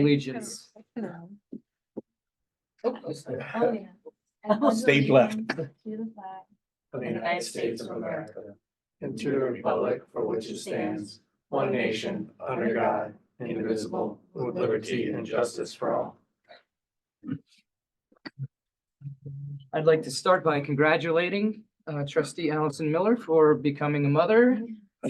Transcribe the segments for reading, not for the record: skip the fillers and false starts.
Allegiance. Oh, yeah. Stage left. To the flag Of the United States of America, and to the republic for which it stands, one nation, under God, indivisible, with liberty and justice for all. I'd like to start by congratulating trustee Allison Miller for becoming a mother.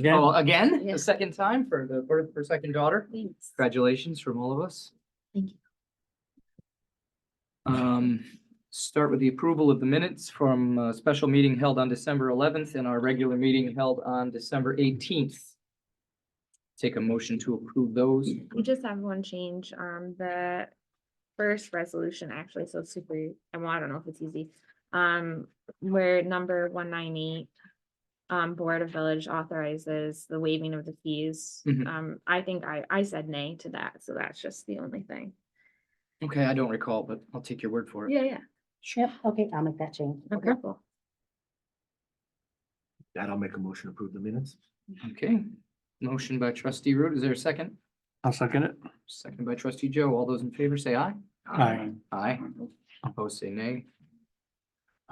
Oh, again, Yeah. the second time for the birth of her second daughter. Thanks. Congratulations from all of us. Thank you. Start with the approval of the minutes from a special meeting held on December 11th and our regular meeting held on December 18th. Take a motion to approve those. We just have one change, the first resolution actually, so it's super, well, I don't know if it's easy. Where number 198. Board of Village authorizes the waiving of the fees. Mhm. I think I said nay to that, so that's just the only thing. Okay, I don't recall, but I'll take your word for it. Yeah. Yep, okay, I'll make that change. Okay, cool. That I'll make a motion to approve the minutes. Okay, motion by trustee Root. Is there a second? I'll second it. Second by trustee Joe. All those in favor say aye. Aye. Aye. Opposed say nay.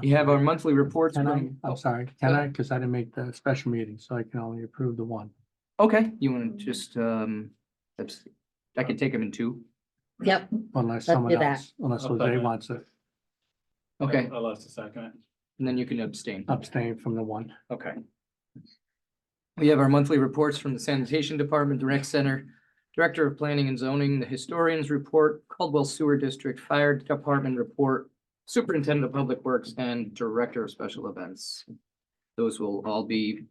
You have our monthly reports Can I, from. I'm sorry, can I, because I didn't make the special meeting, so I can only approve the one. Okay, you want to just, I can take them in two. Yep, Unless Let's someone do that. else, unless I'll Jose second. wants to Okay, I'll ask a second. and then you can abstain. abstain from the one. Okay. We have our monthly reports from the sanitation department, the rec center, director of planning and zoning, the historian's report, Caldwell Sewer District Fire Department report, superintendent of public works, and director of special events. Those will all be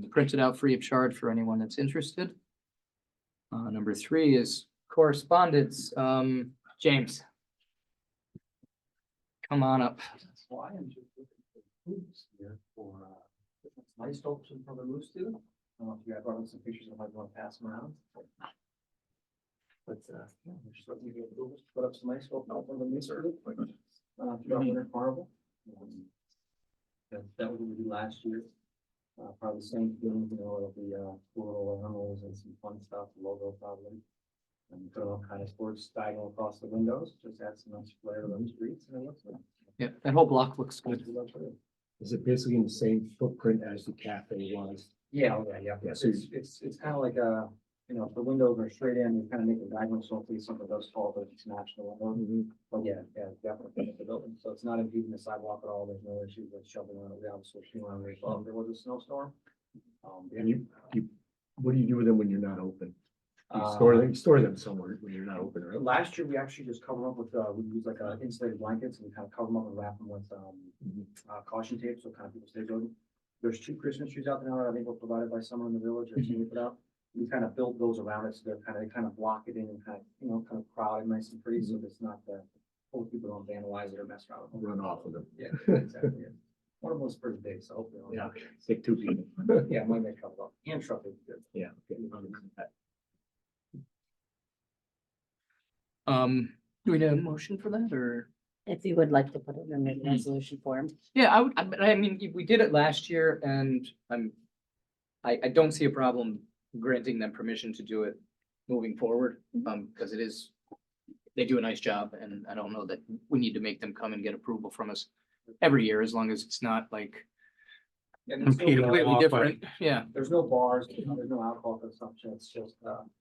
printed out free of charge for anyone that's interested. Number 3 is correspondence. James. Come on up. Why I'm just looking for hoops here for, nice hopes in front of the moose too. I don't know if you guys brought in some pictures, I might want to pass them around. But, yeah, we're just looking to get hoops, put up some nice hopes out from the moose real quick. Throughout Winter Carnival. That was what we did last year. Probably the same thing, you know, it'll be, cool little animals and some fun stuff, logo probably. And put all kind of sports diagonal across the windows, just add some nice flair to those streets and it looks like. Yeah, that whole block looks good. Is it basically in the same footprint as the cafe was? Yeah. Yeah, So so it's kind of like a, you know, if the windows are straight in, you kind of make a diagonal, so hopefully something does fall, but it's match the window. But yeah, definitely the building. So it's not impeding the sidewalk at all. There's no issues with shoveling on it. We obviously around there. If there was a snowstorm. And you, what do you do with them when you're not open? You Uh, store them somewhere when you're not open, right? Last year, we actually just covered up with, we use like insulated blankets and we kind of cover them up and wrap them with, caution tape, so kind of people stay building. There's 2 Christmas trees out there now that I think were provided by someone in the village, or seen it put out. We kind of built those around it, so they kind of block it in and kind of, you know, kind of crowded nice and pretty, so it's not the, hopefully people don't vandalize it or mess around with them. Run off with them. Yeah, exactly. Yeah. One of them was pretty big, so hopefully. Yeah, take 2 people. Yeah, might make trouble. And truck is good. Yeah. Do we need a motion for that or? if you would like to put it in the resolution form. Yeah, I mean, we did it last year and I don't see a problem granting them permission to do it moving forward. Because they do a nice job and I don't know that we need to make them come and get approval from us every year, as long as it's not like And there's no- Impede on completely walkway. different. Yeah, There's no bars, there's no alcohol consumption, it's just,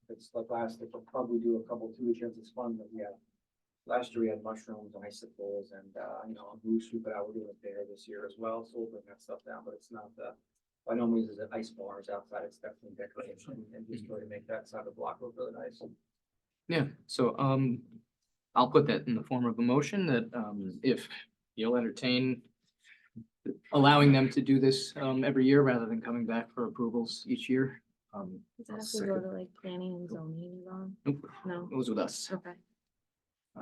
it's like last, they could probably do a couple 2 weekends, it's fun, but yeah. Last year we had mushrooms, icicles, and, you know, a moose we put out, we're doing it there this year as well, so we'll bring that stuff down, but it's not, by no means is it ice bars outside, it's definitely decoration, and just try to make that side of the block look really nice. yeah. So, I'll put that in the form of a motion that, if you'll entertain allowing them to do this, every year rather than coming back for approvals each year. Does that have to go to like planning and zoning at all? Nope, No, goes with us. okay.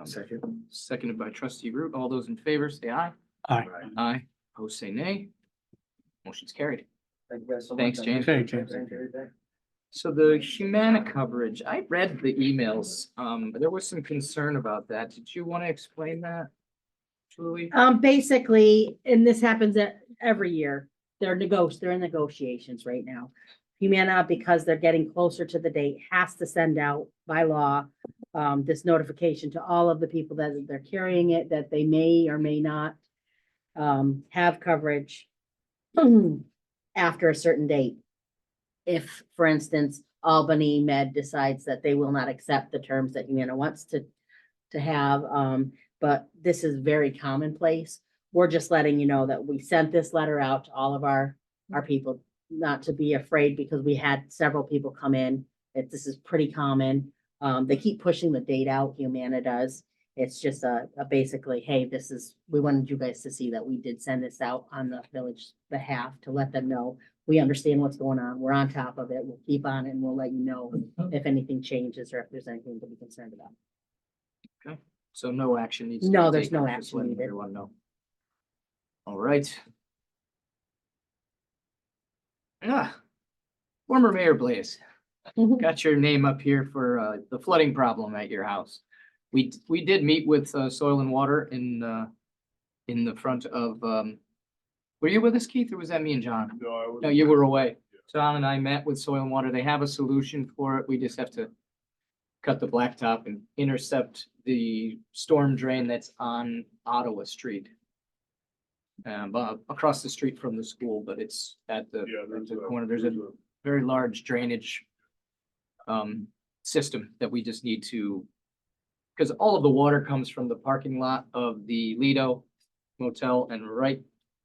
Second. Seconded by trustee Root. All those in favor say aye. Aye. Aye. Opposed say nay. Motion's carried. Thank you guys so much. Thanks, James. Okay, James. Thank you. Every day. So the Humana coverage, I read the emails, but there was some concern about that. Did you want to explain that, Julie? Basically, and this happens every year, they're in negotiations right now. Humana, because they're getting closer to the date, has to send out by law this notification to all of the people that they're carrying it, that they may or may not have coverage after a certain date. If, for instance, Albany Med decides that they will not accept the terms that Humana wants to have, but this is very commonplace. We're just letting you know that we sent this letter out to all of our people, not to be afraid, because we had several people come in. This is pretty common. They keep pushing the date out, Humana does. It's just a basically, hey, we wanted you guys to see that we did send this out on the village behalf to let them know. We understand what's going on. We're on top of it. We'll keep on it and we'll let you know if anything changes or if there's anything to be concerned about. So no action needs. to No, be there's taken, no just action letting needed. everyone know. All right. Former Mayor Blaze, got your name up here for the flooding problem at your house. We did meet with Soil and Water in the front of, were you with us, Keith, or was that me and John? No, you were away. John and I met with Soil and Water. They have a solution for it. We just have to cut the blacktop and intercept the storm drain that's on Ottawa Street. Across the street from the school, but it's at the corner. There's a very large drainage system that we just need to, because all of the water comes from the parking lot of the Lido Motel and right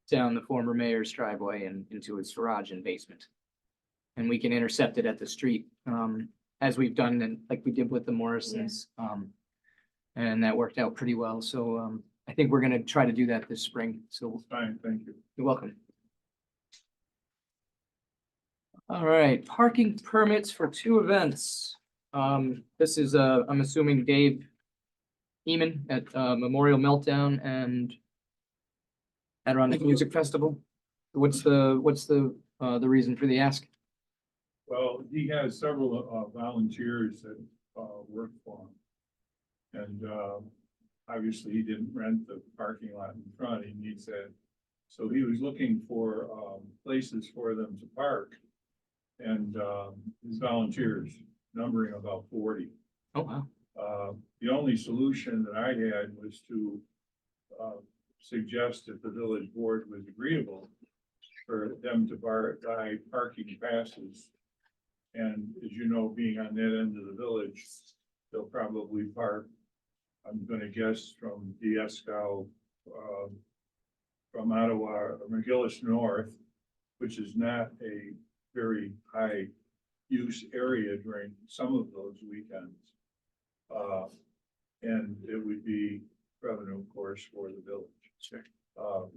down the former mayor's driveway and into his garage and basement. And we can intercept it at the street, as we've done and like we did with the Morrisons. And that worked out pretty well. So I think we're gonna try to do that this spring. So Fine, thank you. you're welcome. All right, parking permits for 2 events. This is, I'm assuming Dave Eman at Memorial Meltdown and Adirondack Music Festival. What's the reason for the ask? Well, he has several volunteers that work for him. And obviously he didn't rent the parking lot in front, he needs that. So he was looking for places for them to park. And his volunteers numbering about 40. Oh, wow. The only solution that I had was to suggest if the village board was agreeable for them to buy parking passes. And as you know, being on that end of the village, they'll probably park, I'm gonna guess, from Dieskau, from Ottawa, or McGillis North, which is not a very high use area during some of those weekends. And it would be revenue, of course, for the village. Sure.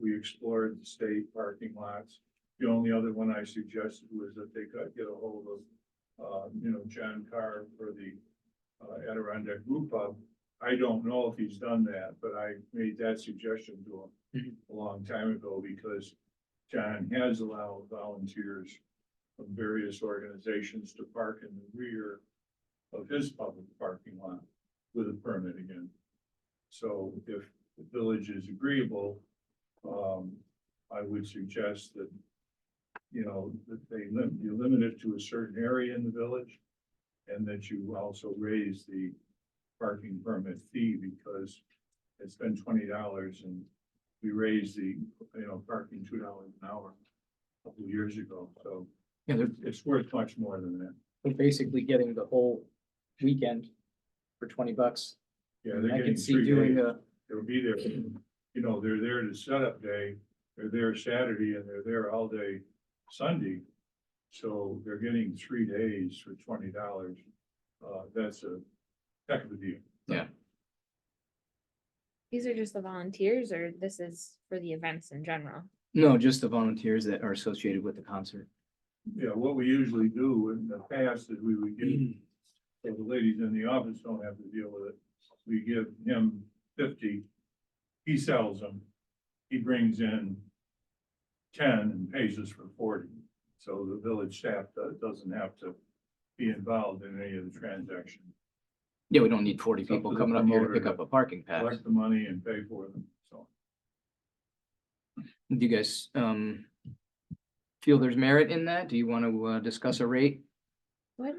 We explored the state parking lots. The only other one I suggested was that they could get a hold of, John Carr for the Adirondack Brew Pub. I don't know if he's done that, but I made that suggestion to him a long time ago because John has allowed volunteers from various organizations to park in the rear of his public parking lot with a permit again. So if the village is agreeable, I would suggest that, that you limit it to a certain area in the village and that you also raise the parking permit fee because it's been $20 and we raised the, parking $2 an hour a couple of years ago. So Yeah, it's worth much more than that. they're basically getting the whole weekend for $20. Yeah, I they're can getting see 3 doing days. a, They'll be there, they're there to setup day, they're there Saturday and they're there all day Sunday. So they're getting 3 days for $20. That's a heck of a deal. Yeah. These are just the volunteers, or this is for the events in general? no, just the volunteers that are associated with the concert. Yeah, what we usually do in the past is we would give, so the ladies in the office don't have to deal with it. We give him 50, he sells them, he brings in 10 and pays us for 40. So the village staff doesn't have to be involved in any of the transaction. Yeah, we don't need 40 It's up people to the coming up here to promoter pick to up a parking pass. Collect the money and pay for them, so. Do you guys feel there's merit in that? Do you want to discuss a rate? What,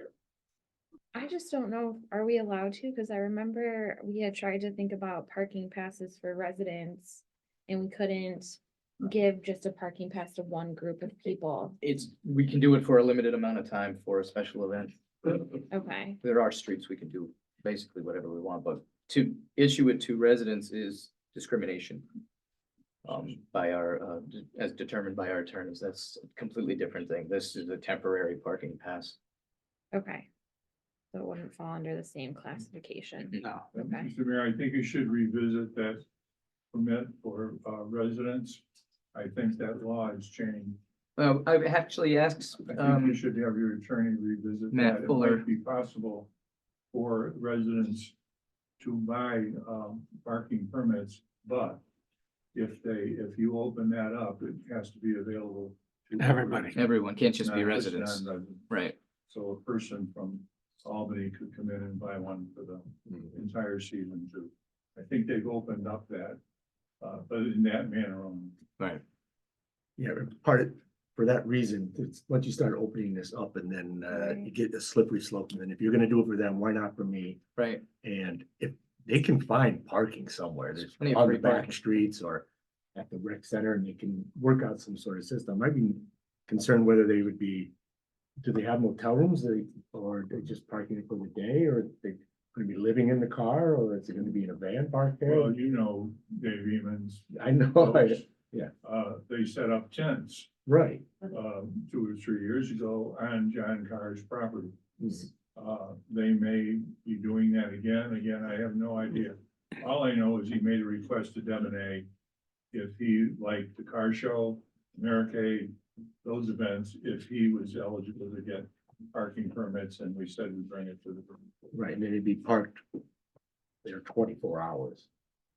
I just don't know, are we allowed to? Cause I remember we had tried to think about parking passes for residents. And we couldn't give just a parking pass to one group of people. We can do it for a limited amount of time for a special event. Okay, There are streets we can do basically whatever we want, but to issue it to residents is discrimination. By our, as determined by our attorneys, that's a completely different thing. This is a temporary parking pass. okay. So it wouldn't fall under the same classification. No. Okay. Mr. Mayor, I think you should revisit that permit for residents. I think that law has changed. I've actually asked, I think you should have your attorney revisit Matt that. It Fuller. might be possible for residents to buy parking permits, but if you open that up, it has to be available to Everybody. everyone can't just be not residents, non-residents. right? So a person from Albany could come in and buy one for the entire season too. I think they've opened up that, but in that manner only. Right. Yeah, for that reason, it's, once you start opening this up and then, you Right. get a slippery slope, and then if you're gonna do it for them, why not for me? Right. And if they can find parking somewhere, there's Plenty of on the free back parking. streets or at the rec center, and they can work out some sort of system. I'd be concerned whether they would be, do they have motel rooms, or they just parking it for the day, or they gonna be living in the car, or is it gonna be in a van parked there? Well, you know, Dave Emons, I know, folks, yeah. they set up tents, right. 2 or 3 years ago on John Carr's property. Mhm. They may be doing that again, I have no idea. All I know is he made a request to Devon if he, like the car show, Americade, those events, if he was eligible to get parking permits, and we said we'd bring it to the. Right, and then it'd be parked there 24 hours.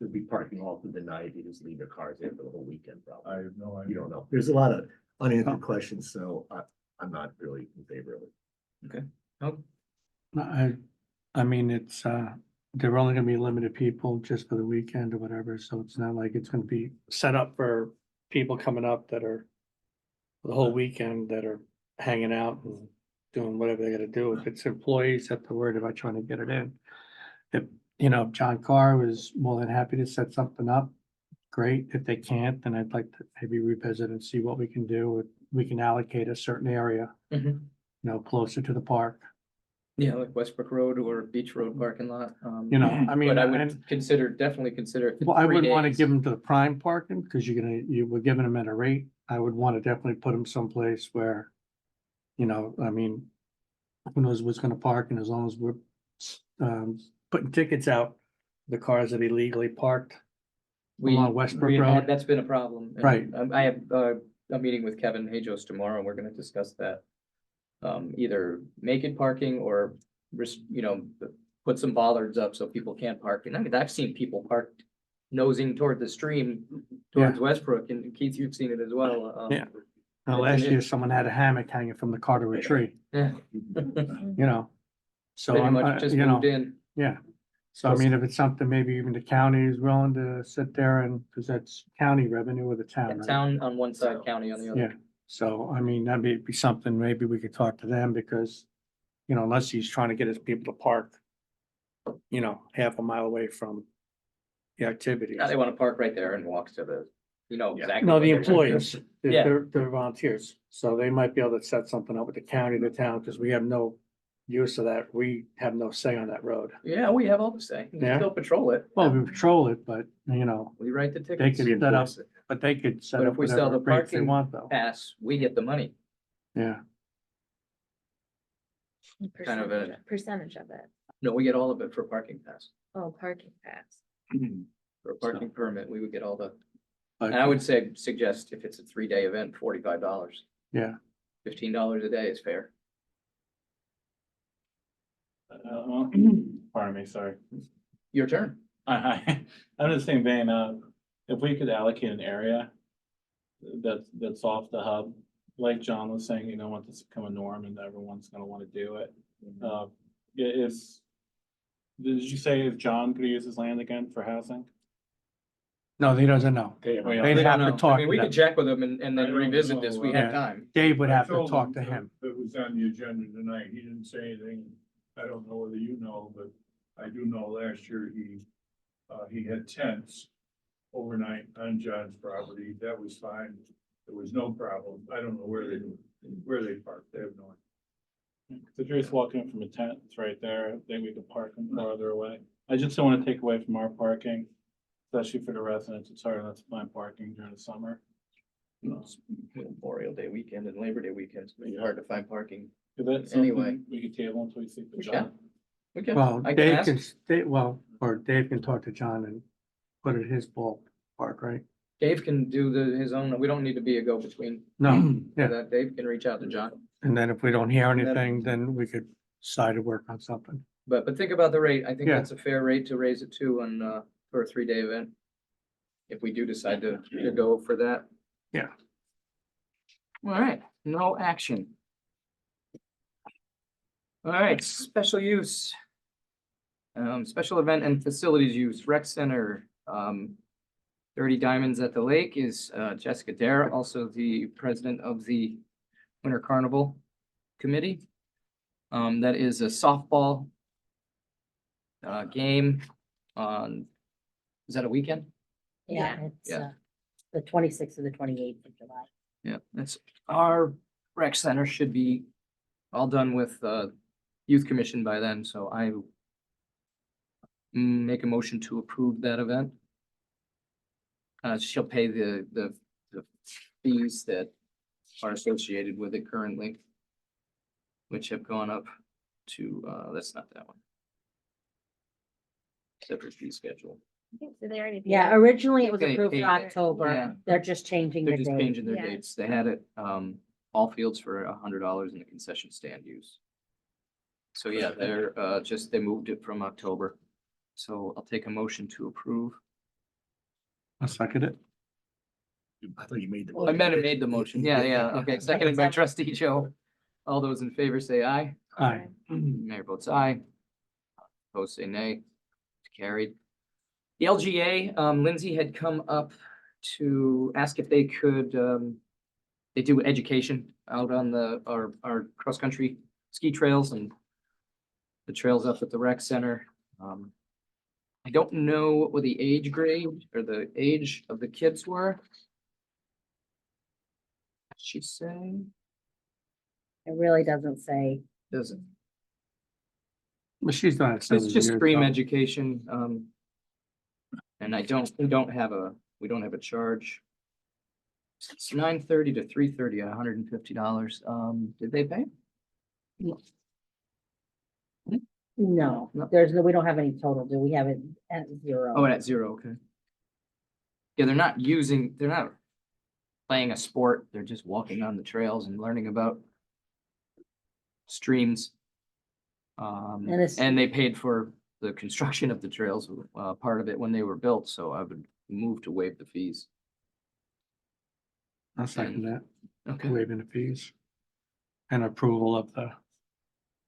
There'd be parking all through the night. You just leave your cars there for the whole weekend, I probably. have no You idea. don't know. There's a lot of unanswered questions, so I'm not really in favor of it. Oh, I mean, it's, they're only gonna be limited people just for the weekend or whatever, so it's not like it's gonna be set up for people coming up that are the whole weekend that are hanging out and doing whatever they gotta do. If it's employees that they're worried about trying to get it in. If, you know, if John Carr was more than happy to set something up, great. If they can't, then I'd like to maybe revisit and see what we can do. If we can allocate a certain area, mhm. you know, closer to the park. Yeah, like Westbrook Road or Beach Road parking lot. You know, I mean, But I and- would definitely consider. if it's Well, I 3 wouldn't want to days. give them to the prime parking, because you were giving them at a rate. I would want to definitely put them someplace where, you know, I mean, who knows what's gonna park, and as long as we're putting tickets out, the cars that illegally parked. We, along Westbrook we had- Road. That's been a problem. and, Right. I have, a meeting with Kevin Hajos tomorrow, and we're gonna discuss that. Either make it parking or, you know, put some bollards up so people can't park. And I mean, I've seen people parked nosing toward the stream towards Westbrook, and Keith, you've seen it as well. Yeah. Last year, someone had a hammock hanging from the car to a tree, Yeah. you know? So Pretty I'm, much just you know, moved in. yeah. So I mean, if it's something, maybe even the county is willing to sit there and, because that's county revenue of the town, right? Town on one side, county on the other. Yeah, so I mean, that'd be something, maybe we could talk to them, because, you know, unless he's trying to get his people to park, you know, half a mile away from the activities. Now they wanna park right there and walk to the, you know, Yeah. exactly. No, what the they're- employees, Yeah. they're volunteers, so they might be able to set something up with the county, the town, because we have no use of that, we have no say on that road. Yeah, we have all the say. We can Yeah. still patrol it. Well, we patrol it, but, you know, We write the they tickets. could set up, but they could set But up if we sell whatever the rates they parking want, though, Pass, we get the money. yeah. Kind of a- Percentage of it. No, we get all of it for parking pass. Oh, parking pass. For a parking permit, we would get all the, But- and I would suggest if it's a 3-day event, $45. Yeah. $15 a day is fair. Pardon me, sorry. Your turn. I'm in the same vein, if we could allocate an area that's off the hub, like John was saying, you don't want this to become a norm and everyone's gonna wanna do it. Did you say if John could use his land again for housing? No, he doesn't know. They have a- We They'd We have don't to know. talk I mean, to we them. could check with him and I then don't revisit this. We know, had Yeah. time. Dave would I have to told talk him to him. That was on the agenda tonight. He didn't say anything I don't know whether you know, but I do know last year he had tents overnight on John's property. That was fine. There was no problem. I don't know where they parked. They have no idea. If you're just walking in from a tent, it's right there, then we could park them farther away. I just don't wanna take away from our parking, especially for the residents. It's hard enough to find parking during the summer. It's Memorial Day weekend and Labor Day weekend, it's maybe hard to find parking. Is that Anyway. something we could table until we speak to We John? Okay, Well, I can Dave ask. can stay, well, or Dave can talk to John and put it in his ballpark, right? Dave can do his own, we don't need to be a go-between. No, yeah. That Dave can reach out to John. And then if we don't hear then- anything, then we could decide to work on something. But think about the rate. I think Yeah. that's a fair rate to raise it to on, for a 3-day event. If we do decide to go for that. Yeah. All right, no action. All right, special use. Special event and facilities use, rec center, 30 Diamonds at the Lake is, Jessica Dare, also the president of the Winter Carnival Committee. That is a softball game on, is that a weekend? Yeah, it's, Yeah. the 26th or the 28th of July. Yeah, that's, our rec center should be all done with, youth commission by then, so I make a motion to approve that event. She'll pay the fees that are associated with it currently, which have gone up to, that's not that one. Separate fee schedule. So they already. paid Yeah, it. originally it was They approved paid in it. Yeah. October. They're just changing They're the just date. changing their Yeah. dates. They had it, all fields for $100 in the concession stand use. So yeah, they're, they moved it from October. So I'll take a motion to approve. I'll second it. I thought you made the. I meant I made the motion. Yeah, yeah, okay, seconded by trustee Joe. All those in favor say aye. Aye. Mayor votes aye. Opposed say nay. It's carried. The LGA, Lindsay had come up to ask if they could, they do education out on our cross-country ski trails and the trails up at the rec center. I don't know what the age grade or the age of the kids were. She's saying, It really doesn't say. doesn't, But she's done it. it's several just years, stream so- education, and we don't have a charge. It's 9:30 to 3:30, $150. Did they pay? No, No. we don't have any total. Do we have it at 0? Oh, and at 0, okay. Yeah, they're not playing a sport, they're just walking on the trails and learning about streams. And it's- And they paid for the construction of the trails, part of it when they were built, so I would move to waive the fees. I'll second that, Okay, waiving the fees. And approval of the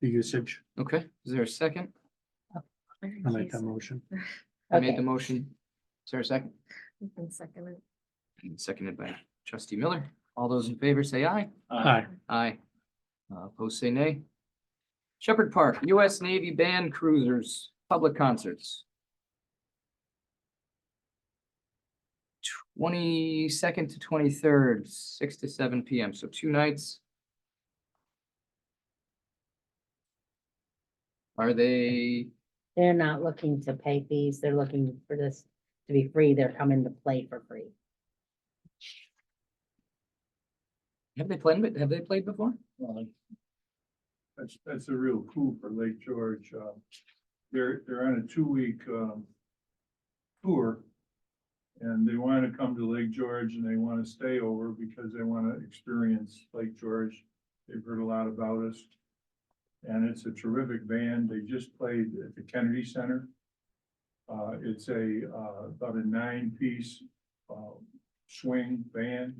usage. okay, is there a second? I make that motion. I made Okay. the motion. Is there a second? Second. And seconded by trustee Miller. All those in favor say aye. Aye. Aye. Opposed say nay. Shepherd Park, US Navy Band Cruisers, public concerts. 22nd to 23rd, 6 to 7 PM, so 2 nights. Are they, They're not looking to pay fees. They're looking for this to be free. They're coming to play for free. have they played before? That's a real coup for Lake George. They're on a 2-week, tour. And they want to come to Lake George and they want to stay over because they want to experience Lake George. They've heard a lot about us. And it's a terrific band. They just played at the Kennedy Center. It's about a 9-piece, swing band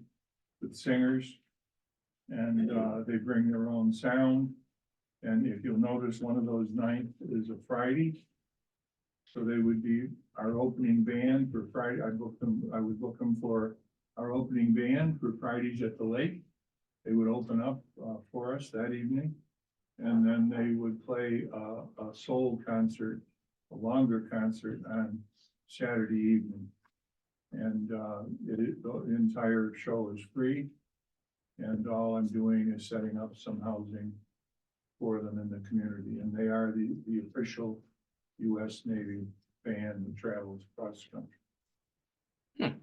with singers. And, they bring their own sound. And if you'll notice, one of those nights is a Friday. So they would be our opening band for Friday. I would book them for our opening band for Fridays at the lake. They would open up, for us that evening. And then they would play a soul concert, a longer concert on Saturday evening. And the entire show is free. And all I'm doing is setting up some housing for them in the community. And they are the official US Navy band that travels across the country.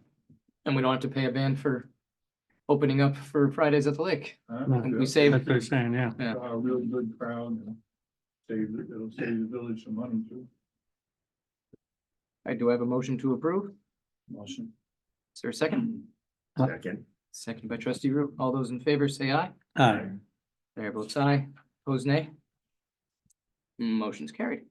And we don't have to pay a band for opening up for Fridays at the Lake. No, And we It'll save, That's what I'm saying, yeah. yeah. a real good crowd and it'll save the village some money too. I do have a motion to approve. Motion. Is there a second? Second. Second by trustee Root. All those in favor say aye. Aye. Mayor votes aye. Opposed nay. Motion's carried.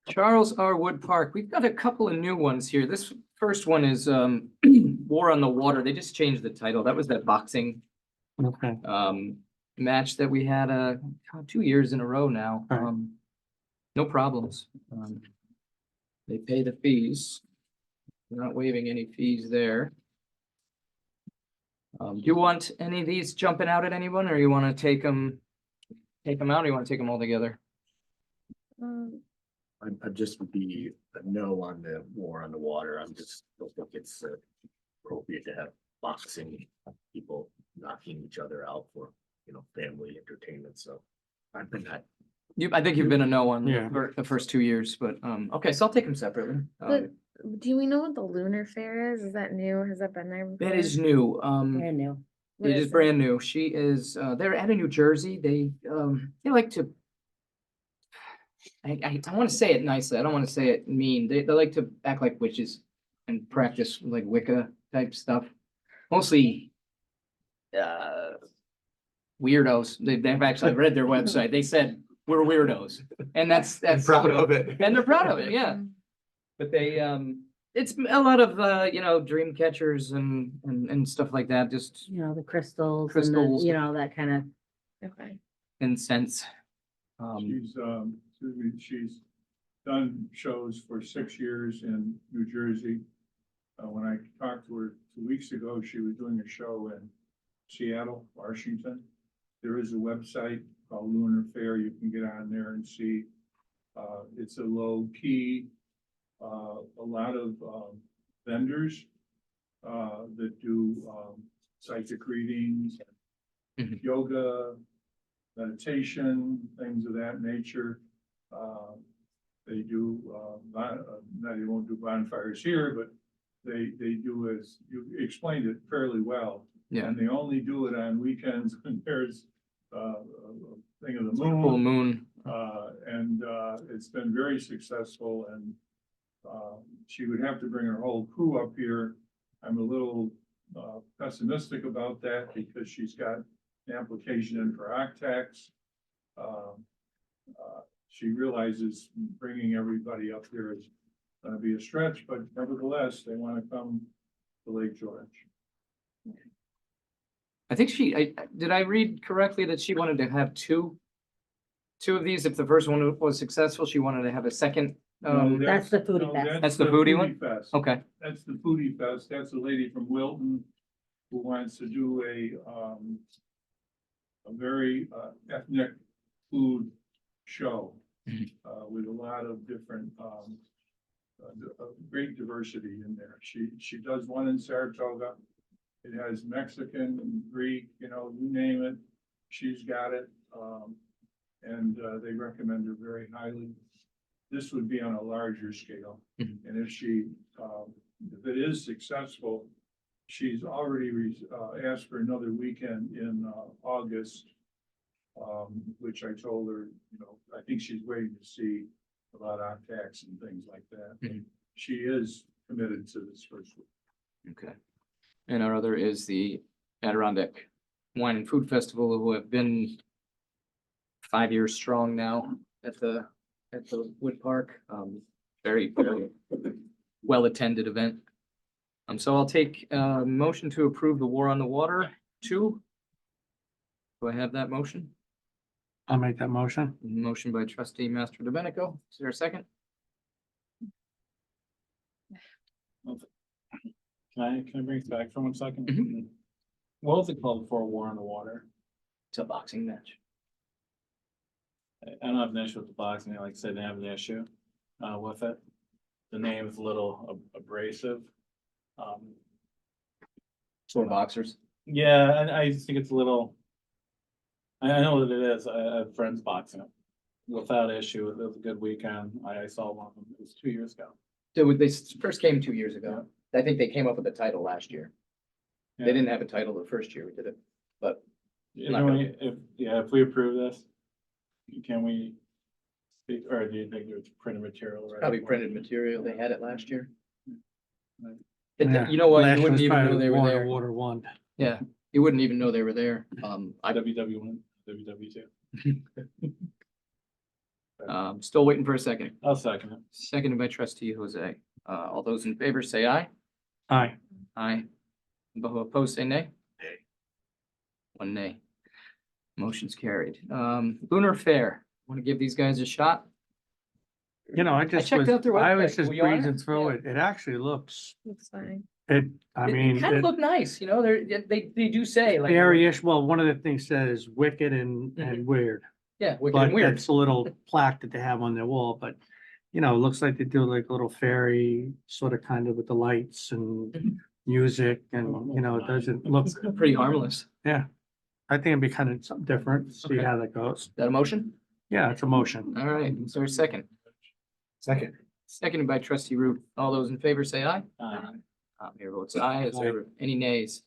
Charles R. Wood Park. We've got a couple of new ones here. This first one is War on the Water. They just changed the title. That was that boxing Okay, match that we had 2 years in a row now. Right. No problems. They pay the fees. We're not waiving any fees there. Do you want any of these jumping out at anyone, or you want to take them out, or you want to take them all together? I'm just would be a no on the war on the water. I'm just, don't think it's appropriate to have boxing people knocking each other out for, family entertainment, so. I've been that, I think you've been a no on Yeah. the first 2 years, but, okay, so I'll take them separately. But do we know what the lunar fair is? Is that new? Has that been there? That before? is new. Brand new. What It is it? brand new. She is, they're out of New Jersey. They like to. I want to say it nicely. I don't want to say it mean. They like to act like witches and practice like Wicca type stuff. Mostly. Weirdos. They've actually read their website. They said, we're weirdos. And that's. proud of it. And they're proud of it, yeah. But they, it's a lot of, dream catchers and stuff like that, just The crystals. and the, Crystals. that kind of. Okay. incense. She's done shows for 6 years in New Jersey. When I talked to her 2 weeks ago, she was doing a show in Seattle, Washington. There is a website called Lunar Fair. You can get on there and see. It's a low key, a lot of vendors that do psychic readings, Mhm. yoga, meditation, things of that nature. They do, they won't do bonfires here, but they do, as you explained it fairly well. Yeah. And they only do it on weekends when there's a thing of the Full moon. moon. And it's been very successful, and she would have to bring her whole crew up here. I'm a little pessimistic about that because she's got an application in for OCTAX. She realizes bringing everybody up here is gonna be a stretch, but nevertheless, they wanna come to Lake George. I think did I read correctly that she wanted to have two of these? If the first one was successful, she wanted to have a second. No, That's the Foodie no, Fest. That's the Foodie one? Fest. Okay, That's the Foodie Fest. That's a lady from Wilton who wants to do a very ethnic food show Mhm. with a lot of different great diversity in there. She does one in Saratoga. It has Mexican, Greek, you name it. She's got it. And they recommend her very highly. This would be on a larger scale. Mhm. And if it is successful, she's already asked for another weekend in August. Which I told her, I think she's waiting to see about OCTAX and things like that. Mhm. She is committed to this first week. okay. And our other is the Adirondack Wine and Food Festival, who have been 5 years strong now at the Wood Park. Very, very well-attended event. So I'll take a motion to approve the War on the Water 2. Do I have that motion? I'll make that motion. Motion by trustee Master Domenico. Is there a second? Can I bring it back for 1 second? Mhm. What was it called before War on the Water? It's a boxing match. I don't have an issue with the boxing, like I said, I didn't have an issue, with it. The name is a little abrasive. For boxers. Yeah, I just think it's a little. I know what it is, I have friends boxing it. Without issue, it was a good weekend, I saw one of them, it was 2 years ago. They first came 2 years ago. I think they came up with a title last year. They Yeah. didn't have a title the first year we did it, but not If we approve this, can we speak, or do you think it's printed material? right? probably printed material. They had it last year. Yeah. You know what? Last You wouldn't was even know probably they were Water, there. Water one. Yeah, you wouldn't even know they were there. I, WW1, WW2. still waiting for a second. I'll second it. Seconded by trustee Jose. All those in favor say aye. Aye. Aye. Opposed, say nay. One nay. Motion's carried. Lunar Fair, want to give these guys a shot? You know, I just checked was, out their I was website. just Were you on breezing it? through Yeah. it. It actually looks, It's fine. I mean, Kind of it- look nice, you know, they do say like. very-ish, well, one of the things says wicked and Mhm. weird. Yeah, wicked But and weird. that's a little plaque that they have on their wall, but, you know, it looks like they do like a little fairy, sort of kind of with the lights and Mhm. music and, you know, it doesn't look, Pretty harmless. yeah. I think it'd be kind of something different, see Okay. how that goes. Is that a motion? Yeah, it's a motion. All right, is there a second? Second. Seconded by trustee Root. All those in favor say aye. Here votes aye. Is there any nays?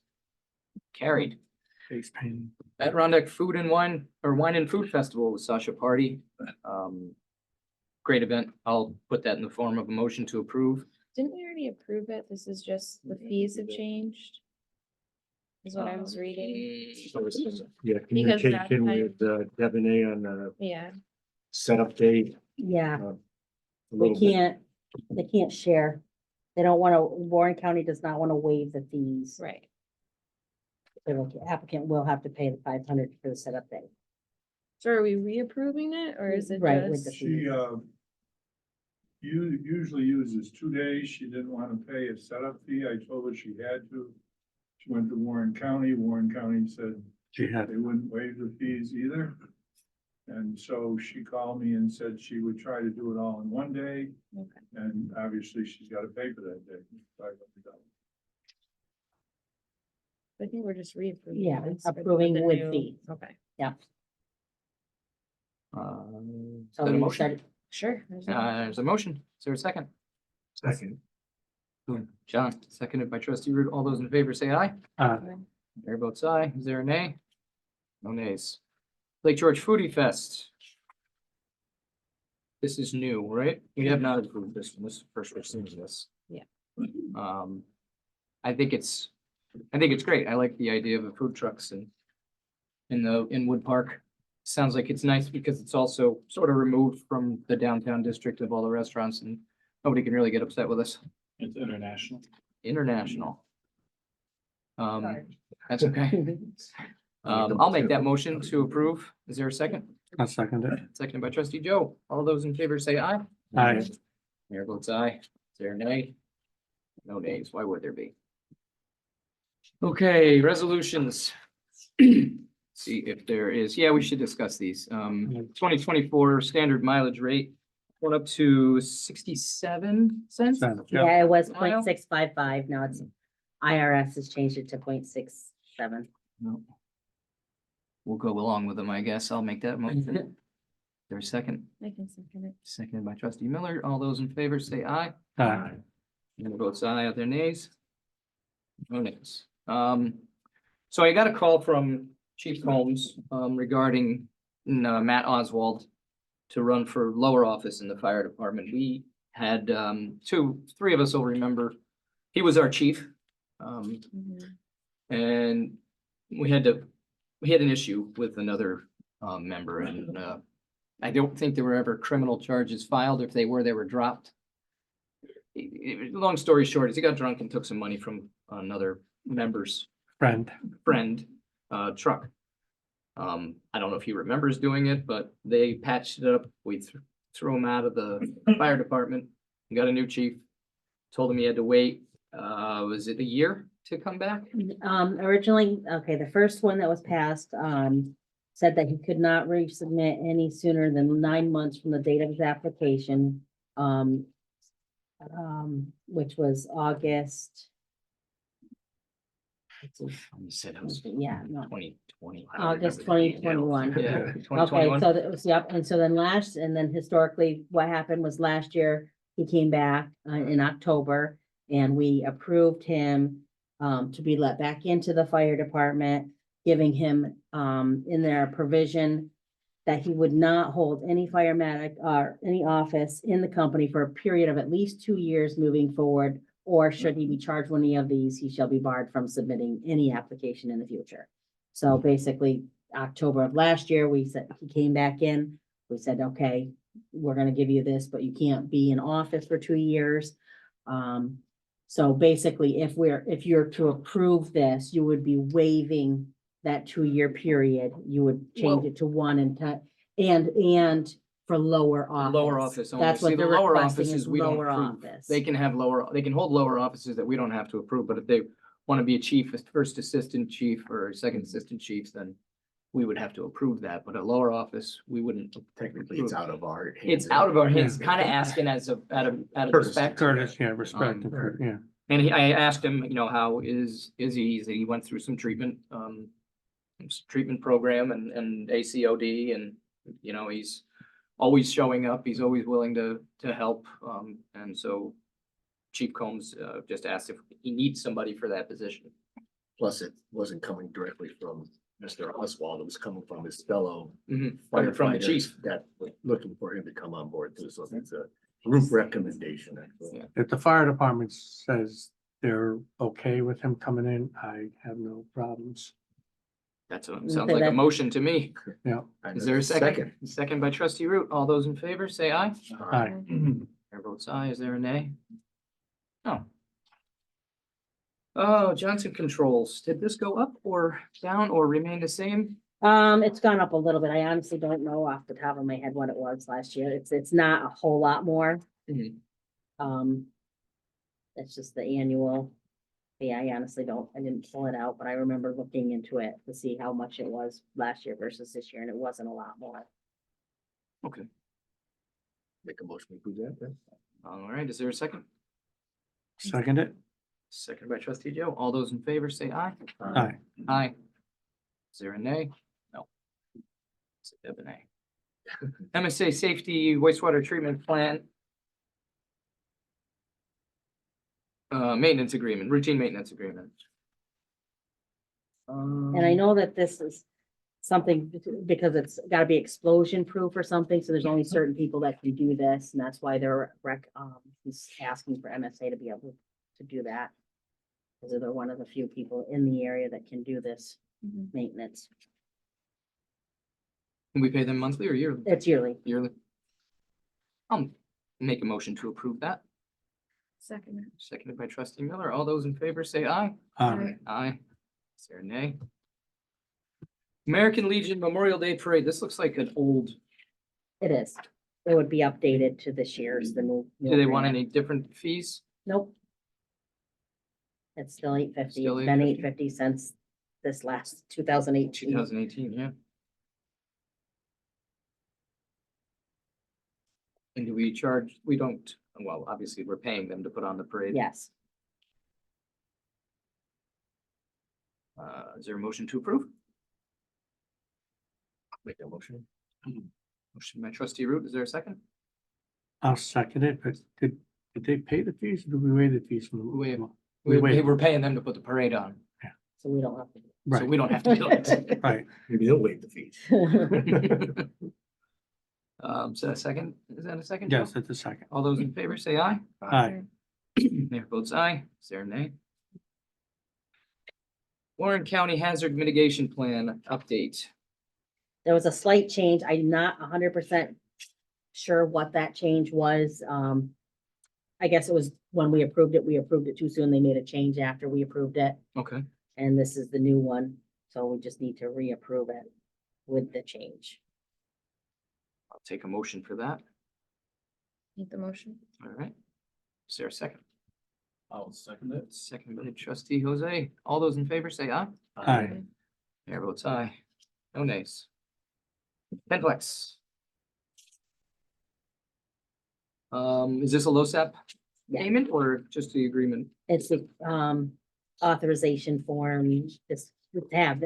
Carried. Face painting. Adirondack Food and Wine, or Wine and Food Festival with Sasha Party. Great event. I'll put that in the form of a motion to approve. Didn't we already approve it? This is just the fees have changed? Is what I was reading. Yeah, Because that communication with Devonay on the Yeah, setup date. Yeah, a they little bit. can't share. They don't wanna, Warren County does not wanna waive the fees. right. The applicant will have to pay the 500 for the setup day. So are we reapproving it or is it Right, with the just? She, usually uses 2 days. She didn't want to pay a setup fee. I told her she had to. She went to Warren County. Warren County said She had, they wouldn't waive the fees either. And so she called me and said she would try to do it all in 1 day. Okay. And obviously she's got to pay for that day. $500. I think we're just reapproving. Yeah, this for approving the with new- fees. Okay, Is So that a we motion? said, sure. there's no- There's a motion. Is there a second? Second. John, seconded by trustee Root. All those in favor say aye. Mayor votes aye. Is there a nay? No nays. Lake George Foodie Fest. This is new, right? We have not approved this one. This is the first we're seeing this. Yeah. I think it's great. I like the idea of the food trucks and in Wood Park. Sounds like it's nice because it's also sort of removed from the downtown district of all the restaurants and nobody can really get upset with us. It's international. International. Sorry. That's okay. I'll make that motion to approve. Is there a second? I'll second it. Seconded by trustee Joe. All those in favor say aye. Aye. Mayor votes aye. Is there a nay? No nays. Why would there be? Okay, resolutions. See if there is, yeah, we should discuss these. 2024 standard mileage rate went up to 67 cents. Yeah. yeah, it was Mile? 0.655. Now it's IRS has changed it to 0.67. No. We'll go along with them, I guess. I'll make that motion. There's a second, I can second it. seconded by trustee Miller. All those in favor say aye. Aye. Mayor votes aye. Are there nays? No nays. So I got a call from Chief Combs, regarding, Matt Oswald to run for lower office in the fire department. We had, three of us will remember, he was our chief. Mhm. And we had an issue with another, member and, I don't think there were ever criminal charges filed. If they were dropped. Long story short, is he got drunk and took some money from another member's Friend. friend, truck. I don't know if he remembers doing it, but they patched it up. We threw him out of the fire department. Got a new chief. Told him he had to wait, was it a year to come back? Originally, okay, the first one that was passed, said that he could not resubmit any sooner than 9 months from the date of his application. Which was August. let's see, You said it was Yeah, no, 2020. August 2021. Yeah, twenty Okay, twenty-one. so that was, yep, and so then historically, what happened was last year, he came back in October. And we approved him to be let back into the fire department, giving him in their provision that he would not hold any firematic or any office in the company for a period of at least 2 years moving forward. Or should he be charged with any of these, he shall be barred from submitting any application in the future. So basically, October of last year, we said, he came back in, we said, okay, we're gonna give you this, but you can't be in office for 2 years. So basically, if you're to approve this, you would be waiving that 2 year period. You would change Well- it to 1 and for lower office. Lower office only. That's See, what the they're lower requesting offices is we don't lower approve. office. They can hold lower offices that we don't have to approve, but if they want to be a chief, a first assistant chief or a second assistant chiefs, then we would have to approve that, but a lower office, we wouldn't. Technically, it's out of our. It's out of our hands, Yeah. kind of asking out of Courtesy. respect. Curtis, yeah, respect, Um, yeah. And I asked him, how is he? He went through some treatment, treatment program and ACOD and, he's always showing up. He's always willing to help. And so Chief Combs, just asked if he needs somebody for that position. Plus, it wasn't coming directly from Mr. Oswald, it was coming from his fellow From the firefighters chief. that were looking for him to come on board too, so it's a group recommendation, actually. Yeah. If the fire department says they're okay with him coming in, I have no problems. That's what, Okay, sounds like a that- motion to me. Yeah, And Is there a second? Second by trustee Root. All those in favor, say aye. aye. Chair votes aye. Is there a nay? No. Oh, Johnson Controls. Did this go up or down or remain the same? It's gone up a little bit. I honestly don't know off the top of my head what it was last year. It's not a whole lot more. Mhm. It's just the annual. Yeah, I honestly I didn't pull it out, but I remember looking into it to see how much it was last year versus this year, and it wasn't a lot more. Okay. Make a motion to approve that, then? All right. Is there a second? Second it? Second by trustee Joe. All those in favor, say aye. Aye. Aye. Is there a nay? No. It's a bit of a nay. MSA Safety Wastewater Treatment Plant. Maintenance agreement, routine maintenance agreement. And I know that this is something because it's gotta be explosion proof or something, so there's only certain people that can do this, and that's why he's asking for MSA to be able to do that. Because they're one of the few people in the area that can do this Mhm. maintenance. Can we pay them monthly or yearly? It's yearly. Yearly. I'll make a motion to approve that. Second. Seconded by trustee Miller. All those in favor say aye. Aye. Aye. Is there a nay? American Legion Memorial Day Parade. This looks like an old, It is. It would be updated to this year's, the new. do they want agreement. any different fees? Nope. It's still $8.50. Still It's been $8.50. $8.50 since this last 2018. 2018, yeah. And do we charge, we don't, well, obviously, we're paying them to put on the parade. Yes. Is there a motion to approve? Make that motion. Motion by trustee Root. Is there a second? I'll second it, but did they pay the fees or did we waive the fees from the? We- We waive. We're paying them to put the parade on, So we don't have to. so Right, we don't have to do it. right. Maybe they'll waive the fees. So a second, is that a second? Joe? Yes, it's a second. All those in favor say aye. Aye. Mayor votes aye. Is there a nay? Warren County Hazard Mitigation Plan update. There was a slight change. I'm not 100% sure what that change was. I guess it was when we approved it too soon. They made a change after we approved it, Okay, and this is the new one. So we just need to reapprove it with the change. I'll take a motion for that. Need the motion? All right. Is there a second? I'll second it. Second by trustee Jose. All those in favor say aye. Aye. Mayor votes aye. No nays. Penflex. Is this a LoSAP Yeah. payment or just the agreement? It's the authorization form, just to have,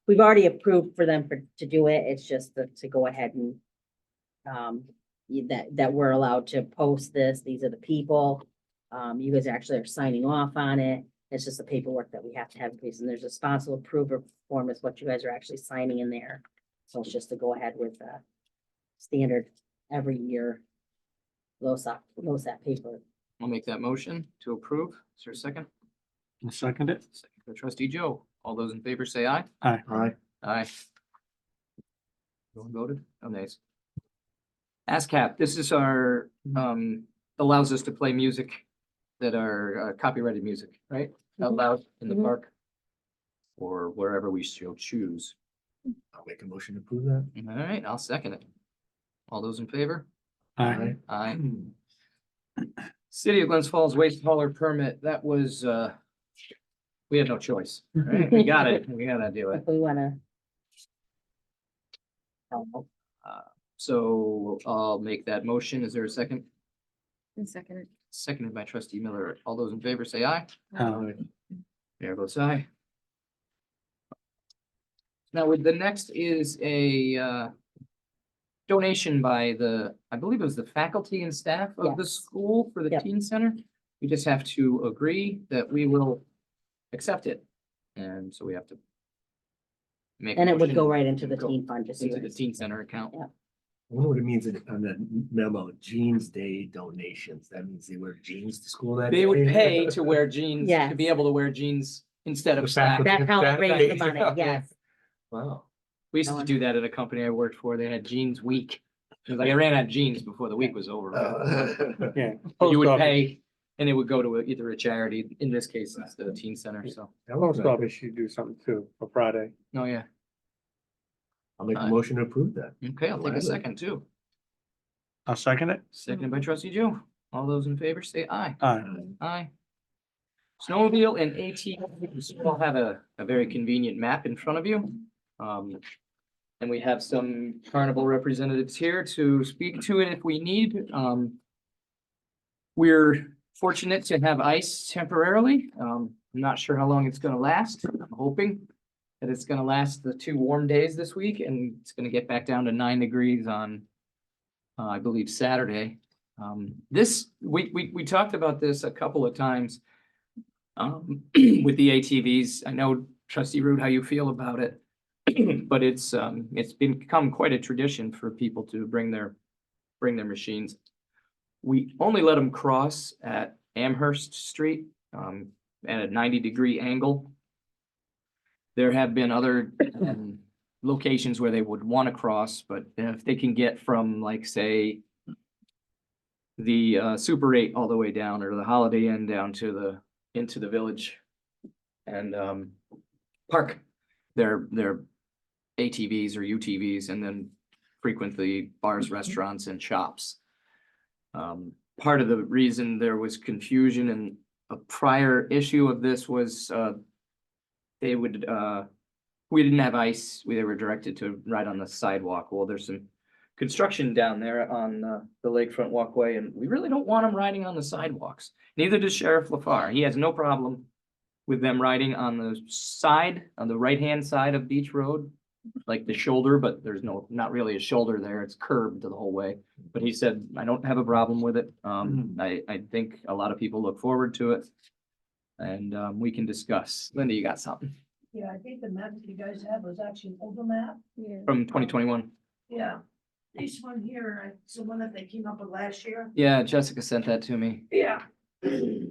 we've already approved for them to do it, it's just to go ahead and that we're allowed to post this, these are the people. You guys actually are signing off on it, it's just the paperwork that we have to have in place, and there's a sponsor approval form is what you guys are actually signing in there. So it's just to go ahead with the standard every year LoSAP paper. I'll make that motion to approve. Is there a second? I'll second it. Second by trustee Joe. All those in favor say aye. Aye. Aye. Aye. No one voted? Oh, nice. ASCAP, this is our, allows us to play music that are copyrighted music, right? Out Mhm. loud in the Mhm. park. Or wherever we shall choose. I'll make a motion to approve that. All right, I'll second it. All those in favor? Aye. Aye. City of Glens Falls waste hauler permit, that was, we had no choice, right? We got it, we gotta do it. If we wanna, So I'll make that motion. Is there a second? And second it. Seconded by trustee Miller. All those in favor say aye. Aye. Mayor votes aye. Now, with the next is a donation by the, I believe it was the faculty and staff of the Yes. school for the Yep. teen center. We just have to agree that we will accept it. And so we have to make. a and it would go motion right into the go teen fund, just so you Into the guys- teen center account. Yeah. I wonder what it means on the memo, Jeans Day donations. That means they wear jeans to school that day? They would pay to wear jeans, to Yes. be able to wear jeans instead The of slacks. faculty. That's how That it raised the night. money, yes. Wow. We used to do that at a company I worked for. They had jeans week. It was like I ran out of jeans before the week was over. Yeah. You Post would office- pay and it would go to either a charity. In this case, it's the teen center. So, Post office should do something too for Friday. oh yeah. I'll make a motion to approve that. Okay, I'll take a Gladly. second too. I'll second it. Seconded by trustee Joe. All those in favor say aye. Aye. Aye. Snowmobile and AT, you all have a very convenient map in front of you. And we have some carnival representatives here to speak to it if we need. We're fortunate to have ice temporarily. I'm not sure how long it's gonna last. I'm hoping that it's gonna last the 2 warm days this week and it's gonna get back down to 9 degrees on, I believe, Saturday. We talked about this a couple of times with the ATVs. I know trustee Root, how you feel about it. But it's become quite a tradition for people to bring their machines. We only let them cross at Amherst Street, at a 90-degree angle. There have been other, locations where they would want to cross, but if they can get from, like, say, the Super 8 all the way down, or the Holiday Inn down to into the village and park their ATVs or UTVs and then frequent the bars, restaurants and shops. Part of the reason there was confusion in a prior issue of this was they would we didn't have ice. They were directed to ride on the sidewalk. Well, there's some construction down there on the lakefront walkway, and we really don't want them riding on the sidewalks. Neither does Sheriff LaFar. He has no problem with them riding on the side, on the right-hand side of Beach Road, like the shoulder, but there's not really a shoulder there. It's curved the whole way. But he said, I don't have a problem with it. I think a lot of people look forward to it. And we can discuss. Linda, you got something Yeah, I think the map that you guys have was actually an older map. Yeah. from 2021? Yeah. This one here, it's the one that they came up with last year. Yeah, Jessica sent that to me. Yeah.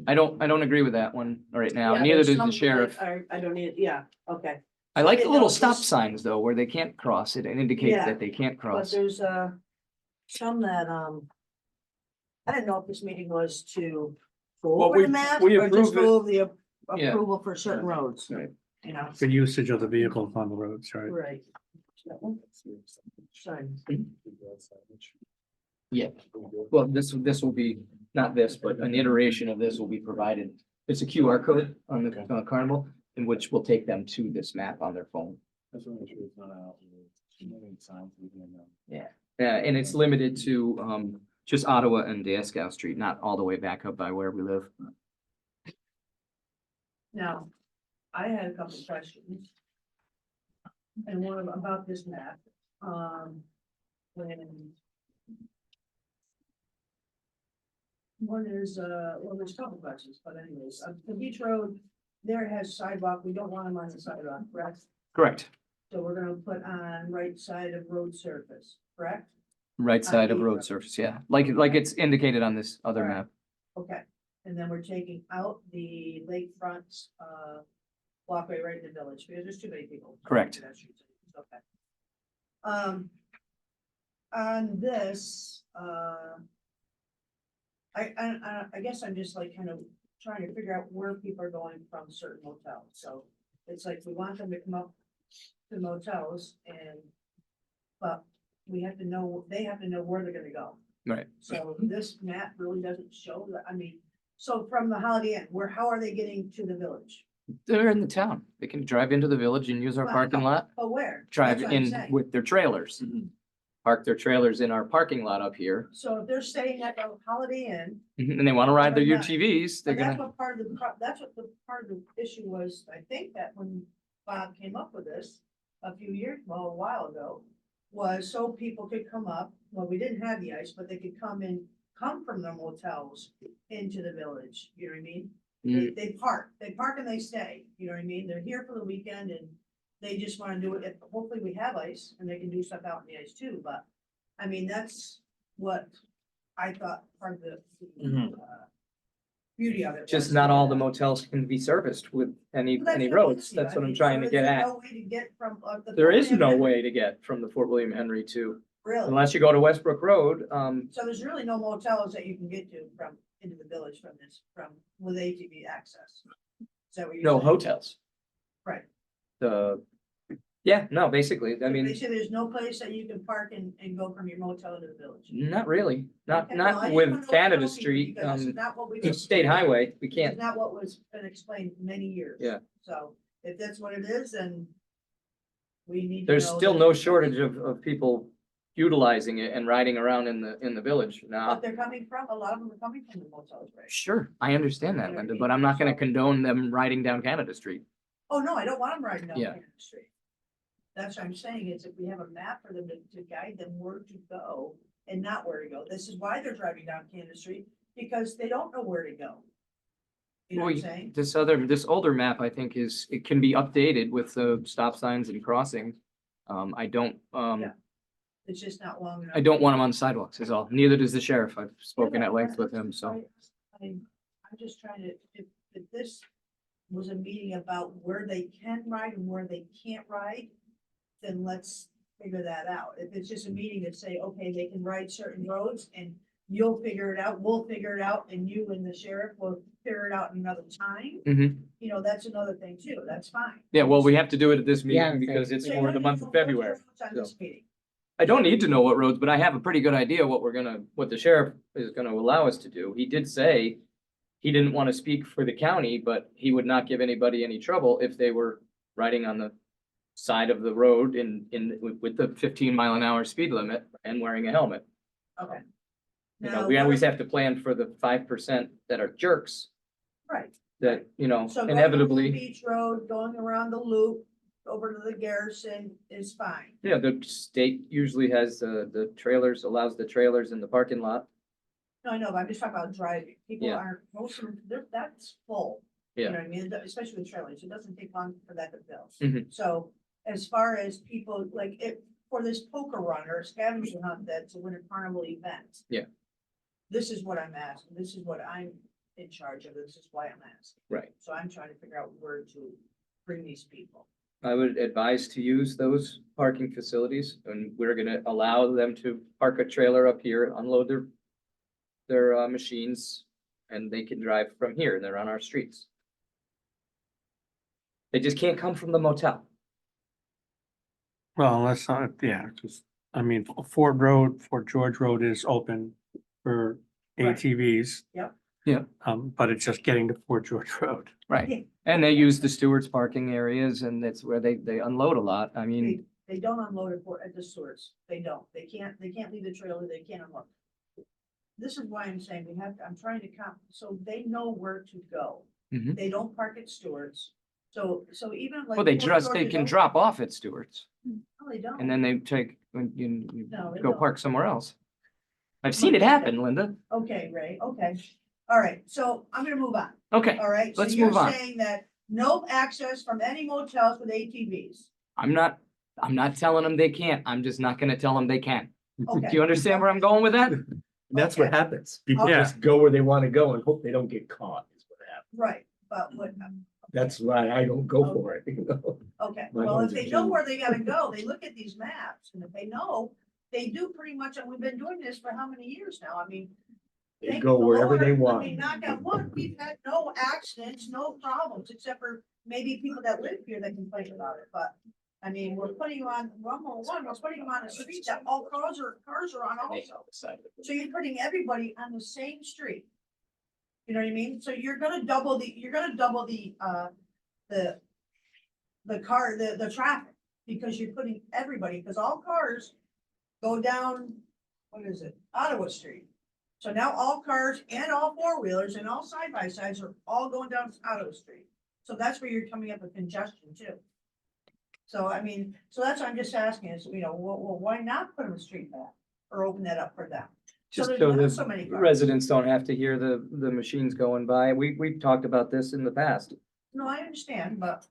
I don't agree with that one right now. Yeah, Neither there's does the some sheriff. I don't need, yeah, okay. I like the Okay, little no, stop this- signs though, where they can't cross. It indicates Yeah, that they can't But cross. there's some that, I didn't know if this meeting was to go Well, over the map we or just approved it. go over the Yeah. approval for certain roads, Right. you know? For usage of the vehicles on the roads, right? Right. That one? Sorry. Yeah, well, this will be, not this, but an iteration of this will be provided. It's a QR code on the carnival, in which will take them to this map on their phone. That's what I'm sure it's not out. Yeah, and it's limited to, just Ottawa and Dieskau Street, not all the way back up by where we live. Now, I had a couple of questions. And one about this map, when. One is, well, there's a couple questions, but anyways, the beach road, there has sidewalk, we don't want them on the sidewalk, correct? Correct. So we're gonna put on right side of road surface, correct? Right side of Beach road Road. surface, yeah, like it's indicated on this other Alright. map. Okay, and then we're taking out the lakefront, walkway right in the village, because there's too many people. Correct. Okay. On this, I guess I'm just like kind of trying to figure out where people are going from certain motels, so it's like we want them to come up to motels and, but we have to know, they have to know where they're gonna go. Right. So this map really doesn't show that, I mean, so from the Holiday Inn, how are they getting to the village? They're in the town. They can drive into the village and use our Well, parking lot, Oh, where? drive That's what I'm in saying. with their trailers. Park their trailers in our parking lot up here, So if they're staying at the Holiday Inn, and they wanna ride their They're not. UTVs, they're and that's gonna, what part of the, that's what the part of the issue was, I think that when Bob came up with this a few years, well, a while ago, was so people could come up, well, we didn't have the ice, but they could come from their motels into the village, you know what I mean? They park and they stay, you know what I mean? They're here for the weekend and they just wanna do it, hopefully we have ice and they can do stuff out in the ice too, but, I mean, that's what I thought part of the beauty of it. just was. not all the motels can be serviced with any Well, that's roads. the issue. That's I what I'm mean, trying so to is get there at. no way to get from, the There is Fort no William way to get from the Fort William Henry to, Really? unless you go to Westbrook Road, So there's really no motels that you can get to from, into the village from this, with ATV access? Is that what you're no saying? hotels. Right. Yeah, no, basically, I mean, Basically, there's no place that you can park and go from your motel to the village. not really, not, Okay, well, I not just wanna with know Canada what Street, because this is not what we it's state highway, we This can't. is not what was been explained many years. Yeah. So if that's what it is, then we need to There's know still that- no shortage of people utilizing it and riding around in the village But now. they're coming from, a lot of them are coming from the motels, right? Sure, I understand that, You know what I Linda, mean? but I'm not gonna So- condone them riding down Canada Street. Oh, no, I don't want them riding down Yeah. Canada Street. That's what I'm saying, is if we have a map for them to guide them where to go and not where to go. This is why they're driving down Canada Street, because they don't know where to go. You know what I'm Well, saying? this older map, I think it can be updated with the stop signs and crossings. I don't, Yeah. It's just not long enough. I don't want them on the sidewalks is all. Neither does the sheriff. I've spoken at length with him, so. I'm just trying to, if this was a meeting about where they can ride and where they can't ride, then let's figure that out. If it's just a meeting that say, okay, they can ride certain roads and you'll figure it out, we'll figure it out, and you and the sheriff will figure it out in another time, Mhm. you know, that's another thing too, that's fine. Yeah, well, we have to do it at this Yeah, meeting because it's So you for don't the need month to of know February. what's on this meeting. I don't need to know what roads, but I have a pretty good idea what the sheriff is gonna allow us to do. He did say he didn't want to speak for the county, but he would not give anybody any trouble if they were riding on the side of the road with the 15-mile-an-hour speed limit and wearing a helmet. Okay. You Now, know, we what always if- have to plan for the 5% that are jerks Right. that, you know, So going down inevitably, Beach Road, going around the loop, over to the Garrison is fine. yeah, the state usually has the trailers, allows the trailers in the parking lot. No, I know, but I'm just talking about driving. People Yeah. aren't, most of them, that's full. You Yeah. know what I mean? Especially with trailers. It doesn't take long for that to fill. Mhm. So as far as people, like for this poker run or scavenger hunt that's a winter carnival event. Yeah. This is what I'm asking. This is what I'm in charge of. This is why I'm asking. Right. So I'm trying to figure out where to bring these people. I would advise to use those parking facilities and we're gonna allow them to park a trailer up here, unload their machines. And they can drive from here. They're on our streets. They just can't come from the motel. Well, let's not, yeah, just, I mean, Ford George Road is open for Right. ATVs. Yep. Yeah. But it's just getting to Fort George Road. Right. And they use the Stewart's parking areas and that's where they unload a lot. I mean, They don't unload it at the stores. They don't. They can't leave the trailer. They can't unload. This is why I'm saying I'm trying to so they know where to go. Mhm. They don't park at stores. So even like. Well, they Fort just, George they is can open. drop off at Stewart's No, they don't. and then they take, you No, they go don't. park somewhere else. I've seen it happen, Linda. Okay, Ray, okay. All right, so I'm gonna move on. Okay, All right, so Let's you're move on. saying that no access from any motels with ATVs. I'm not telling them they can't. I'm just not gonna tell them they can. Okay. Do you understand where I'm going with that? That's what Okay. happens. People Yeah. just go where they wanna go and hope they don't get caught, is what happens. Right, but what, That's why I don't go for it, you know? okay, My well, if one's they in know June. where they gotta go, they look at these maps, and if they know, they do pretty much, and we've been doing this for how many years now? I mean. They thank go the wherever they Lord, I want. mean, knock on wood, we've had no accidents, no problems, except for maybe people that live here that complain about it, but. I mean, we're putting you on, we're putting them on a street that all cars are on also. So you're putting everybody on the same street. You know what I mean? So you're gonna double the the traffic, because you're putting everybody, because all cars go down, what is it, Ottawa Street. So now all cars and all four-wheelers and all side-by-sides are all going down Ottawa Street. So that's where you're coming up with congestion too. So I mean, so that's what I'm just asking is, well, why not put them a street map or open that up for them? Just there's so not the so many cars. residents don't have to hear the machines going by. We've talked about this in the past. No, I understand, but.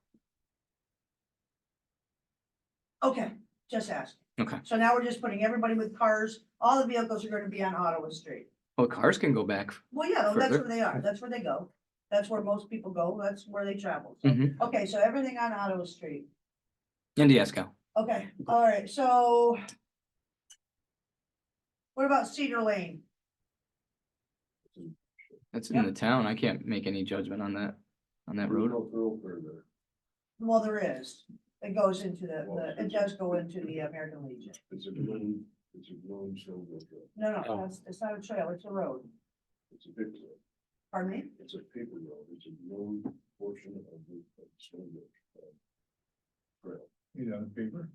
Okay, just ask. Okay. So now we're just putting everybody with cars, all the vehicles are gonna be on Ottawa Street. Well, cars can go back. Well, yeah, that's Further. where they are, that's where they go, that's where most people go, that's where they travel. So, Mhm. okay, so everything on Ottawa Street, In Diasco. okay, all right, so. What about Cedar Lane? That's in the town. I can't make any judgment on that road. Well, there is, it goes into it does go into the American Legion. It's a growing show. No, Oh. it's not a trail, it's a road, It's a big road. pardon me? It's a paper road. It's a known portion of the Snowbridge. Trail. You know, paper?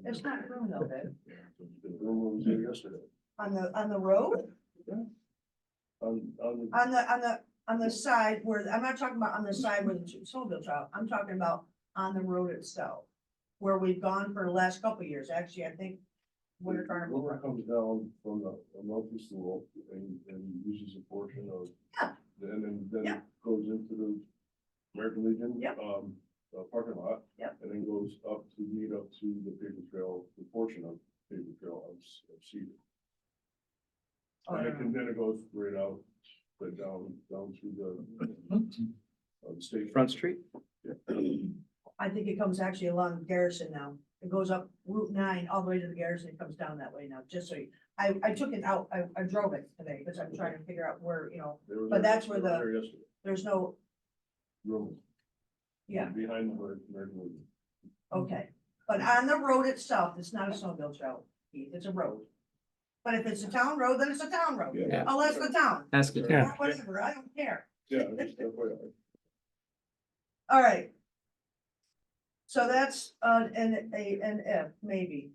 It's not room though, babe. The room was there yesterday. On the road? On the side where, I'm not talking about on the side where the snowmobile trail, I'm talking about on the road itself. Where we've gone for the last couple of years, actually, I think. Winter Carnival. Water comes down from the monthly slope and uses a portion of. Yeah. And then Yeah. goes into the American Legion. Yep. Parking lot. Yep. And then goes up to meet up to the paper trail, the portion of paper trail of Cedar. And then it goes right out, but down through the state. Front Street? I think it comes actually along Garrison now. It goes up Route 9 all the way to the Garrison. It comes down that way now, just so I took it out. I drove it today because I'm trying to figure out where, They were but there- that's where they were there yesterday. there's no, Room. yeah, Behind the American Legion. okay. But on the road itself, it's not a snowmobile trail, Keith, it's a road. But if it's a town road, then it's a town road, Yeah. unless the town, Ask it. Yeah. or whatever, I don't care. Yeah, it's FYI. All right. So that's an F, maybe.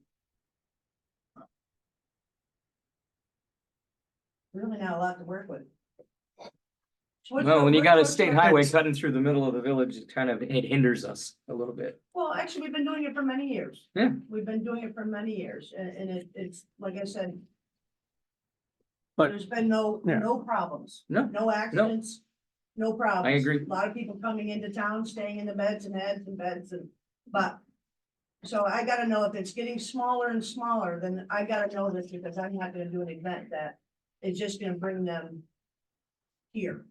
Really not a lot to work with. So what's No, your- when you got a what's state your- highway cutting through the middle of the village, it hinders us a little bit. Well, actually, we've been doing it for many years. Yeah. We've been doing it for many years, and it's, like I said. But- There's been no Yeah. problems. No, No accidents, no problems. agree. A lot of people coming into town, staying in the beds and heads and beds but. So I gotta know if it's getting smaller and smaller, then I gotta know this because I'm not gonna do an event that is just gonna bring them here.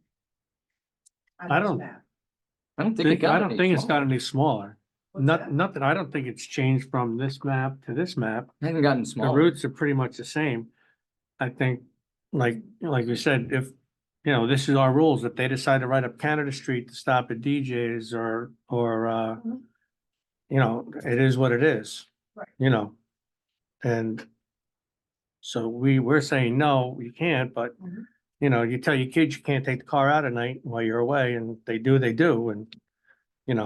on I this don't map. I don't think it I got don't any think it's smaller. got any smaller. What's that? Nothing, I don't think it's changed from this map to this map. It hasn't gotten The smaller. routes are pretty much the same. I think, like you said, if, this is our rules, if they decide to ride up Canada Street to stop at DJ's or, Mhm. it is what it is. Right. And so we're saying, no, you can't, but, Mhm. you tell your kids you can't take the car out at night while you're away and they do, and,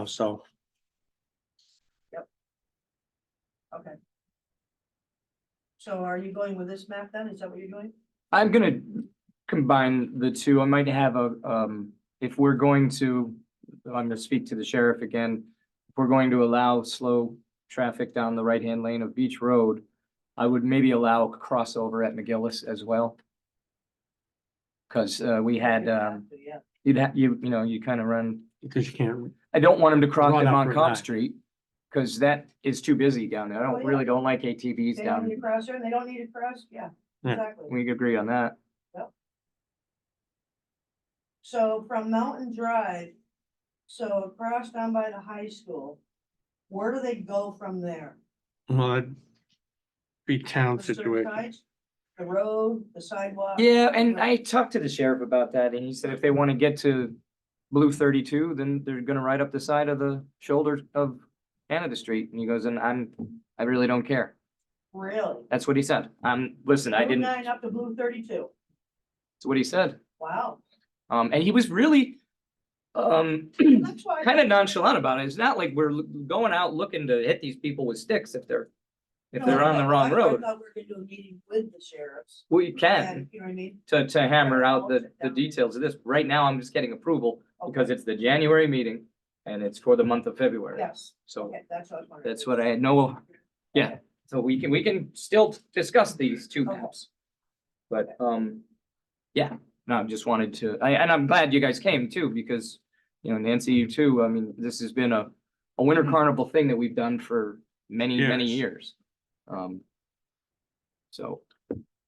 so. Okay. So are you going with this map then? Is that what you're doing? I'm gonna combine the two. I might have a, if we're going to, I'm gonna speak to the sheriff again. If we're going to allow slow traffic down the right-hand lane of Beach Road, I would maybe allow a crossover at McGillis as well. Cause, we had, Yeah. you'd have, you know, you kind of run, Because you can't, I don't want him to cross Run them up on Route Cobb 9. Street. Cause that is too busy down there. I Oh, don't, yeah. really don't like ATVs They don't down. need to cross there and they don't need to cross, yeah, Yeah. exactly. We agree on that. So from Mountain Drive, so across down by the high school, where do they go from there? well, it'd be town The certain situation. sides? The road, the sidewalk? Yeah, and I talked to the sheriff about that, and he said if they want to get to Blue 32, then they're gonna ride up the side of the shoulder of Canada Street, and he goes, and I really don't care. Really? That's what he said. Listen, I Route didn't, 9 up to Blue 32, that's what he said. wow. And he was really, That's why. kind of nonchalant about it. It's not like we're going out looking to hit these people with sticks if they're on the wrong road. I thought we were gonna do a meeting with the sheriffs. We can, And, you know what I mean? to hammer out the details of this. Right now, I'm just getting approval because it's the January meeting and it's for the month of February. Yes, So okay, that's what I was wondering. that's what I had no, yeah, so we can still discuss these two maps. But, yeah, no, I just wanted to, and I'm glad you guys came too, because, you know, Nancy, you too, I mean, this has been a winter carnival thing that we've done for many years. So,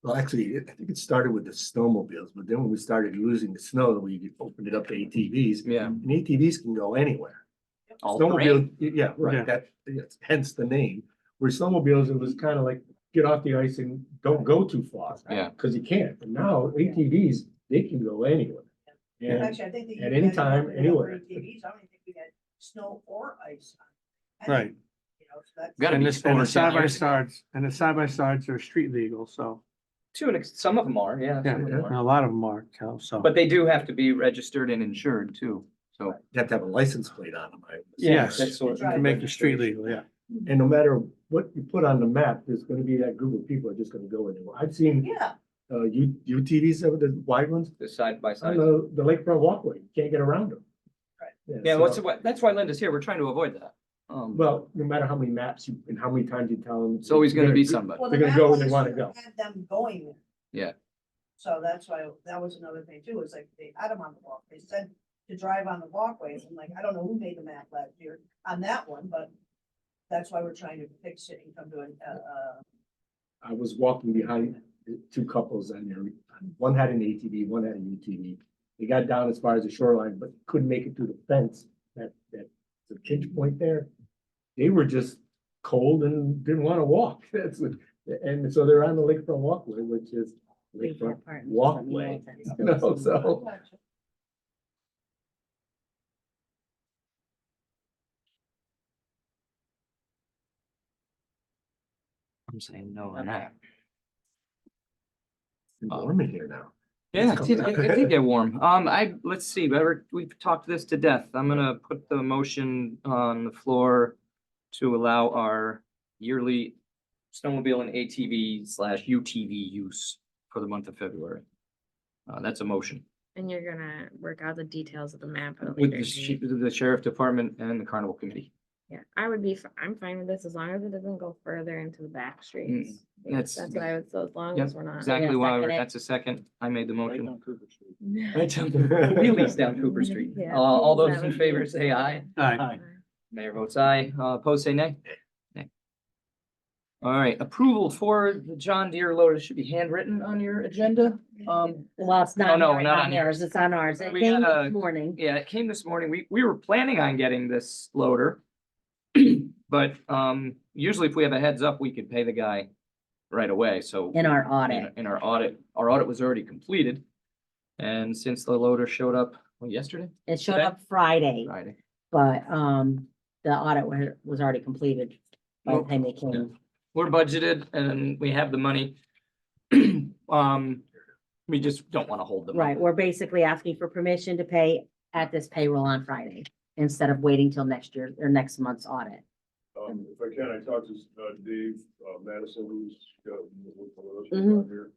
Well, actually, I think it started with the snowmobiles, but then when we started losing the snow, we opened it up to ATVs. yeah. And ATVs can go anywhere. all Snowmobile, terrain. yeah, Yeah. right, that's hence the name. Where snowmobiles, it was kind of like, get off the ice and don't go too far. Yeah. Cause you can't, but now ATVs, they can go anywhere. And Actually, I think that. at you any guys time, opened it up for anywhere. ATVs. I don't even think we had snow or ice. I Right. think, you know, so that's- Gotta And be this, and over the 10 side by years. sides, are street legal, so, Some of them are, yeah. yeah, some of them and are. a lot of them are, so. But they do have to be registered and insured too, so. you have to have a license plate on them. Yes, that's sort of- to make the street legal, yeah. And no matter what you put on the map, there's gonna be that group of people are just gonna go anywhere. I've seen Yeah, UTVs, the wide ones, The side by on side. the lakefront walkway, you can't get around them. Right. Yeah, so- that's why Linda's here. We're trying to avoid that. Well, no matter how many maps you, and how many times you tell them. It's always gonna be somebody. well, They're the gonna map go where they was wanna to go. Had them going there. Yeah. So that's why, that was another thing too, is like they had them on the walk, they said to drive on the walkways, and like, I don't know who made the map last year on that one, but. That's why we're trying to fix it and come to an, I was walking behind two couples on there. One had an ATV, one had a UTV. They got down as far as the shoreline, but couldn't make it through the fence, that the pinch point there. They were just cold and didn't want to walk. That's what, and so they're on the lakefront walkway, which is lakefront walkway, you know, so. I'm saying no on that. It's warm in here now. Yeah, It's it did get warm. Let's see, we've talked this to death. I'm gonna put the motion on the floor to allow our yearly snowmobile and ATV/UTV use for the month of February. That's a motion And you're gonna work out the details of the map. at a with later date. the sheriff department and the carnival committee. Yeah, I'm fine with this as long as it doesn't go further into the back streets. that's- That's what I would, so as long Yep, as we're not. Exactly Yeah, why, second it. that's a second. I made the Right motion. on Cooper Street. Right down wheelies down Cooper Street. Yeah, All those that in would favor be- say aye. Aye. Mayor votes aye. Opposed say nay. Nay. All right, approval for the John Deere loader should be handwritten on your agenda. Well, it's Oh, not, no, here, not not on yours, it's on ours. It We came got this morning. Yeah, it came this morning. We were planning on getting this loader. But usually if we have a heads up, we could pay the guy right away, so. In our audit. In our audit was already completed. And since the loader showed up, yesterday, It showed Okay. up Friday, Friday. but, the audit was already completed by the Well, time they came. We're budgeted and we have the money. We just don't want to hold them. up. Right, we're basically asking for permission to pay at this payroll on Friday, instead of waiting till next year or next month's audit. If I can, I talked to Dave Madison, who's with the Mhm. on here.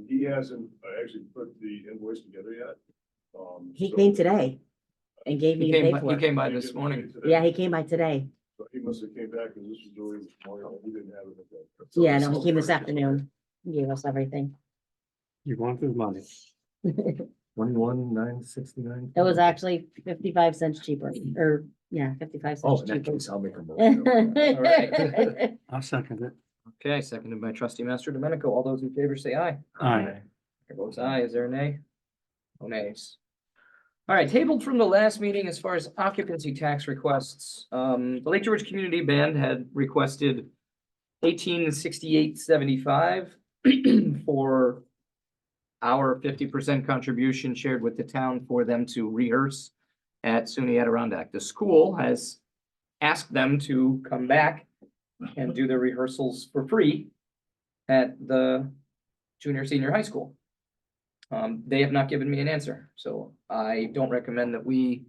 He hasn't actually put the invoice together yet. He So- came today and gave me He the came, he paperwork. came by He this didn't morning. get it today. Yeah, he came by today. So he must have came back because this was early this morning. He didn't have it. at that. Yeah, no, he came this afternoon. He gave us everything. You want his money. It 21,969. was actually 55 cents cheaper, or, yeah, 55 Oh, cents in that cheaper. case, I'll make a motion. I'll second it. Okay, seconded by trustee Master Domenico. All those in favor say aye. Aye. Chair votes aye. Is there a nay? No nays. All right, tabled from the last meeting as far as occupancy tax requests. The Lake George Community Band had requested 1868.75 for our 50% contribution shared with the town for them to rehearse at SUNY Adirondack. The school has asked them to come back and do the rehearsals for free at the junior, senior high school. They have not given me an answer, so I don't recommend that we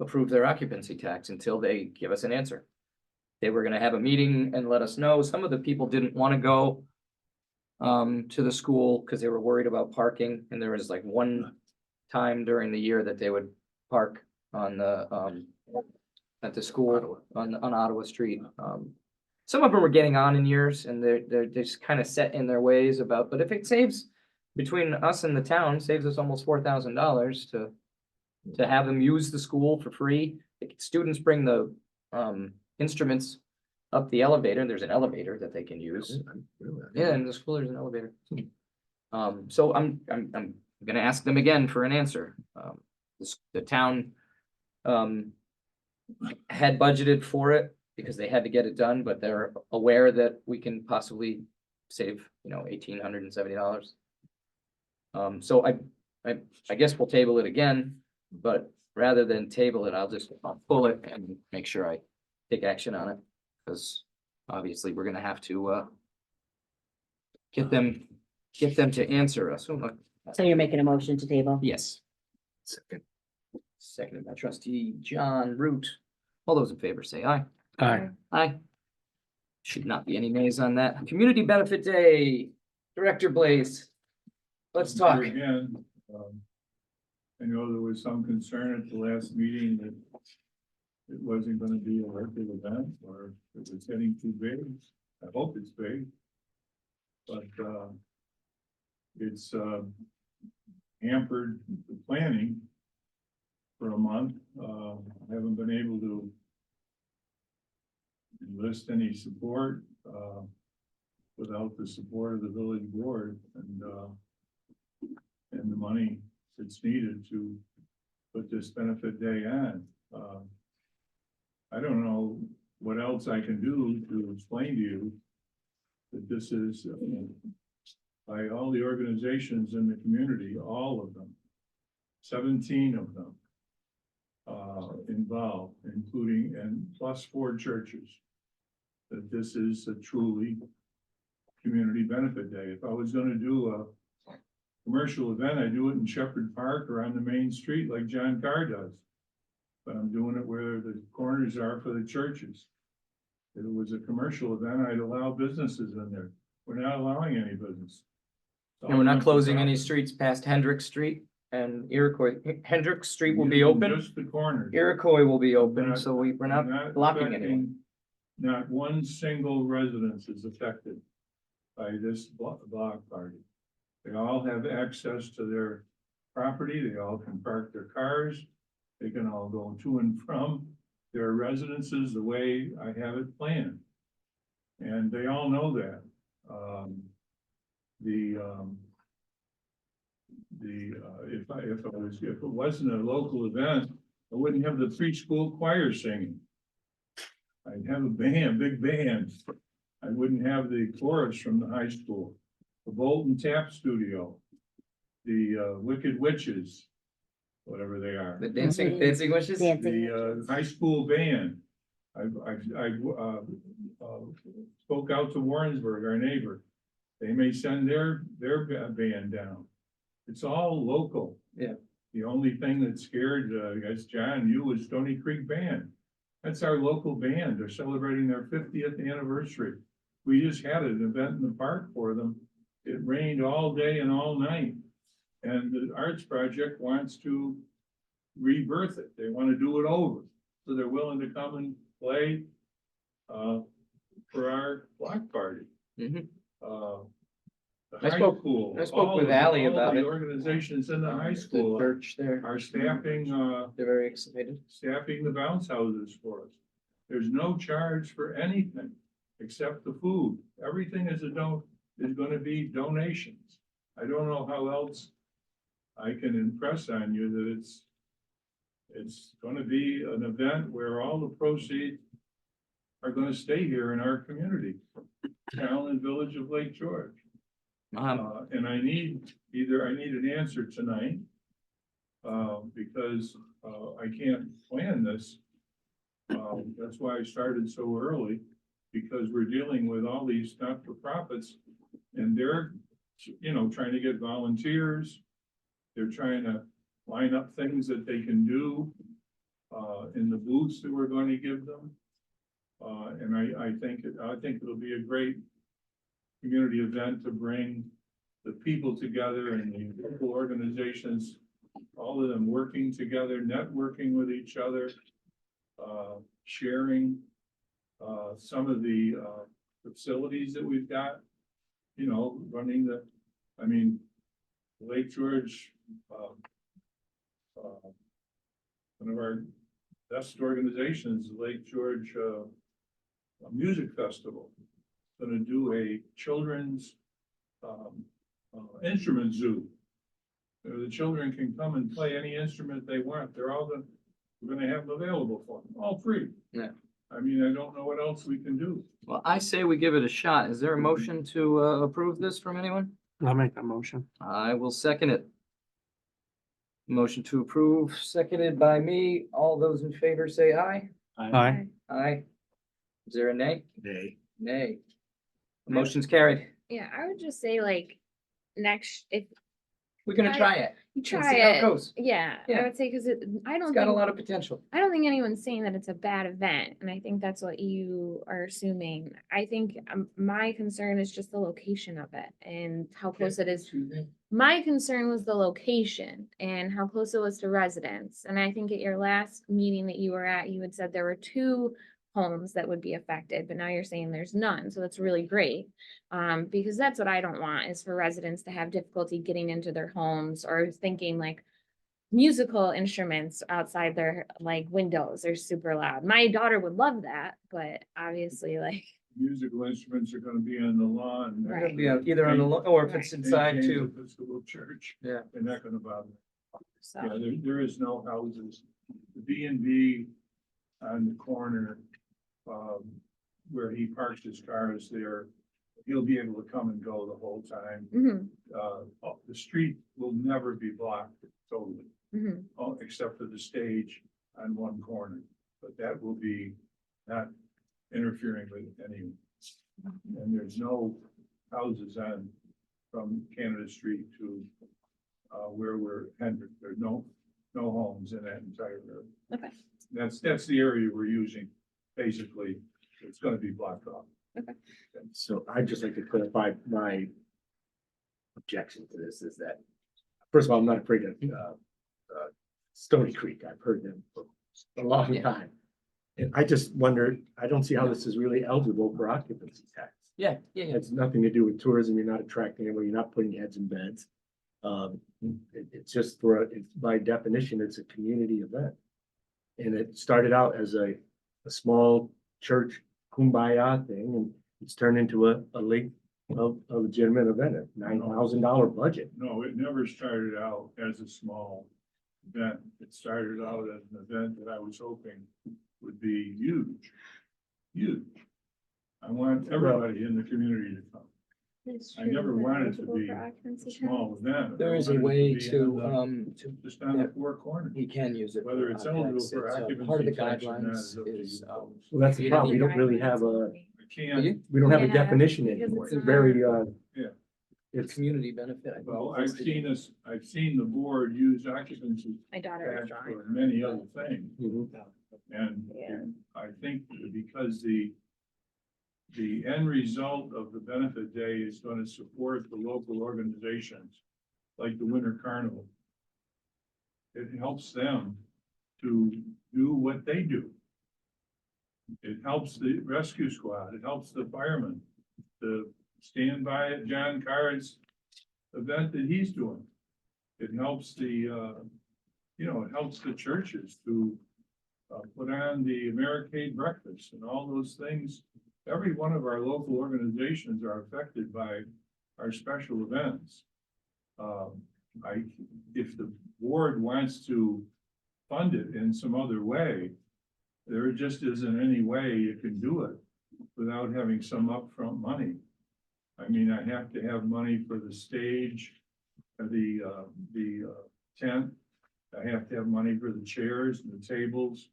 approve their occupancy tax until they give us an answer. They were gonna have a meeting and let us know. Some of the people didn't want to go to the school because they were worried about parking, and there was like one time during the year that they would park on the at the school on Ottawa Street. Some of them were getting on in years and they're just kind of set in their ways about, but if it saves between us and the town, saves us almost $4,000 to have them use the school for free. Students bring the instruments up the elevator. There's an elevator that they can use. Yeah, in the school, there's an elevator. So I'm gonna ask them again for an answer. The town had budgeted for it because they had to get it done, but they're aware that we can possibly save, $1,870. So I guess we'll table it again, but rather than table it, I'll pull it and make sure I take action on it. Because obviously we're gonna have to get them to answer us. Oh, look. So you're making a motion to table? Yes, Second. seconded by trustee John Root. All those in favor say aye. Aye. Aye. Should not be any nays on that. Community Benefit Day, Director Blaze. Let's talk. Here again, I know there was some concern at the last meeting that it wasn't gonna be a local event, or it was getting too big. I hope it's big. But, it's, hampered the planning for a month. I haven't been able to enlist any support, without the support of the village board and the money that's needed to put this benefit day on. I don't know what else I can do to explain to you that this is by all the organizations in the community, all of them, 17 of them involved, including and plus 4 churches, that this is a truly community benefit day. If I was going to do a commercial event, I do it in Shepherd Park or on the main street like John Carr does. But I'm doing it where the corners are for the churches. If it was a commercial event, I'd allow businesses in there. We're not allowing any business. And we're not closing any streets past Hendrick Street and Iroquois. Hendrick Street will be open. Just the corners. Iroquois will be open, Not- so we're not blocking anyone. affecting- Not one single residence is affected by this block party. They all have access to their property, they all can park their cars, they can all go to and from their residences the way I have it planned. And they all know that. If it wasn't a local event, I wouldn't have the preschool choir singing. I'd have a band, big band. I wouldn't have the chorus from the high school, the Bolton Tap Studio, the Wicked Witches, whatever they are, The dancing wishes? Dancing. the high school band. I spoke out to Warrensburg, our neighbor. They may send their band down. It's all local. Yeah. The only thing that scared, I guess, John, you was Stony Creek Band. That's our local band. They're celebrating their 50th anniversary. We just had an event in the park for them. It rained all day and all night. And the Arts Project wants to rebirth it. They want to do it over. So they're willing to come and play for our block party. Mhm. The I high spoke- school. I spoke all with of Ally all of about the it. organizations in the high The school church there, are staffing, they're very excited. staffing the bounce houses for us. There's no charge for anything except the food. Everything is gonna be donations. I don't know how else I can impress on you that it's gonna be an event where all the proceeds are gonna stay here in our community, town and village of Lake George. And I need an answer tonight. Because, I can't plan this. That's why I started so early, because we're dealing with all these not-for-profits. And they're, trying to get volunteers. They're trying to line up things that they can do, in the booths that we're going to give them. And I think it'll be a great community event to bring the people together and the local organizations, all of them working together, networking with each other, sharing some of the facilities that we've got, running Lake George, one of our best organizations, Lake George Music Festival, gonna do a children's instrument zoo. The children can come and play any instrument they want. We're gonna have them available for them, all free. Yeah. I don't know what else we can do. Well, I say we give it a shot. Is there a motion to approve this from anyone? I'll make that motion. I will second it. Motion to approve, seconded by me. All those in favor say aye. Aye. Aye. Is there a nay? Nay. Nay. Motion's carried. Yeah, I would just say like, if We're gonna try it. you and try see how it it, goes. yeah, Yeah. I would say, cause I It's don't got a think, lot of potential. I don't think anyone's saying that it's a bad event, and I think that's what you are assuming. I think my concern is just the location of it and how close it is. My concern was the location and how close it was to residents. And I think at your last meeting that you were at, you had said there were 2 homes that would be affected, but now you're saying there's none. So that's really great. Because that's what I don't want, is for residents to have difficulty getting into their homes or thinking like musical instruments outside their like windows are super loud. My daughter would love that, but obviously like, Musical instruments are gonna be on the lawn. Right. It'll be either on the, or if it's Right. inside James too. Episcopal Church. Yeah. They're not gonna bother. so. Yeah, there is no houses. The B&B on the corner, where he parks his cars there, he'll be able to come and go the whole time. Mhm, The street will never be blocked totally, mhm. except for the stage on one corner. But that will be not interfering with any. And there's no houses from Canada Street to where we're Hendrick. There's no homes in that entire area. Okay. That's the area we're using, basically. It's gonna be blocked off. So I'd just like to clarify my objection to this is that, first of all, I'm not afraid of Stony Creek. I've heard them for a long Yeah. time. And I just wonder, I don't see how this is really eligible for occupancy tax. Yeah. It has nothing to do with tourism. You're not attracting anyone. You're not putting heads in beds. It's just by definition, it's a community event. And it started out as a small church kumbaya thing, and it's turned into a legitimate event, a $9,000 budget. No, it never started out as a small event. It started out as an event that I was hoping would be huge, huge. I want everybody in the community to come. I never wanted it to be a small event. There is a I wanted way it be to, on just on the four corners. he can use it. Whether it's eligible It's, for part of the occupancy tax or not guidelines is up to is, you. Well, that's the problem. We don't really have I can't, we don't have a Yeah, definition because anymore. it's It's very, Yeah. it's, community benefit. I think well, it's I've listed. seen this, I've seen the board use occupancy My daughter was tax drawing. for many other things. Mhm. And Yeah. I think because the end result of the benefit day is going to support the local organizations like the Winter Carnival. It helps them to do what they do. It helps the rescue squad, it helps the firemen to stand by at John Card's event that he's doing. It helps it helps the churches to put on the Americade breakfast and all those things. Every one of our local organizations are affected by our special events. If the board wants to fund it in some other way, there just isn't any way you can do it without having some upfront money. I mean, I have to have money for the stage, the tent. I have to have money for the chairs and the tables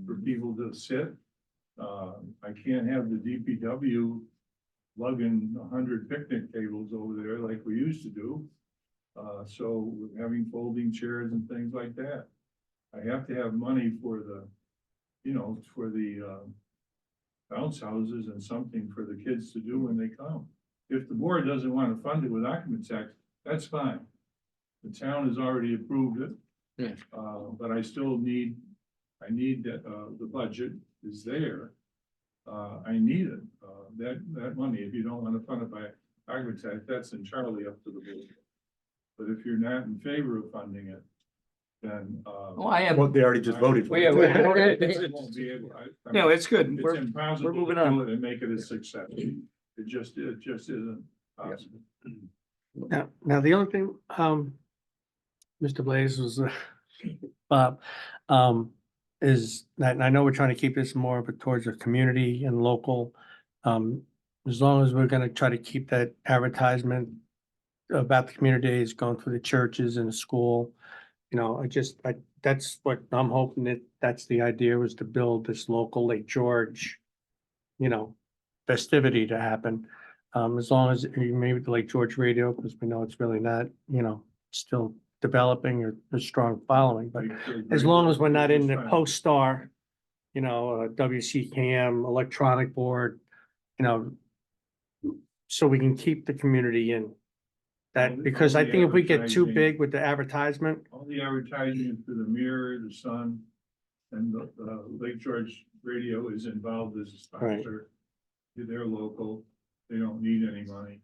for people to sit. I can't have the DPW lugging 100 picnic tables over there like we used to do. So we're having folding chairs and things like that. I have to have money for the, for the bounce houses and something for the kids to do when they come. If the board doesn't want to fund it with occupant tax, that's fine. The town has already approved it. Yeah. But I still need, that, the budget is there. I need it, that money. If you don't want to fund it by occupant tax, that's entirely up to the board. But if you're not in favor of funding it, then, Well, I am, Well, they already just voted for Well, yeah, it. we're- I won't be able, no, it's good. it's We're, impossible to moving do on. it and make it a success. It just isn't possible. Now, the only thing, Mr. Blaze was, Bob, is that, and I know we're trying to keep this more of it towards the community and local. As long as we're gonna try to keep that advertisement about the community days going through the churches and the school. That's what I'm hoping that's the idea, was to build this local Lake George, festivity to happen. As long as maybe the Lake George radio, because we know it's really not, still developing or a strong following, but as long as we're not in the Post Star, WCKM, electronic board, so we can keep the community in that, because I think if we get too big with the advertisement, All the advertising for the Mirror, the Sun, and the Lake George Radio is involved as a sponsor. They're local, they don't need any money.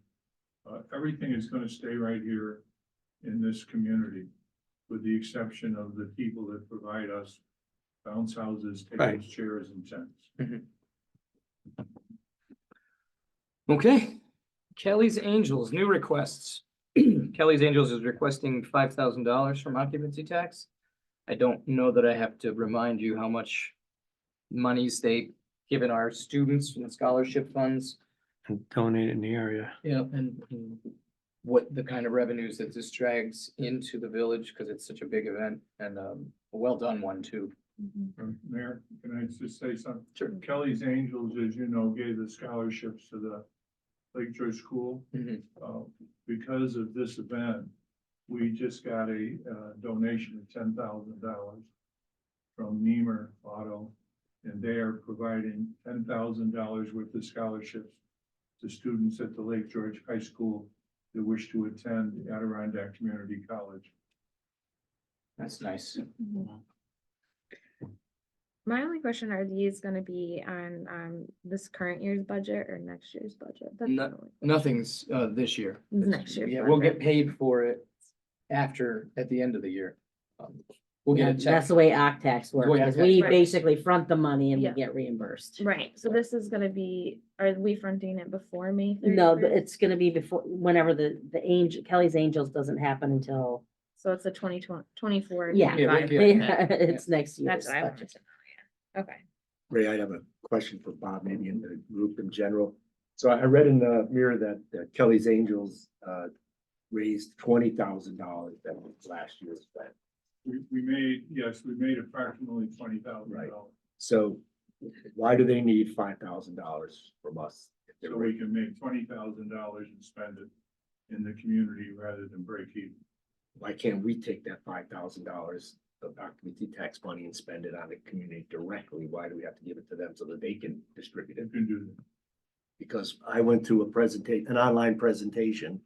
Everything is gonna stay right here in this community, with the exception of the people that provide us bounce houses, Right. tables, chairs, and tents. Okay. Kelly's Angels, new requests. Kelly's Angels is requesting $5,000 from occupancy tax. I don't know that I have to remind you how much monies they given our students from the scholarship funds. and donate in the area. Yeah, and what the kind of revenues that this drags into the village, because it's such a big event and a well done one too. Mayor, can I just say something? Sure. Kelly's Angels, as you know, gave the scholarships to the Lake George School. Mhm. Because of this event, we just got a donation of $10,000 from Niemer Auto. And they are providing $10,000 worth of scholarships to students at the Lake George High School that wish to attend Adirondack Community College. That's nice. My only question, are these gonna be on, this current year's budget or next year's budget? That's No- the only- Nothing's this year. Next year's Yeah, we'll get budget. paid for it at the end of the year. We'll get a check. That's the way Octax works, way is Octax we works. basically front the money and we Yeah. get reimbursed. Right, so this is gonna be, are we fronting it before May? No, 31st? it's gonna be before, whenever the Angel, Kelly's Angels doesn't happen until, So it's a 2024. yeah, Yeah, $25 yeah. budget. it's next year. That's what I wanted to know, yeah, okay. Ray, I have a question for Bob, maybe in the group in general. So I read in the Mirror that Kelly's Angels raised $20,000 that was last year's spent. We made approximately $20,000. So why do they need $5,000 from us? So we can make $20,000 and spend it in the community rather than break even. Why can't we take that $5,000 the occupancy tax money and spend it on the community directly. Why do we have to give it to them so that they can distribute You it? can do that. Because I went to an online presentation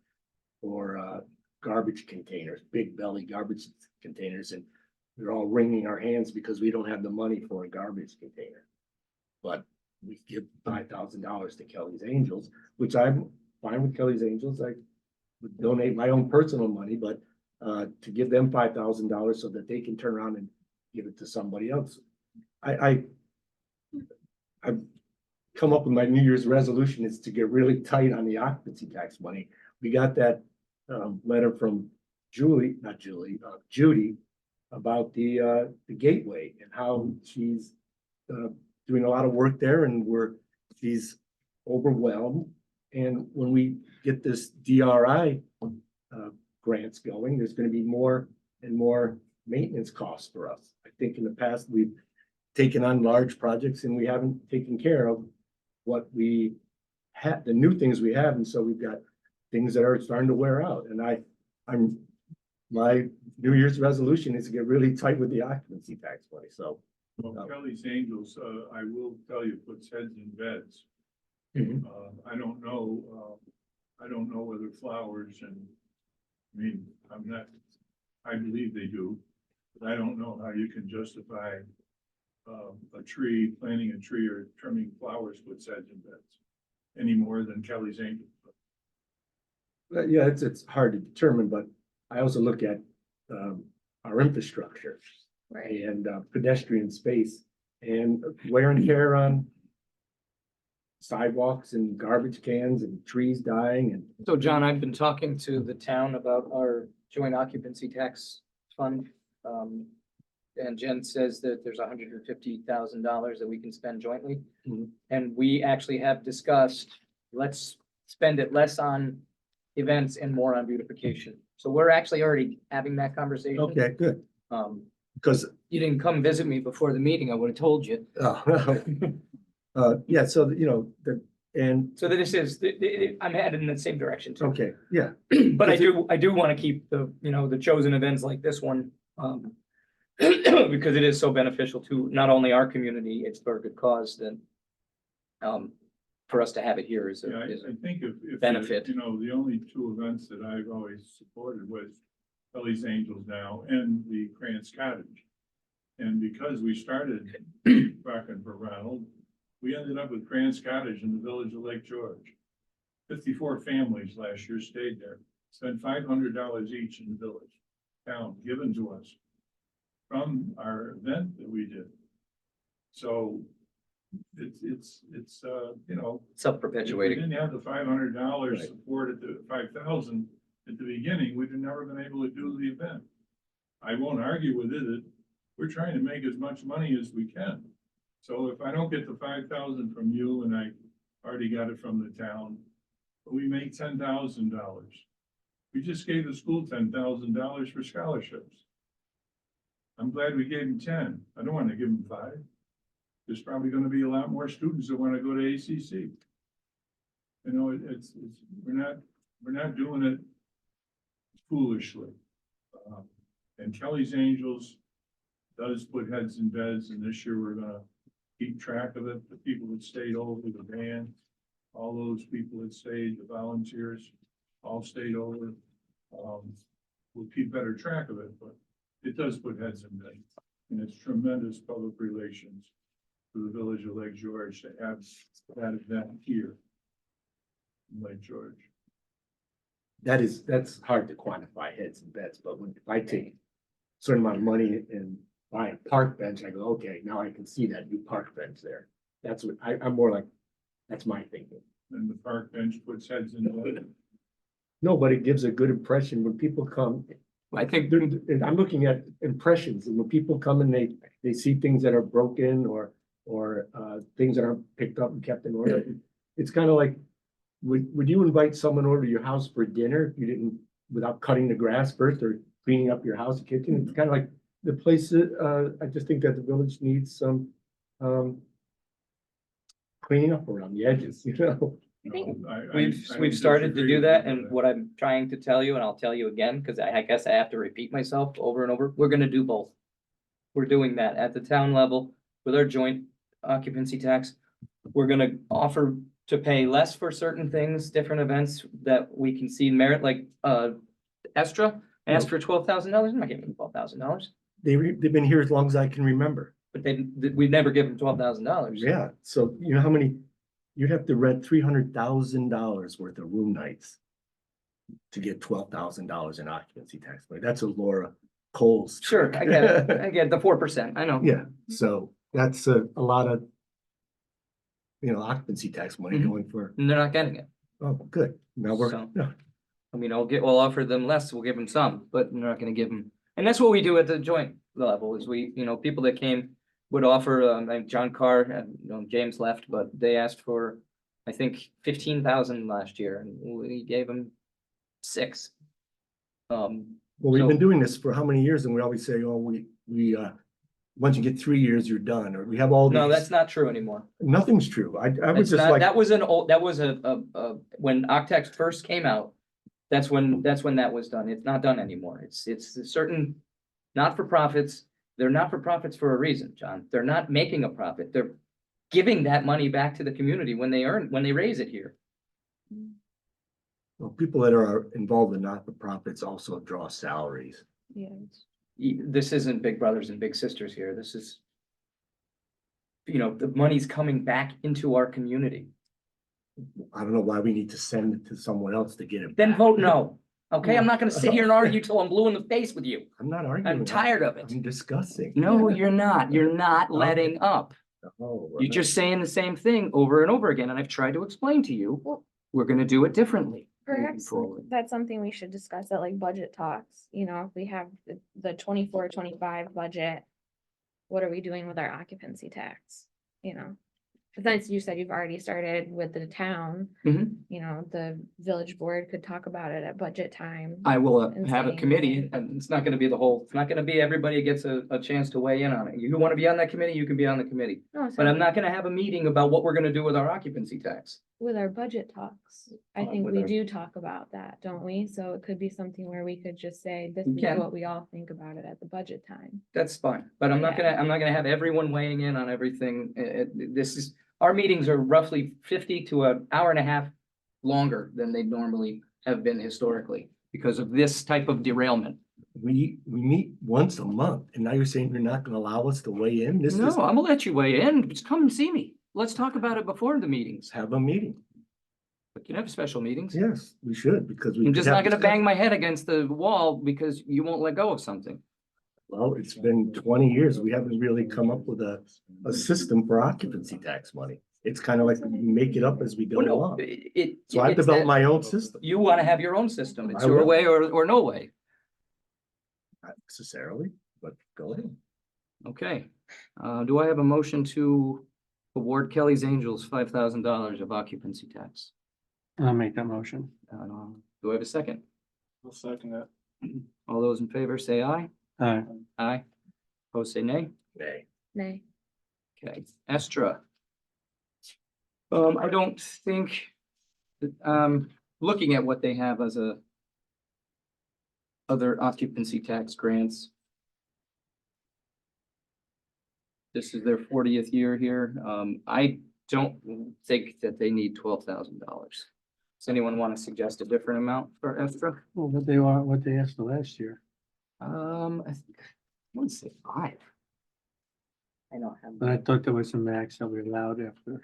for garbage containers, big belly garbage containers, and we're all wringing our hands because we don't have the money for a garbage container. But we give $5,000 to Kelly's Angels, which I'm fine with Kelly's Angels. I would donate my own personal money, but to give them $5,000 so that they can turn around and give it to somebody else. I've come up with my New Year's resolution is to get really tight on the occupancy tax money. We got that letter from Judy about the gateway and how she's doing a lot of work there and she's overwhelmed. And when we get this DRI grants going, there's gonna be more and more maintenance costs for us. I think in the past, we've taken on large projects and we haven't taken care of what we have, the new things we have, and so we've got things that are starting to wear out, and my New Year's resolution is to get really tight with the occupancy tax money, so. Well, Kelly's Angels, I will tell you, puts heads in beds. Mhm. I don't know whether flowers and, I mean, I believe they do, but I don't know how you can justify planting a tree or trimming flowers puts heads in beds any more than Kelly's Angels. But yeah, it's hard to determine, but I also look at our infrastructure Right. and pedestrian space and wear and tear on sidewalks and garbage cans and trees dying and. So John, I've been talking to the town about our joint occupancy tax fund. And Jen says that there's $150,000 that we can spend jointly. Mhm. And we actually have discussed, let's spend it less on events and more on beautification. So we're actually already having that conversation. Okay, good, because You didn't come visit me before the meeting, I would have told you. yeah, so and So this is, I'm headed in the same direction too. okay, yeah, But I do want to keep the chosen events like this one. Because it is so beneficial to not only our community, it's for a good cause then. For us to have it here is Yeah, is I think if. benefit. The only two events that I've always supported was Kelly's Angels now and the Krantz Cottage. And because we started barking for Ronald, we ended up with Krantz Cottage in the village of Lake George. 54 families last year stayed there, spent $500 each in the village, town given to us from our event that we did. So it's self-perpetuating. if we didn't have the $500 Right. support at the 5,000 at the beginning, we'd have never been able to do the event. I won't argue with it. We're trying to make as much money as we can. So if I don't get the 5,000 from you and I already got it from the town, we make $10,000. We just gave the school $10,000 for scholarships. I'm glad we gave them 10. I don't want to give them 5. There's probably going to be a lot more students that want to go to ACC. We're not doing it foolishly. And Kelly's Angels does put heads in beds, and this year we're gonna keep track of it. The people that stayed over, the band, all those people that stayed, the volunteers, all stayed over. We'll keep better track of it, but it does put heads in beds. And it's tremendous public relations for the village of Lake George to have that event here in Lake George. that's hard to quantify heads and beds, but if I take a certain amount of money and buy a park bench, I go, okay, now I can see that new park bench there. That's what I'm more like, that's my thinking. And the park bench puts heads in beds. No, but it gives a good impression when people come. I think And I'm looking at impressions, and when people come and they see things that are broken or things that aren't picked up and kept in order. It's kind of like, would you invite someone over to your house for dinner? You didn't, without cutting the grass first or cleaning up your house, kitchen? It's kind of like the place, I just think that the village needs some cleaning up around the edges, I think we've started to do that, and what I'm trying to tell you, and I'll tell you again, because I guess I have to repeat myself over and over, we're gonna do both. we're doing that at the town level with our joint occupancy tax. We're gonna offer to pay less for certain things, different events that we can see merit, like, Estra asked for $12,000. I'm not giving them $12,000, They've been here as long as I can remember. but we've never given $12,000. Yeah, so you know how many, you'd have to rent $300,000 worth of room nights to get $12,000 in occupancy tax. Like, that's a Laura Coles. Sure, I get it. I get the 4%. I know. Yeah, so that's a lot of, occupancy tax money Mhm. going for, And they're not getting it. oh, good. Now we're, So- yeah, I mean, we'll offer them less, we'll give them some, but we're not gonna give them, and that's what we do at the joint level, is we, people that came would offer, like John Carr, and, James left, but they asked for, I think, 15,000 last year, and we gave them 6. well, we've been doing this for how many years? And we always say, oh, once you get 3 years, you're done, or we have all No, these. that's not true anymore. Nothing's true. I was It's just not, like, that was when Octex first came out, that's when that was done. It's not done anymore. It's certain not-for-profits. They're not-for-profits for a reason, John. They're not making a profit. They're giving that money back to the community when they raise it here. well, people that are involved in not-for-profits also draw salaries. Yeah. This isn't big brothers and big sisters here. This is, the money's coming back into our community. I don't know why we need to send it to someone else to get it. Then back. vote no. Okay, I'm not gonna sit here and argue till I'm blue in the face with you. I'm not arguing. I'm tired of it. I'm discussing. No, you're not. You're not letting up. Oh, You're just saying the same thing over and over again, and I've tried to explain to you, Well- we're gonna do it differently. moving Perhaps forward. that's something we should discuss at like budget talks, if we have the 24-25 budget. What are we doing with our occupancy tax, But then you said you've already started with the town, Mhm. The village board could talk about it at budget time. I will And have a saying- committee, and it's not gonna be it's not gonna be everybody gets a chance to weigh in on it. You wanna be on that committee, you can be on the committee. No, so But I'm not gonna have a meeting about what we're gonna do with our occupancy tax. with our budget talks, I think with we our- do talk about that, don't we? So it could be something where we could just say, this We is can. what we all think about it at the budget time. That's fine, but I'm not Yeah. gonna have everyone weighing in on everything. Our meetings are roughly 50 to an hour and a half longer than they normally have been historically because of this type of derailment. We meet once a month, and now you're saying you're not gonna allow us to weigh in? This No, is, I'm gonna let you weigh in. Just come and see me. Let's talk about it before the meetings. have a meeting. We can have special meetings. Yes, we should, because we. I'm could just have not gonna discussion. bang my head against the wall because you won't let go of something. Well, it's been 20 years. We haven't really come up with a system for occupancy tax money. It's kind of like we make it up as we go Well, no, along. it. So I it's developed that my own system. You wanna have your own system. It's I your will. way or no way. Not necessarily, but go ahead. Okay, do I have a motion to award Kelly's Angels $5,000 of occupancy tax? I'll make that motion. Do I have a second? I'll second that. All those in favor say aye. Aye. Opposed, say nay. Nay. Nay. Okay, Estra. I don't think, looking at what they have as other occupancy tax grants. This is their 40th year here. I don't think that they need $12,000. Does anyone want to suggest a different amount for Estra? Well, what they asked for last year. I want to say 5. I don't have. But I thought there was some max that we allowed after.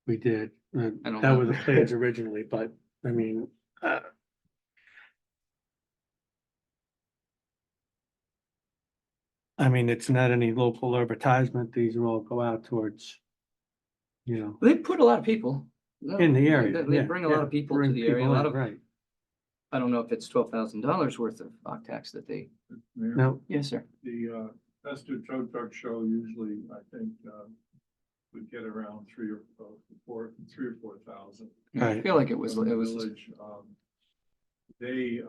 We did. don't That know. were the plans originally, but I mean, it's not any local advertisement. These will all go out towards, They put a lot of people. in the area. They yeah, bring a lot yeah, of people to bring the area, a people lot in, of, right. I don't know if it's $12,000 worth of tax that they, Mayor, No, yes, sir. The Esther Tow Truck Show usually, I think, would get around 4,000. I Right. feel like it was, From the it was, village. They,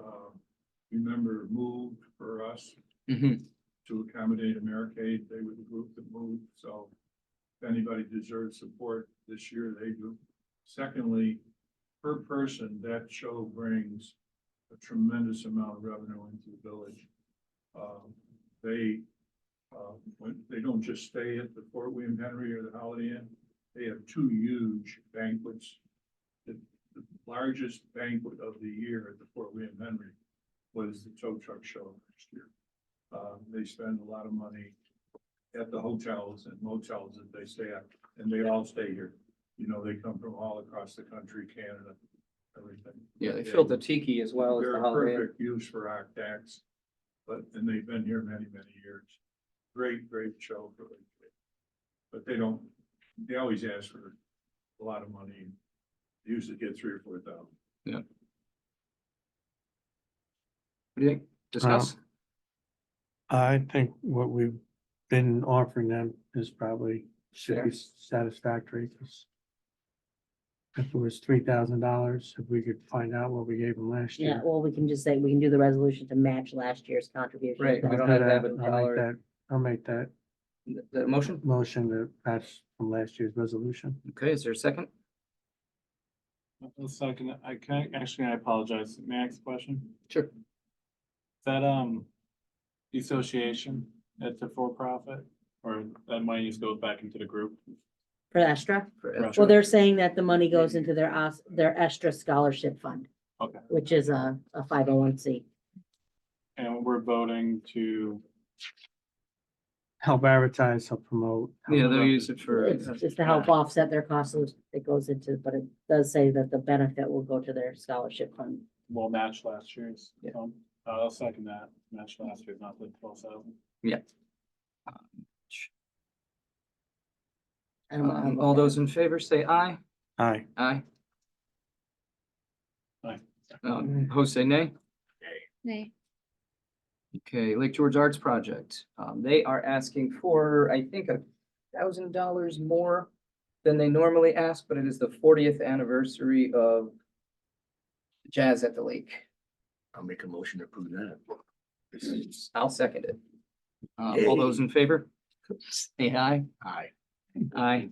remember moved for us Mhm. to accommodate Americade. They were the group that moved, so if anybody deserves support this year, they do. Secondly, per person, that show brings a tremendous amount of revenue into the village. they, when, they don't just stay at the Fort William Henry or the Holiday Inn. They have two huge banquets. The largest banquet of the year at the Fort William Henry was the tow truck show last year. They spend a lot of money at the hotels and motels that they stay at, and they all stay here. You know, they come from all across the country, Canada, everything. Yeah, they filled the tiki as well as They're the a Holiday Inn. perfect use for Octax, and they've been here many, many years. Great show for them. But they always ask for a lot of money. They usually get 3,000 or 4,000. What do you think? Discuss? I think what we've been offering them is probably should be satisfactory, because if it was $3,000, if we could find out what we gave them last Yeah, year. well, we can just say, we can do the resolution to match last year's contribution. Right, we I'll don't do have to have that. a I'll make dollar. that- I'll make that The motion? motion to pass from last year's resolution. Okay, is there a second? A second, I apologize. May I ask a question? Sure. That, the association, it's a for-profit, or that money just goes back into the group? For Estra? For Well, they're saying that the money goes into their Estra Scholarship Fund, Okay, which is a 501c. and we're voting to, Help advertise, help promote. help Yeah, they'll promote. use it for. It's to help offset their costs, it goes into, but it does say that the benefit will go to their scholarship fund. we'll match last year's. Yeah. I'll second that, match last year's, not the 12,000. All those in favor say aye. Aye. Aye. Aye. Opposed say nay. Nay. Okay, Lake George Arts Project, they are asking for, I think, $1,000 more than they normally ask, but it is the 40th anniversary of Jazz at the Lake. I'll make a motion to approve that. I'll second it. All those in favor? Say aye. Aye. Aye.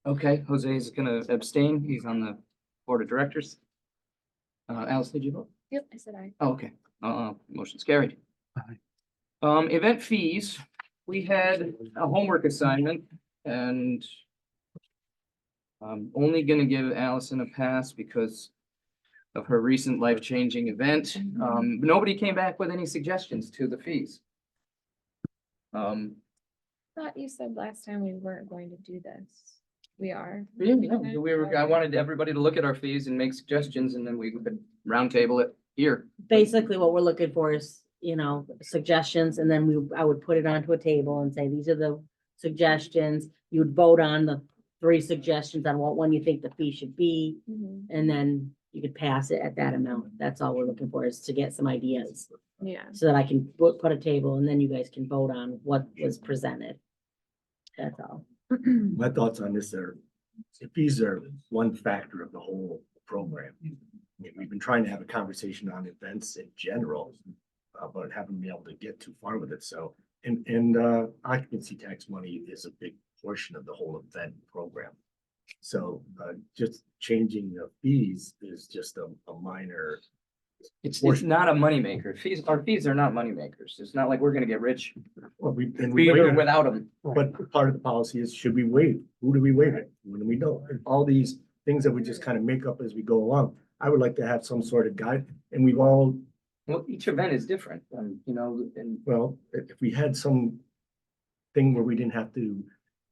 Okay, Jose is gonna abstain. He's on the board of directors. Alice, did you vote? Yep, I said aye. Oh, okay, motion's carried. Aye. Event fees, we had a homework assignment and I'm only gonna give Allison a pass because of her recent life-changing event. Nobody came back with any suggestions to the fees. Thought you said last time we weren't going to do this. We are. Yeah, no, I wanted everybody to look at our fees and make suggestions and then we could roundtable it here. Basically, what we're looking for is, suggestions, and then I would put it onto a table and say, these are the suggestions. You would vote on the 3 suggestions on what one you think the fee should be, Mhm. and then you could pass it at that amount. That's all we're looking for, is to get some ideas, Yeah. so that I can put a table, and then you guys can vote on what was presented. That's all. My thoughts on this are, the fees are one factor of the whole program. I mean, we've been trying to have a conversation on events in general, but haven't been able to get too far with it, so. And occupancy tax money is a big portion of the whole event program. So, just changing the fees is just a minor. It's not a moneymaker. Our fees are not moneymakers. It's not like we're gonna get rich Well, we, and with we. or without them. But part of the policy is, should we waive? Who do we waive it? When do we know? And all these things that we just kind of make up as we go along. I would like to have some sort of guide, and we've all, Well, each event is different, and well, if we had some thing where we didn't have to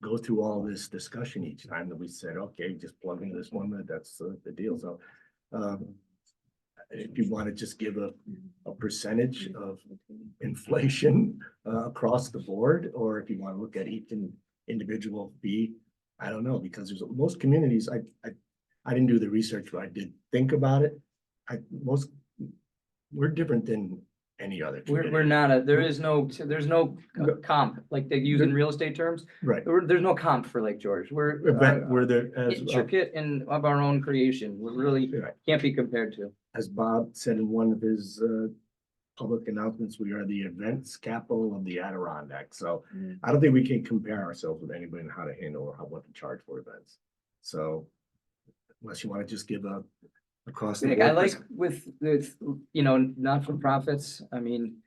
go through all this discussion each time, that we said, okay, just plug into this one, that's the deal. So, if you want to just give a percentage of inflation across the board, or if you want to look at each individual fee, I don't know, because there's most communities, I didn't do the research, but I did think about it. We're different than any other we're community. not there's no comp, like they use in real estate terms. Right, There's no comp for Lake George. We're we're the, intricate and of our own creation. We're really Right. can't be compared to. as Bob said in one of his public announcements, we are the events capital of the Adirondack. So Mm. I don't think we can compare ourselves with anybody in how to handle or what to charge for events. So unless you want to just give a across the Nick, board. I like with not-for-profits, I mean,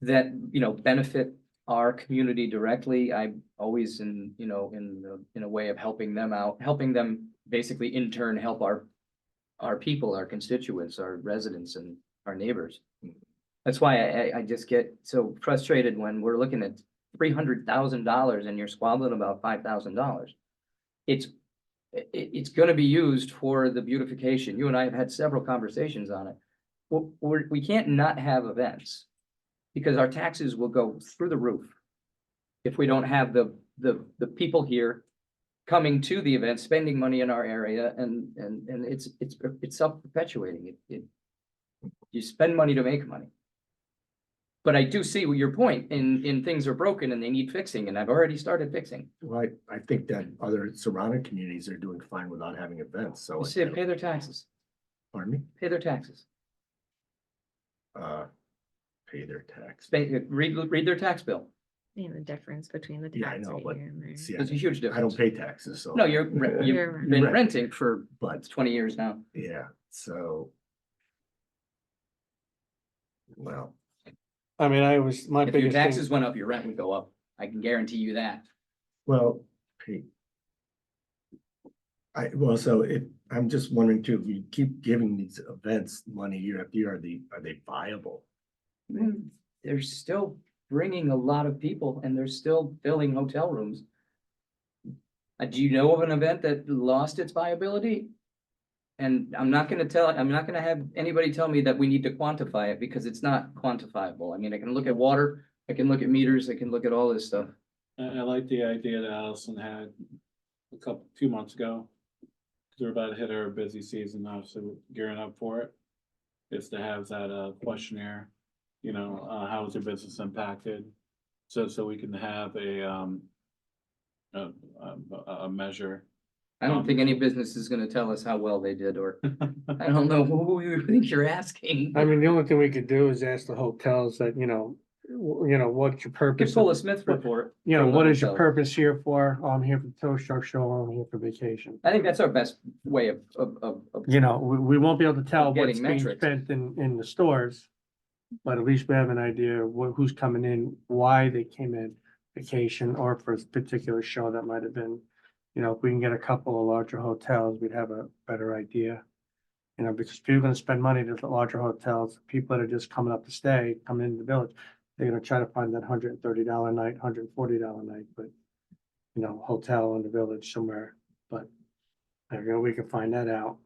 that, benefit our community directly. I'm always in a way of helping them out, helping them basically in turn help our people, our constituents, our residents and our neighbors. That's why I just get so frustrated when we're looking at $300,000 and you're squabbling about $5,000. It's gonna be used for the beautification. You and I have had several conversations on it. We can't not have events because our taxes will go through the roof if we don't have the people here coming to the event, spending money in our area, and it's self-perpetuating. You spend money to make money. But I do see your point in things are broken and they need fixing, and I've already started fixing. Well, I think that other surrounding communities are doing fine without having events, so. You see, pay their taxes, Pardon me? pay their taxes. Pay their tax. Read their tax bill. You know, the difference between the Yeah, I tax know, rate but here and there. see, There's a huge I don't difference. pay taxes, so. No, you've You're been right. renting for But, 20 years now. yeah, so. Well, I mean, my If your biggest taxes thing, went up, your rent would go up. I can guarantee you that. well, pay. So I'm just wondering too, if you keep giving these events money year after year, are they viable? They're still bringing a lot of people and they're still filling hotel rooms. Do you know of an event that lost its viability? And I'm not gonna have anybody tell me that we need to quantify it because it's not quantifiable. I mean, I can look at water, I can look at meters, I can look at all this stuff. I like the idea that Allison had 2 months ago. Cause we're about to hit our busy season now, so we're gearing up for it. Is to have that questionnaire, how was your business impacted? So we can have a measure. I don't think any business is gonna tell us how well they did, or I don't know who you think you're asking. I mean, the only thing we could do is ask the hotels that, what's your You purpose? could pull a Smith report. from the What is your hotels. purpose here for? Oh, I'm here for the tow truck show, or I'm here for vacation. I think that's our best way of We won't be able to tell Getting what's being metrics. spent in the stores. But at least we have an idea of who's coming in, why they came in, vacation, or for a particular show that might have been. If we can get a couple of larger hotels, we'd have a better idea. Because if you're gonna spend money at the larger hotels, people that are just coming up to stay, coming into the village, they're gonna try to find that $130 night, $140 night, but. Hotel in the village somewhere, but. We can find that out.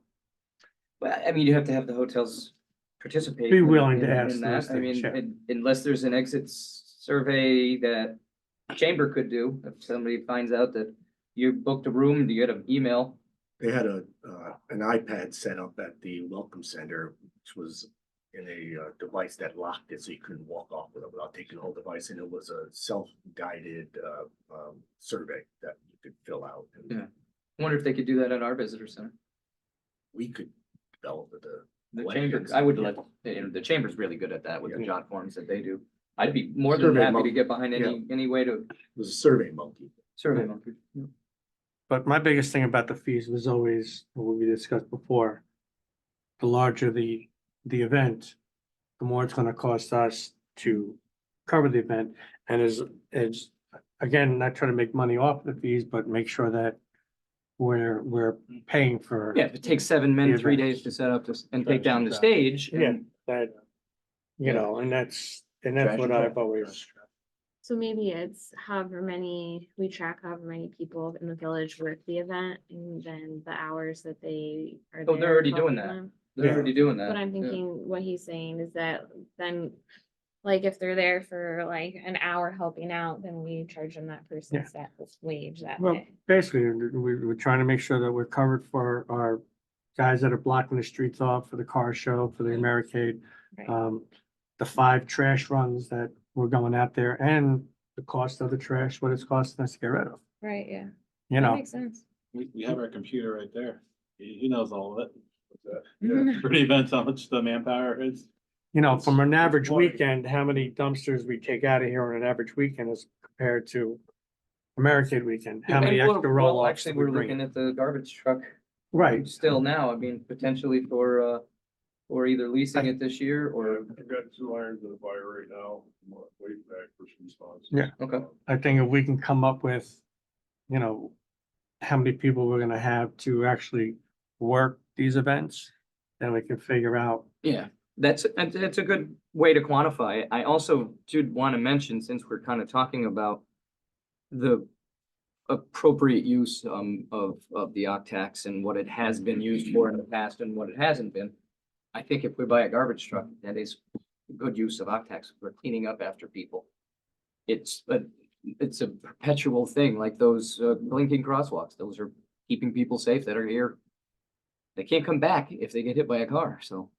Well, I mean, you have to have the hotels participate. Be willing to in ask that. those I things, yeah. mean, unless there's an exit survey that chamber could do, if somebody finds out that you booked a room, you get an email. They had an iPad set up at the Welcome Center, which was in a device that locked it, so you couldn't walk off with it without taking the whole device, and it was a self-guided survey that you could fill out. And Yeah. I wonder if they could do that at our visitor center. we could develop the. The Like chamber, it's- I would yeah. let, the chamber's really good at that with the Yeah. jot forms that they do. I'd be more than Survey happy to monkey. get behind any way to It was a Survey Monkey. survey monkey. But my biggest thing about the fees was always what we discussed before. The larger the event, the more it's gonna cost us to cover the event. And is again, not trying to make money off the fees, but make sure that we're paying for. Yeah, if it takes 7 men, The 3 event. days to set up this and take down the Trash. stage. Yeah, and- that, and that's Trash what and I've always, So maybe it's we track however many people in the village work the event and then the hours that they are Oh, they're there already doing helping that. them. They're Yeah. already doing that. But I'm yeah. thinking what he's saying is that then, like, if they're there for like an hour helping out, then we charge them that Yeah. person's that wage that well, day. basically, we're trying to make sure that we're covered for our guys that are blocking the streets off for the car show, for the Americade. Right. The 5 trash runs that we're going out there and the cost of the trash, what it's costing us to get rid of, Right, yeah. you That know. makes sense. We have our computer right there. He knows all of it. Mhm. For the events, how much the manpower is. From an It's average quality. weekend, how many dumpsters we take out of here on an average weekend as compared to American weekend, how many And we're- extra well, roll offs Actually, we we're bring looking in? at the garbage truck Right, still now. I mean, potentially for or either leasing it this year or, I've got 2 irons in the fire right now, I'm waiting back for some responses. Yeah. okay. I think if we can come up with, you know, how many people we're gonna have to actually work these events, then we can figure out. Yeah, that's a good way to quantify it. I also did want to mention, since we're kind of talking about the appropriate use of the Octax and what it has been used for in the past and what it hasn't been. I think if we buy a garbage truck, that is a good use of Octax. We're cleaning up after people. It's a perpetual thing, like those blinking crosswalks. Those are keeping people safe that are here. They can't come back if they get hit by a car, so.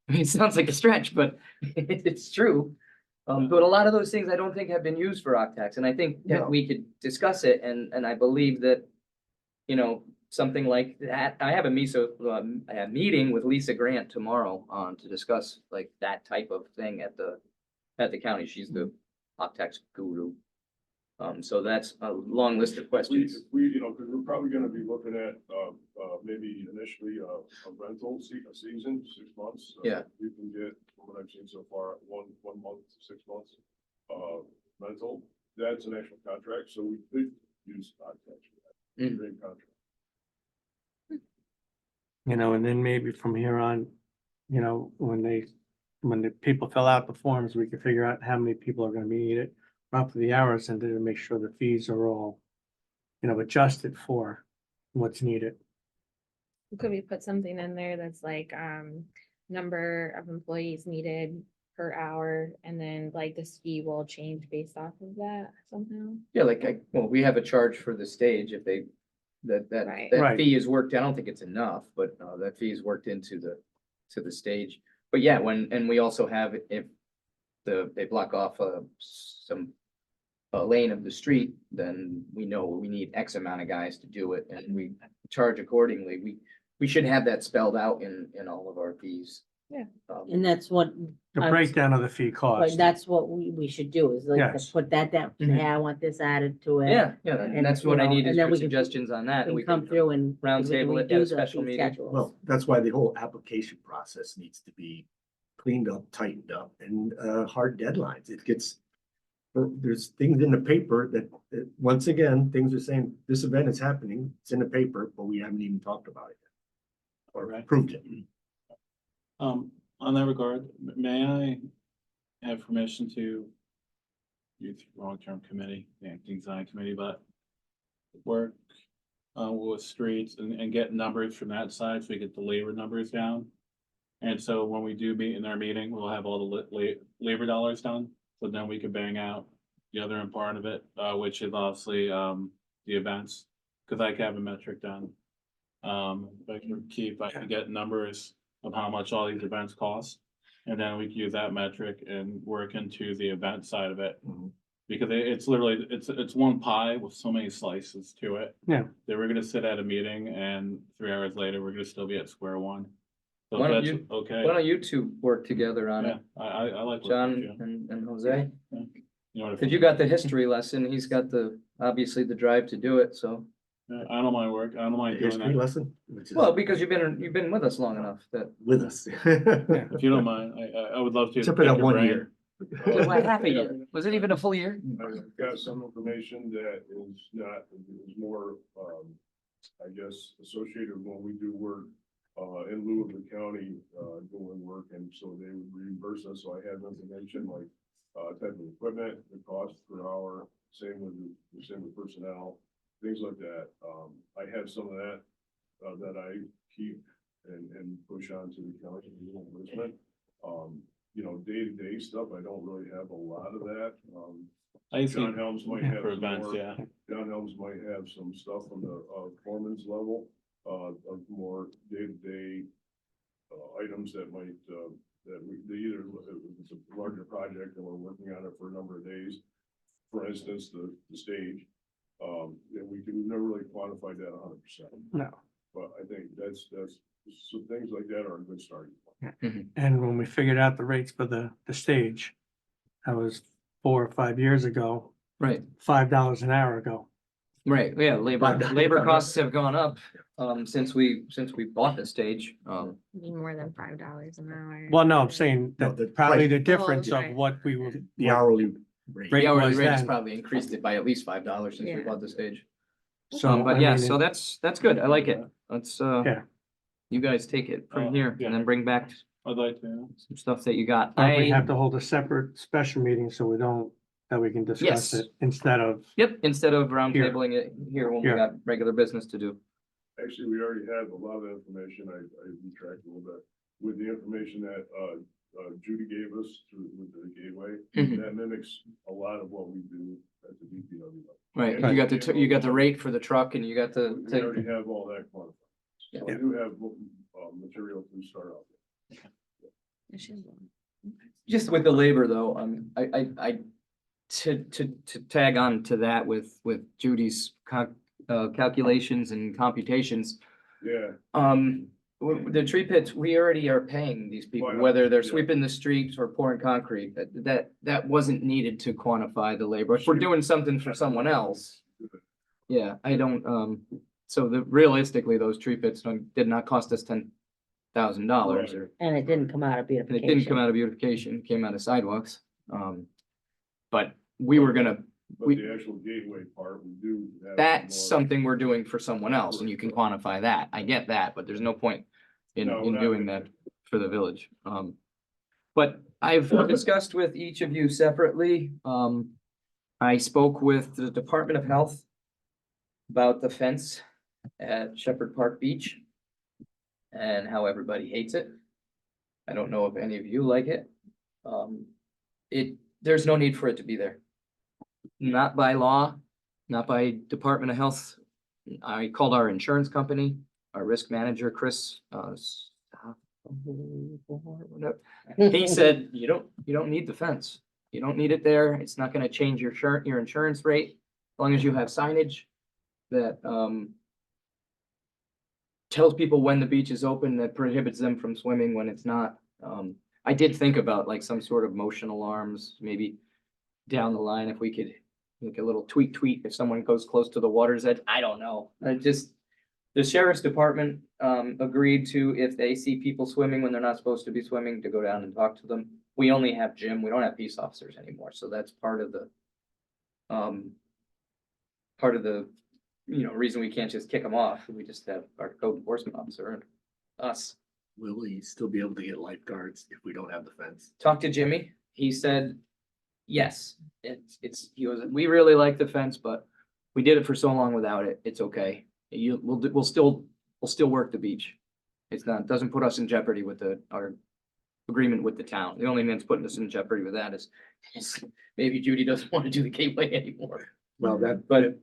I mean, it sounds like a stretch, but it's true. But a lot of those things I don't think have been used for Octax, and I think that No. we could discuss it, and I believe that, you know, something like that, I have a meeting with Lisa Grant tomorrow, to discuss like that type of thing at the county. She's the Octax guru. So that's a long list of questions. If we, because we're probably gonna be looking at, maybe initially, a rental season, 6 months. Yeah. We can get, from what I've seen so far, one month, 6 months, rental. That's an actual contract, so we could use contracts for that. Mm. Great contract. You know, and then maybe from here on, you know, when the people fill out the forms, we can figure out how many people are gonna be needed, roughly the hours, and then make sure the fees are all, you know, adjusted for what's needed. Could we put something in there that's like, number of employees needed per hour, and then like this fee will change based off of that somehow? Yeah, well, we have a charge for the stage if they, that Right. that Right. fee is worked, I don't think it's enough, but that fee is worked into the stage. But yeah, and we also have, if they block off some a lane of the street, then we know we need X amount of guys to do it, and we charge accordingly. We should have that spelled out in all of our fees. Yeah. And that's what, The I was- breakdown of the fee right, cost. that's what we should do, is like, Yes. put that down, Mhm. hey, I want this added to it. Yeah, And, and that's what you I know, need is and then for we can- suggestions on that, and we And come can through and. round we can table it at a redo the special fee meeting. schedules. Well, that's why the whole application process needs to be cleaned up, tightened up, and hard deadlines. It gets. There's things in the paper that, once again, things are saying, this event is happening, it's in the paper, but we haven't even talked about it yet. Or Right. approved it. On that regard, may I have permission to youth long-term committee, the acting design committee, but work with streets and get numbers from that side, so we get the labor numbers down. And so when we do meet in our meeting, we'll have all the labor dollars done, so then we can bang out the other part of it, which is obviously the events, because I can have a metric done. If I can get numbers of how much all these events cost. And then we can use that metric and work into the event side of it. Mhm. Because it's literally, it's one pie with so many slices to it. Yeah. That we're gonna sit at a meeting and 3 hours later, we're gonna still be at square one. So Why don't if that's you- okay. Why don't you two work together on Yeah, it, I like. working John with you. and Jose? You know what I Cause you got the history lesson, he's got obviously the drive to do it, so. Yeah, I don't mind work, I don't mind doing History that. lesson, which is Well, because you've been with us long enough that. with us. If you don't mind, I would love to. Except for that pick your 1 brain. year. Half a year, was it even a full year? I've got some information that is more, I guess, associated when we do work, in lieu of the county, doing work, and so they would reimburse us, so I have information like, type of equipment, the cost per hour, same with personnel, things like that. I have some of that, that I keep and push on to the county reimbursement. Day-to-day stuff, I don't really have a lot of that. I John think Helms might Yeah, have for some events, more. yeah. John Helms might have some stuff on the foreman's level, of more day-to-day items that might, they either, if it's a larger project and we're working on it for a number of days. For instance, the stage, and we've never really quantified that 100%. No. But I think that's, so things like that are a good starting point. And when we figured out the rates for the stage, that was 4 or 5 years ago, Right, $5 an hour ago. Right, yeah, labor $5. costs have gone up, since we bought the stage, Be more than $5 an hour. Well, no, I'm saying No, that the probably price- the difference of right. what we were. The what- hourly rate. Rate the hourly was rate has then. probably increased it by at least $5 since we Yeah. bought the stage. So, But I yeah, mean, so that's good, I like it, let's, Yeah. you guys take it from Oh, here yeah. and then bring back I'd like to. some stuff that you got. but we have to hold a separate special meeting so we don't, that we can discuss Yes. it instead of, Yep, instead of round Here. tabling it here when we Yeah. got regular business to do. Actually, we already have a lot of information. I retract a little bit with the information that, Judy gave us through with the gateway. Mhm. That mimics a lot of what we do at the DPW. Right, Right. you got you got the rate for the truck and you got We already the, have all that quantified. So we Yeah. do have, material to start off with. It should be. just with the labor though, to tag on to that with Judy's calculations and computations. Yeah, The tree pits, we already are paying these people, Why not? whether they're Yeah. sweeping the streets or pouring concrete, that wasn't needed to quantify the labor. If we're doing something for someone else, yeah, I don't, so realistically, those tree pits did not cost us $10,000 or, And it didn't come out of and it beautification. didn't come out of beautification, it came out of sidewalks. But we were gonna, but We- the actual gateway part, we do. have that's more- something we're doing for someone else and you can quantify that. I get that, but there's no point in No, we're not doing gonna- that for the village. But I've discussed with each of you separately. I spoke with the Department of Health about the fence at Shepherd Park Beach and how everybody hates it. I don't know if any of you like it. There's no need for it to be there. Not by law, not by Department of Health. I called our insurance company, our risk manager, Chris, he said, you don't need the fence. You don't need it there. It's not gonna change your insurance rate, as long as you have signage that, tells people when the beach is open, that prohibits them from swimming when it's not. I did think about like some sort of motion alarms, maybe down the line, if we could make a little tweet if someone goes close to the water's edge. I don't know. The sheriff's department, agreed to, if they see people swimming when they're not supposed to be swimming, to go down and talk to them. We only have Jim. We don't have peace officers anymore, so that's part of the, reason we can't just kick them off. We just have our code enforcement officer and us. Will we still be able to get lifeguards if we don't have the fence? Talked to Jimmy. He said, yes, he goes, we really like the fence, but we did it for so long without it. It's okay. We'll still work the beach. It's not, doesn't put us in jeopardy with our agreement with the town. The only thing that's putting us in jeopardy with that is maybe Judy doesn't want to do the gateway anymore. Well, that, But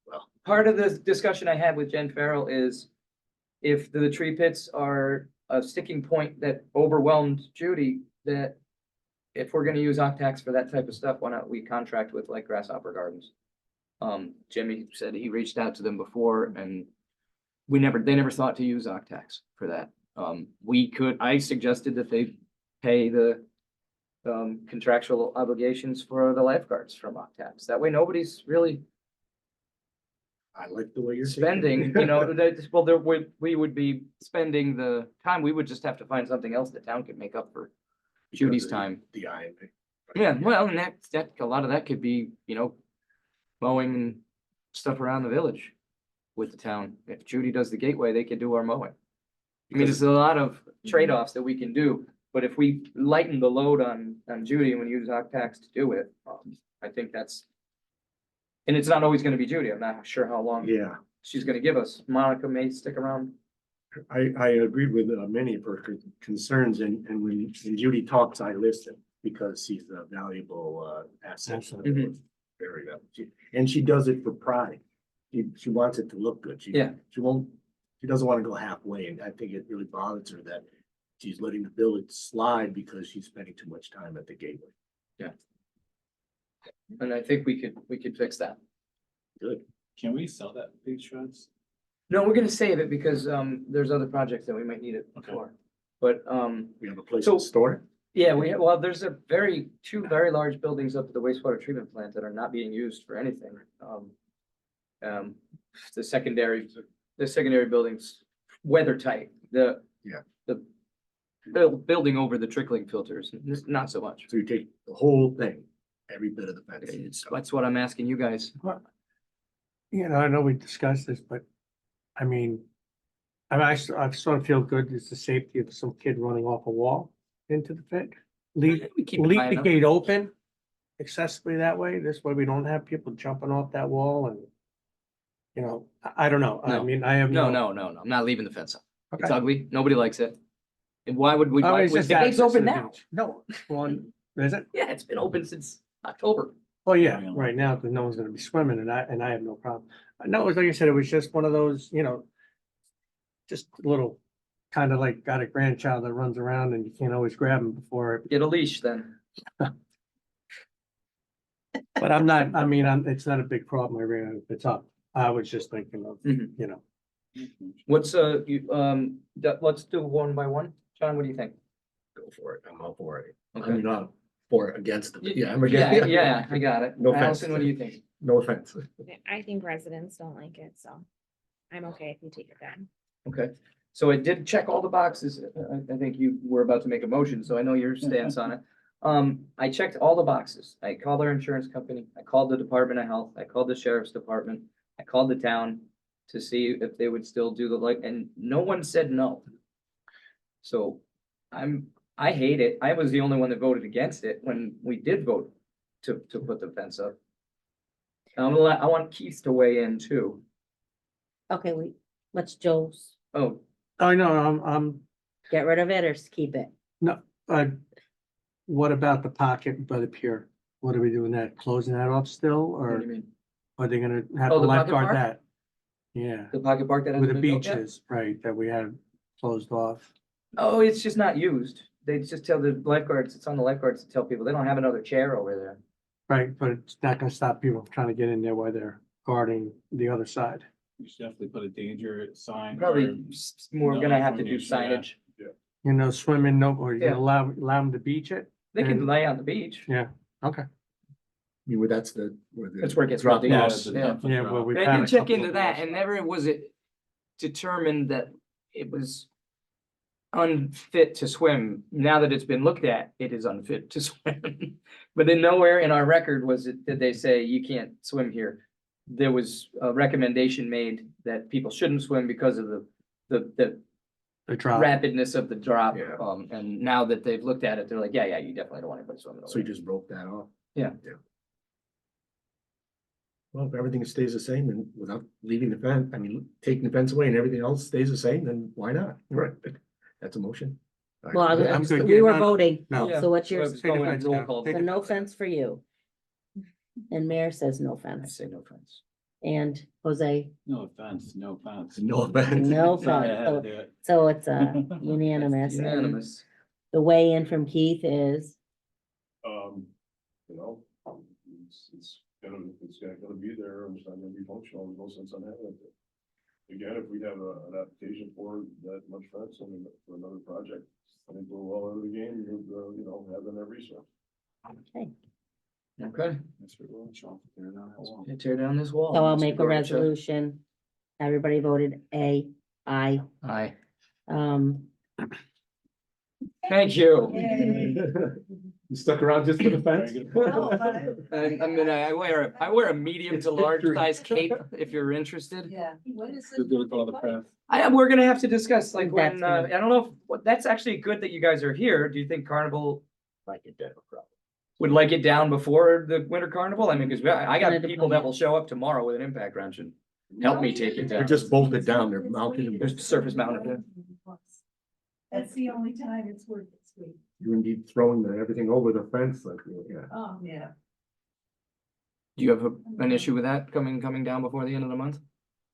well, part of the discussion I had with Jen Farrell is if the tree pits are a sticking point that overwhelmed Judy, that if we're gonna use Octax for that type of stuff, why not we contract with like Grasshopper Gardens? Jimmy said he reached out to them before and they never thought to use Octax for that. I suggested that they pay the contractual obligations for the lifeguards from Octax. That way nobody's really I like the way you're. spending, we would be spending the time. We would just have to find something else the town could make up for Judy's time. The IMP. Yeah, well, and a lot of that could be, mowing and stuff around the village with the town. If Judy does the gateway, they could do our mowing. I mean, there's a lot of trade-offs that we can do, but if we lighten the load on Judy and we use Octax to do it, I think that's. And it's not always gonna be Judy. I'm not sure how long Yeah, she's gonna give us. Monica may stick around. I agreed with many of her concerns and when Judy talks, I listen because she's a valuable asset. Mhm. Very valuable. And she does it for pride. She wants it to look good. Yeah. She doesn't want to go halfway, and I think it really bothers her that she's letting the village slide because she's spending too much time at the gateway. And I think we could fix that. Good. Can we sell that big shreds? No, we're gonna save it because, there's other projects that we might need it Okay. for. But, We have a place So- to store it. yeah, there's two very large buildings up at the wastewater treatment plant that are not being used for anything. The secondary building's weather tight, the. Yeah. The building over the trickling filters, not so much. So you take the whole thing, every bit of the fence. That's what I'm asking you guys. You know, I know we discussed this, but I mean, I sort of feel good, it's the safety of some kid running off a wall into the pit. Leave, We keep it leave high the enough. gate open accessibly that way, this way we don't have people jumping off that wall and, you know, I don't know, I No. mean, I have No, I'm not leaving the fence up. It's Okay. ugly, nobody likes it. And why would we? Oh, why it's would- just the gate's access to open the now. beach. No, one, is it? Yeah, it's been open since October. Well, yeah, right now, because no one's gonna be swimming and I have no problem. No, it was like I said, it was just one of those, you know, just a little, kind of like got a grandchild that runs around and you can't always grab him before, Get a leash then. but I'm not, I mean, it's not a big problem, I ran it's up. I was just thinking of, Mhm. you know, What's, let's do one by one. John, what do you think? Go for it, I'm all for it. Okay. I'm not for it, against it, yeah, I'm Yeah, against. yeah, I got it. No offense. Allison, what do you think? No offense. I think residents don't like it, so I'm okay if you take it down. Okay, so it did check all the boxes. I think you were about to make a motion, so I know your stance on it. I checked all the boxes. I called our insurance company, I called the Department of Health, I called the Sheriff's Department, I called the town to see if they would still do the like, and no one said no. So I hate it. I was the only one that voted against it when we did vote to put the fence up. I want Keith to weigh in too. Okay, let's Joe's, Oh, I know, I'm, get rid of it or keep it? what about the pocket by the pier? What are we doing that, closing that off still, what do or you mean? are they gonna have Oh, to the pocket lifeguard park? that? Yeah, The pocket park that where the hasn't been built beach yet? is, right, that we have closed off. Oh, it's just not used. They just tell the lifeguards, it's on the lifeguards to tell people, they don't have another chair over there. Right, but it's not gonna stop people from trying to get in there while they're guarding the other side. You should definitely put a danger sign. Probably we're no gonna have to do information, yeah. signage. You know, swimming, no, or you Yeah. allow them to beach it? They can And- lay on the beach. Yeah, okay. You where that's the. Where the That's where it gets drop real off. dangerous. Yeah, Yeah. Yeah, well, we've I had did a check couple into of that those. and never was it determined that it was unfit to swim. Now that it's been looked at, it is unfit to swim. But then nowhere in our record was it, did they say you can't swim here? There was a recommendation made that people shouldn't swim because of the The drop. rapidness of the drop. Yeah. And now that they've looked at it, they're like, yeah, you definitely don't want anybody swimming. over So you there. just broke that off? Yeah. Well, if everything stays the same and without leaving the fence, I mean, taking the fence away and everything else stays the same, then why not? Right. That's a motion. Well, I'm good. we Yeah, were no, voting, No, Yeah. so what's So I yours? was going fence roll down. call. Take So it no down. fence for you. And Mayor says no I fence, say no offense. and Jose, No offense, no offense. No offense. no Sorry, I fence, had to so, do it. so it's unanimous. and Unanimous. The weigh-in from Keith is, You know, it's gonna be there, and it's not gonna be functional, there's no sense on having it. Again, if we have an application for that much fence, I mean, for another project, I think we're well out of the game, have them every resource. okay, Okay, That's what we're showing. Tear down that wall. tear down this wall. so I'll Mr. make a Gorbachev. resolution. Everybody voted aye. Aye. Um, Thank you. You stuck around just for the fence? No, but I wear a medium to large size cape if you're interested. yeah. When is We'll do it for all the press. We're gonna have to discuss like when, That's I don't know, that's actually good that you guys are here. Do you think Carnival Like it, dead, probably. would like it down before the winter carnival? I mean, cause I got Kinda people that will show up tomorrow with an impact wrench and help me take it They're down. just bolted down, they're mounted. There's surface mounted. That's the only time it's worth it, sweet. You would be throwing everything over the fence, like, yeah. Oh, yeah. Do you have an issue with that coming down before the end of the month?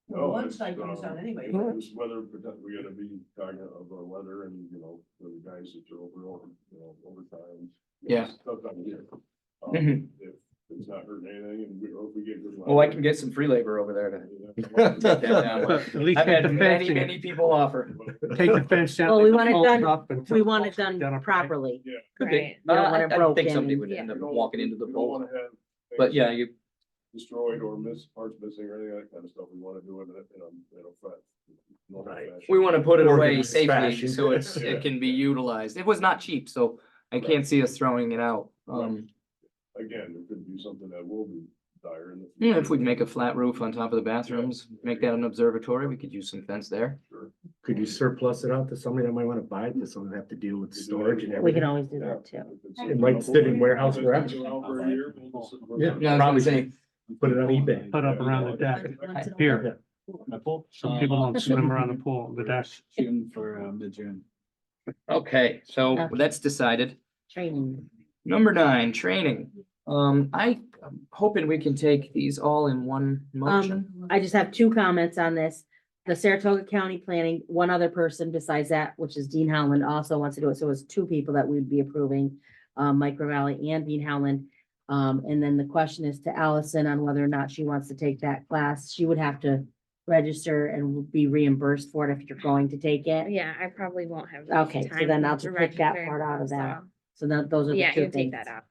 Well, No, one it's, side goes on anyway. It's weather, we gotta be cognizant of our weather and, for the guys that are overtime. Yeah. Stuff down here. Mhm. If it's not hurting anything and or if we get good. Well, I can get some free labor over there to take that down. But at least I've take had the many, fencing, many people offer. take the fence down. Well, we want it hold done- up and we put want it posts down done up properly. Could be. Right. You don't want it I think broken. somebody would end up walking into the We don't pole, wanna have but yeah, things you, destroyed or parts missing or anything like that kind of stuff, we wanna do it in a flat. normal Right. fashion. We want to put it away Organized safely, fashion. so Yeah. it can be utilized. It was not cheap, so I can't see us throwing it out. Again, it could be something that will be dire in the. Yeah, if future. we make a flat roof on top of the bathrooms, make that an observatory, we could use some fence there. Sure. Could you surplus it out to somebody that might wanna buy it, does someone have to deal with storage and We everything? can always do that too. It might sit in warehouse If forever. it's been around for a year, we'll just- Yeah. Yeah, I was Probably gonna say, Put it on eBay. Put up around the deck here, My pool? so people don't swim around the pool, the deck. Shooting for mid-June. okay, so Okay. that's decided. Training. Number 9, training. I'm hoping we can take these all in one motion. I just have 2 comments on this. The Saratoga County Planning, one other person besides that, which is Dean Howland, also wants to do it. So it's 2 people that we'd be approving, Mike Ravelli and Dean Howland. And then the question is to Allison on whether or not she wants to take that class. She would have to register and be reimbursed for it if you're going to take it. Yeah, I probably won't have. Okay, so time then I'll to just take that register, part out of that. so- So that, those are the Yeah, 2 you take things. that out.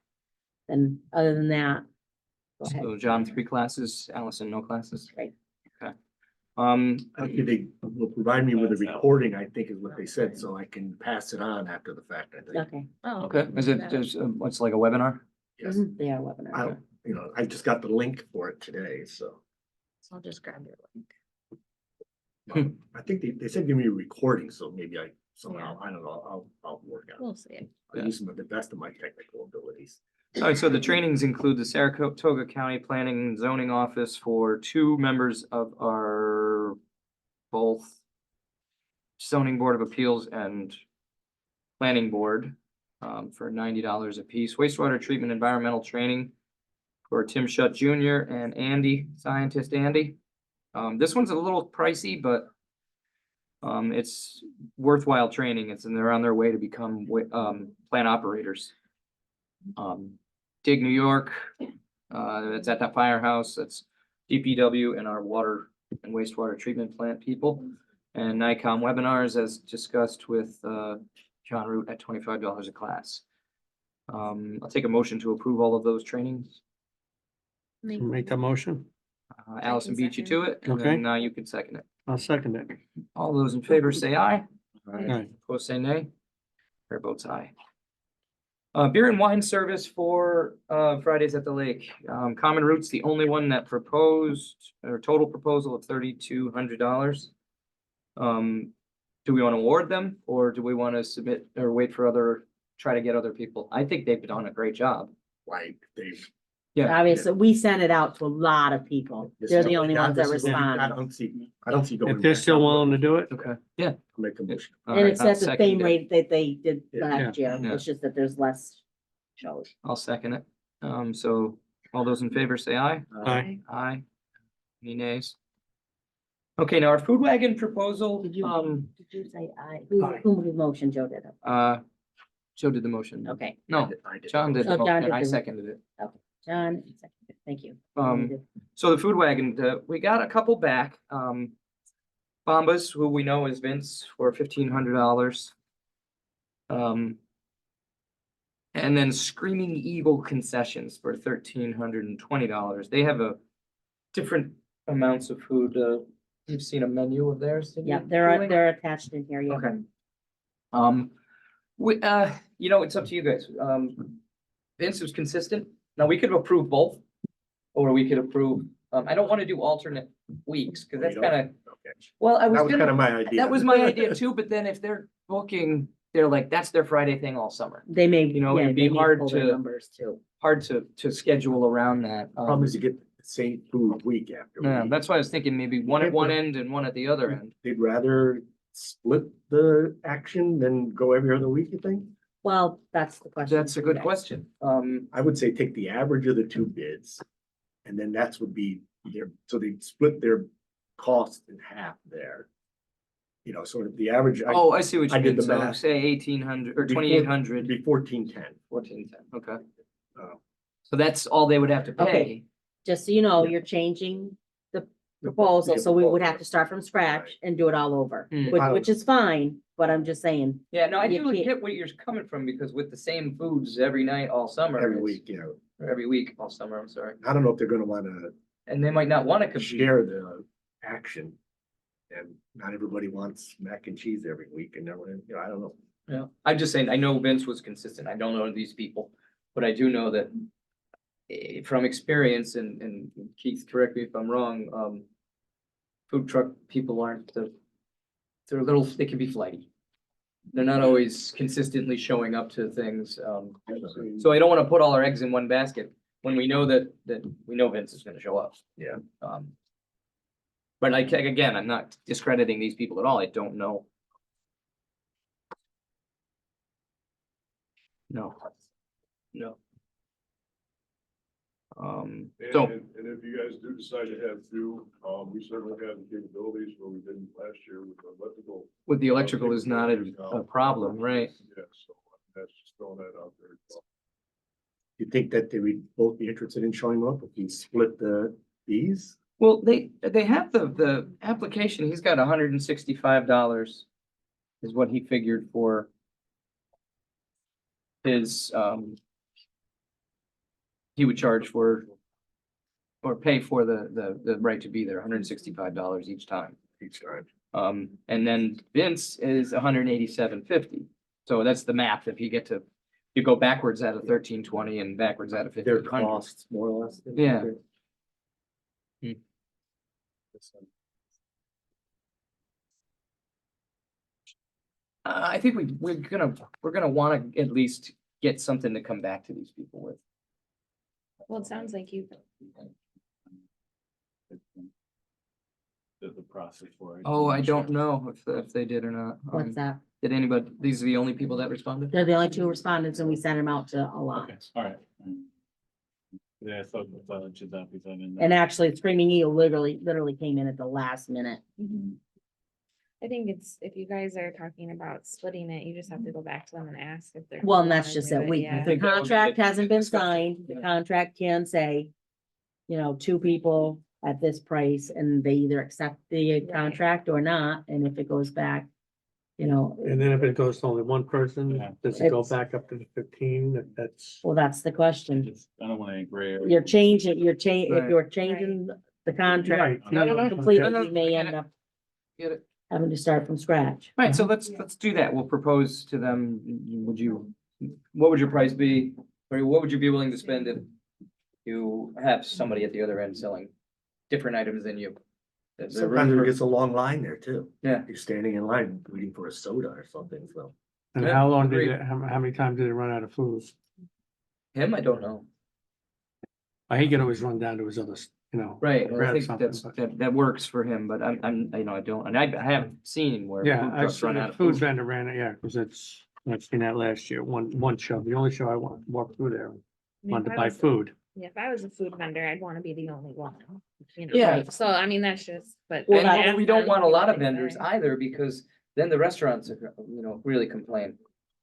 Then other than that. Go ahead. So John, 3 classes, Allison, no classes. Right. Okay. Actually, they will provide me with a recording, I think is what they said, so I can pass it on after the fact, I think. Okay. Oh. Okay, is it, there's, what's like a webinar? Yes, They are webinar. I don't, I just got the link for it today, so. So I'll just grab your link. I think they said give me a recording, so maybe I somehow, I don't know, I'll work out. We'll see. I'll use the best of my technical abilities. All right, so the trainings include the Saratoga County Planning and Zoning Office for 2 members of our both zoning board of appeals and planning board, for $90 a piece. Wastewater treatment environmental training for Tim Shutt Jr. and Andy, scientist Andy. This one's a little pricey, but it's worthwhile training. And they're on their way to become plant operators. Dig New York, it's at that firehouse, that's DPW and our water and wastewater treatment plant people. And NICOM webinars as discussed with John Root at $25 a class. I'll take a motion to approve all of those trainings. Make that motion. Allison beat you to it, and Okay. then you can second it. I'll second it. All those in favor say aye. Right. Opposed say nay. Chair votes aye. Beer and wine service for Fridays at the Lake. Common Root's the only one that proposed, or total proposal of $3,200. Do we want to award them, or do we want to submit or wait for try to get other people? I think they've done a great job. Like, they've. Yeah. Obviously, we sent it out to a lot of people. this They're is the what we only got, ones that this is what we got. respond. I don't see going. If they're back still up. willing to do it, Okay, yeah. I'll make a motion. All And right, it's I'll at the second same it. rate that they did Yeah. last year. Yeah. It's just that there's less shows. I'll second it. So all those in favor say aye. aye. Aye. Any nays? Okay, now our food wagon proposal, Did you say aye? Aye. Who moved the motion? Joe did it. Joe did the motion. Okay, No, I did. John did Oh, the John motion, did I the- seconded it. John, thank you. So the food wagon, we got a couple back, Bombas, who we know is Vince, for $1,500. And then Screaming Eagle Concessions for $1,320. They have a different amounts of food, you've seen a menu of theirs? have you, Yeah, Julie? they're attached in here. Yeah. Okay. It's up to you guys. Vince was consistent. Now, we could approve both. Or we could approve, I don't want to do alternate weeks, because that's You don't? kind of, Okay. well, I That was was kind of gonna, my idea. that was my idea too, but then if they're booking, they're like, that's their Friday thing all summer. They may, You know, yeah, it'd be they may hard pull their to- numbers too. Hard to schedule around that. Problem is to get the same food week after Yeah, week. that's why I was thinking maybe one at one end and one at the other end. They'd rather split the action than go every other week, you think? Well, that's the question. That's a for you good guys. question. I would say take the average of the 2 bids. And then that's would be so they'd split their cost in half there. Sort of the average. Oh, I see what I you did mean. the So math. say 1,800 or It'd be 2,800, Be 1410. 1410, okay. Oh. So that's all they would have to Okay. pay. Just so you know, Yeah. you're changing proposal, so we would have to start from scratch and do it all over, Hmm. which is fine, but I'm just saying. Yeah, no, I You do can't- get where you're coming from, because with the same foods every night, all summer. Every it's- week, you know, or every week, all summer, I'm sorry. I don't know if they're gonna wanna And they might not wanna compete. share the action. And not everybody wants mac and cheese every week and everyone, you know, I don't know. Yeah, I'm just saying, I know Vince was consistent. I don't know these people, but I do know that from experience, and Keith, correct me if I'm wrong, food truck people aren't they're a little, they can be flighty. They're not always consistently showing up to things, so I don't wanna put all our eggs in one basket when we know that we know Vince is gonna show up. Yeah. But like, again, I'm not discrediting these people at all. I don't know. No. No. So, And if you guys do decide to have two, we certainly have the capabilities where we didn't last year with the electrical. with the electrical is not a problem, right? Yeah, so that's just throwing that out there. You think that they would both be interested in showing up if you split the fees? Well, they have the application. He's got $165 is what he figured for his, he would charge for or pay for the right to be there, $165 each time. Each time. And then Vince is $187.50. So that's the math. If you get to, you go backwards out of 1320 and backwards out of Their 1500. costs, more or less. Yeah. I think we're gonna wanna at least get something to come back to these people with. Well, it sounds like you, The process for it. Oh, I don't know if they did or not. What's that? Did anybody, these are the only people that responded? They're the only two respondents and we sent them out to a lot. Okay, all right. Yeah, I thought that should not be done in. And actually Screaming Eagle literally came in at the last minute. I think it's, if you guys are talking about splitting it, you just have to go back to them and ask if they're. Well, and that's wanna just do that it, we, yeah. the think that would be contract the hasn't been discussion. signed, the Yeah. contract can say, you know, two people at this price, and they either accept the Right. contract or not, and if it goes back, you know, And then if it goes to only one person, Yeah. does it go It's- back up to the 15? That's, well, that's the question. I don't want any gray. area. You're changing, if Right. you're changing the contract Right. No, no, no, completely, okay. you may I get end it. up Get it? having to start from scratch. Right, so let's do that. We'll propose to them, what would your price be? Or what would you be willing to spend if you have somebody at the other end selling different items than you? Is there room Sometimes for- it gets a long line there too. Yeah. You're standing in line waiting for a soda or something, so. and Yeah, how long did agreed. it, how many times did it run out of food? Him, I don't know. He could always run down to his other, Right, I grab think something, that's, but- that works for him, but I don't, and I haven't seen where. Yeah, food I trucks saw run out the of food vendor ran it, yeah, because I've seen that last year, one show, the only show I walked through there, I mean, wanted if to I buy was- food. Yeah, if I was a food vendor, I'd wanna be the only one. You know, Yeah. So I mean, that's just, but. Well, And we don't want a lot of That's vendors either, because then the restaurants are, really complain.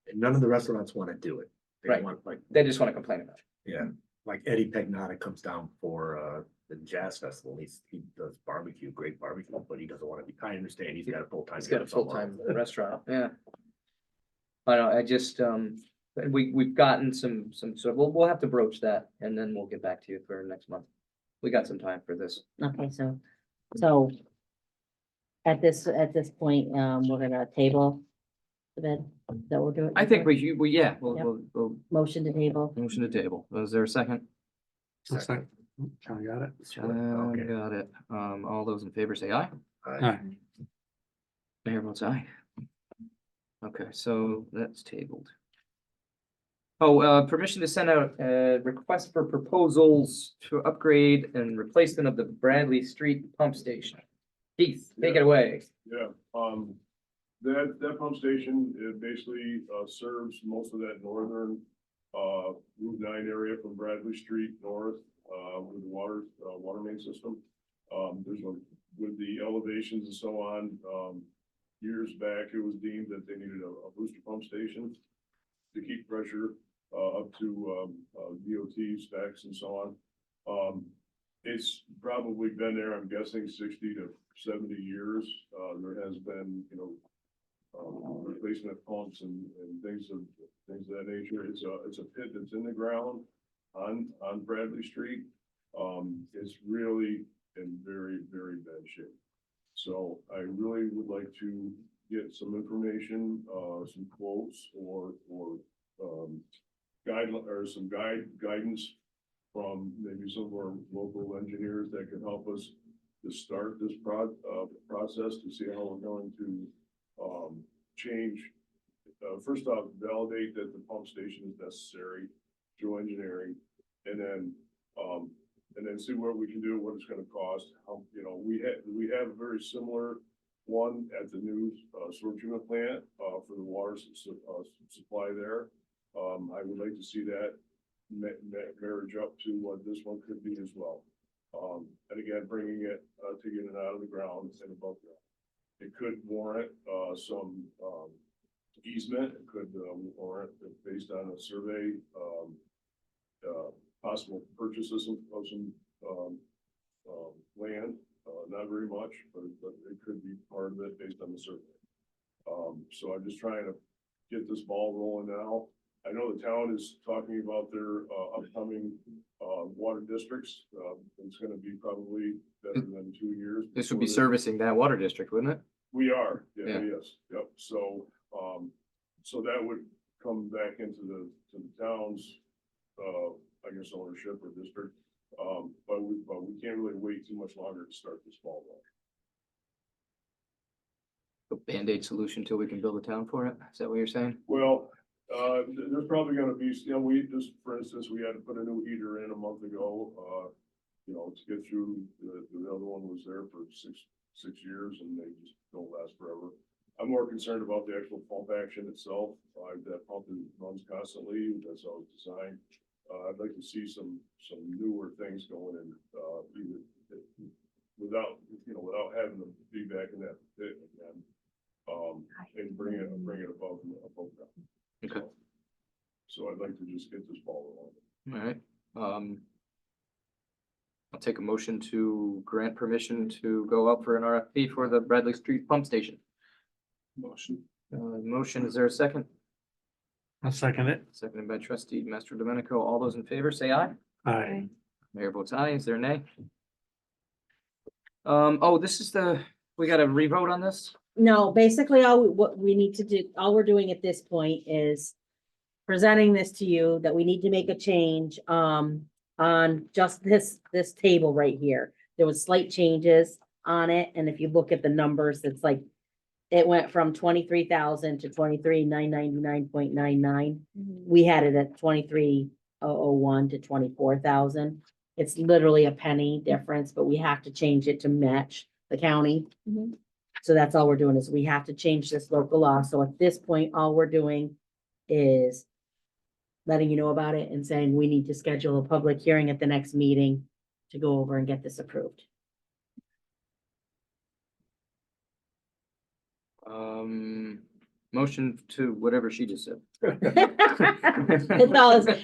And none of the restaurants wanna do it. They Right. want, like, They just wanna complain about it. yeah, like Eddie Pagnotta comes down for the jazz festival. He does barbecue, great barbecue, but he doesn't wanna be, I understand, he's got a full-time. He's got a job somewhere full-time else. restaurant, yeah. I don't, I just, we've gotten some, so we'll have to broach that, and then we'll get back to you for next month. We got some time for this. Okay, so at this point, we're gonna table the bid that we'll do it. I think yeah, Yep. we'll Motion to table. motion to table. Was there a second? It's like, John got it. John Okay. got it. All those in favor say aye. Aye. Mayor votes aye. Okay, so that's tabled. Oh, permission to send out a request for proposals to upgrade and replacement of the Bradley Street pump station. Keith, take it away. Yeah, that pump station, it basically, serves most of that northern, Route 9 area from Bradley Street north, with the water main system. With the elevations and so on, years back, it was deemed that they needed a booster pump station to keep pressure, up to, DOT specs and so on. It's probably probably been there, I'm guessing 60 to 70 years. There has been, replacement pumps and things of that nature. It's a pit that's in the ground on Bradley Street. It's really in very, very bad shape. So I really would like to get some information, some quotes or guidance from maybe some of our local engineers that can help us to start this process to see how we're going to change. First off, validate that the pump station is necessary through engineering, and then see what we can do, what it's gonna cost. How, we have a very similar one at the new sewer treatment plant for the water supply there. I would like to see that marriage up to what this one could be as well. And again, bringing it to get it out of the ground and above ground. It could warrant some easement. It could warrant, based on a survey, possible purchase of some land. Not very much, but it could be part of it based on the survey. So I'm just trying to get this ball rolling now. I know the town is talking about their upcoming water districts. It's gonna be probably better than 2 years. This would be before servicing that water district, wouldn't it? We are, Yeah. yes, yep. So, so that would come back into the town's, I guess, ownership or district. But we can't really wait too much longer to start this ball rolling. A Band-Aid solution till we can build a town for it? Is that what you're saying? Well, there's probably gonna be, we just, for instance, we had to put a new heater in a month ago, to get through, the other one was there for six years and they just don't last forever. I'm more concerned about the actual pump action itself. That pump runs constantly, that's how it's designed. I'd like to see some newer things going in, either without having to be back in that pit again. And bring it above ground. Okay. So I'd like to just get this ball rolling. All right. I'll take a motion to grant permission to go out for an RFP for the Bradley Street Pump Station. Motion. Motion, is there a second? I'll second it. Seconded by trustee Master Domenico. All those in favor, say aye. Aye. Mayor votes aye. Is there a nay? This is we got to revote on this? No, basically what we need to do, all we're doing at this point is presenting this to you, that we need to make a change, on just this table right here. There was slight changes on it, and if you look at the numbers, it's like, it went from 23,000 to 23,999.99. We had it at 23,001 to 24,000. It's literally a penny difference, but we have to change it to match the county. Mhm. So that's all we're doing, is we have to change this local law. So at this point, all we're doing is letting you know about it and saying we need to schedule a public hearing at the next meeting to go over and get this approved. Motion to whatever she just said.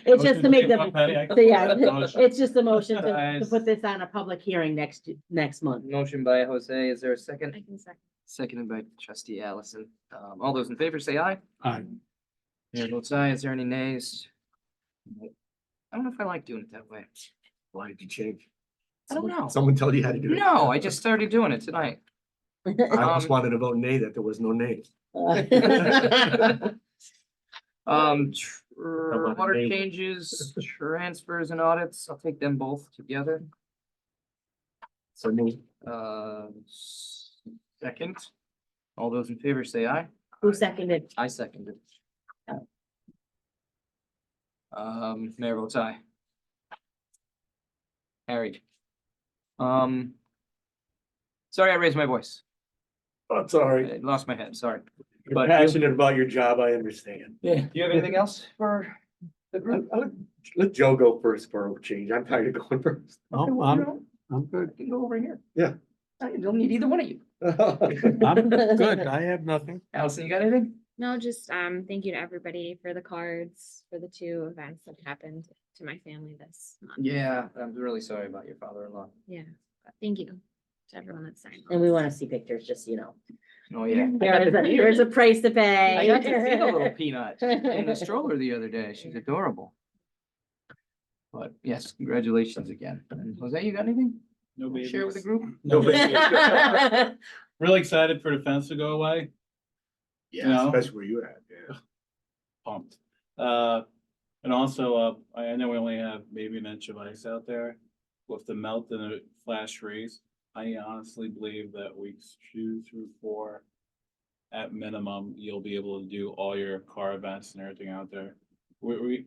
It's just to make them, yeah, Motion. it's just a motion to Guys. put this on a public hearing next month. Motion by Jose, is there a I second? can second. Seconded by trustee Allison. All those in favor say aye. Aye. Mayor votes aye. Is there any nays? I don't know if I like doing it that way. Why did you change? I don't know. Someone told you how to do it? No, I just started doing it tonight. I just wanted to vote nay, that there was no nay. Uh, about Water nay? changes, transfers and audits, I'll take them both together. So me, Second, all those in favor say aye. Who seconded? I seconded. Mayor votes aye. Carried. Sorry, I raised my voice. that's all right. I lost my head, sorry. You're But- passionate about your job, I understand. Yeah. Do you have anything else for the group? Let Joe go first for a change. I'm tired of going first. Oh, I'm good. I can go over here. Yeah. I don't need either one of you. I'm good. I have nothing. Allison, you got anything? No, just, thank you to everybody for the cards, for the 2 events that happened to my family this month. Yeah, I'm really sorry about your father-in-law. Yeah, Thank you to everyone that signed. And we want to see pictures, just, you know. Oh, yeah. There's a price to pay. I got to see the little peanut in the stroller the other day. She's adorable. But yes, congratulations again. And Jose, you got anything? No babies. Share with the group? No babies. Really excited for the fence to go away. Yeah, No. especially where you at, yeah. Pumped. And also, I know we only have maybe an inch of ice out there with the melt and the flash freeze. I honestly believe that weeks 2 through 4, at minimum, you'll be able to do all your car events and everything out there.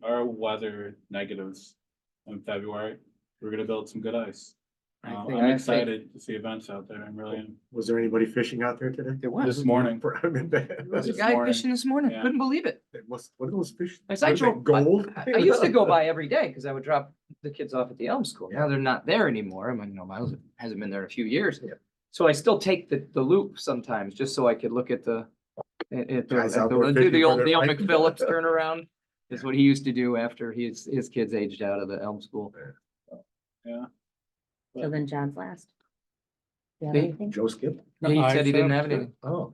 Our weather negatives in February, we're gonna build some good ice. I I'm have faith. excited to see events out there. I'm really am. Was there anybody fishing out there today? There was. This morning. There was a This guy morning. fishing this morning. Yeah. Couldn't believe it. What are those fish? As I What are they, drove, gold? I used to go by every day because I would drop the kids off at the Elm School. Now they're not there anymore. I mean, Miles hasn't been there in a few years. Yeah. So I still take the loop sometimes just so I could look at the. Guys out there Do fishing the for old their Dale life. McPhillips turnaround is what he used to do after his kids aged out of the Elm School. Yeah. So then John's last. You have Me? anything? Joe Skip? Yeah, he I said he didn't said- have anything. Oh.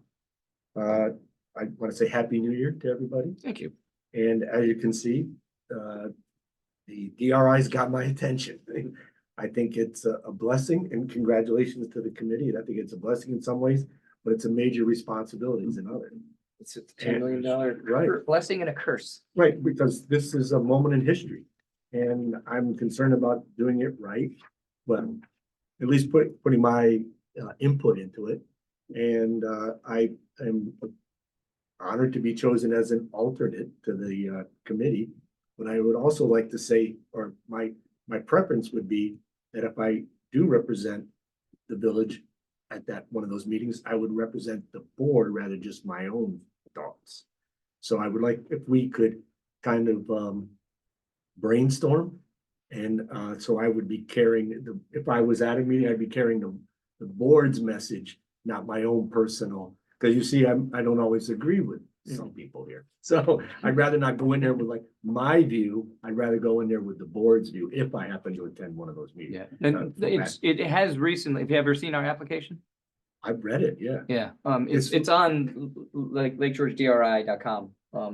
I want to say Happy New Year to everybody. Thank you. And as you can see, the DRI's got my attention. I think it's a blessing and congratulations to the committee. I think it's a blessing in some ways, but it's a major responsibilities in others. It's a $10 million Right. blessing and a curse. Right, because this is a moment in history. And I'm concerned about doing it right, but at least putting my input into it. And I am honored to be chosen as an alternate to the committee. But I would also like to say, or my preference would be that if I do represent the village at that one of those meetings, I would represent the board rather than just my own thoughts. So I would like if we could kind of brainstorm. And so I would be carrying if I was at a meeting, I'd be carrying the board's message, not my own personal. Because you see, I don't always agree with some people here. So I'd rather not go in there with like my view. I'd rather go in there with the board's view if I happen to attend one of those meetings. Yeah, and it has recently, have you ever seen our application? I've read it, yeah. Yeah, it's on like LakeGeorgeDRI.com.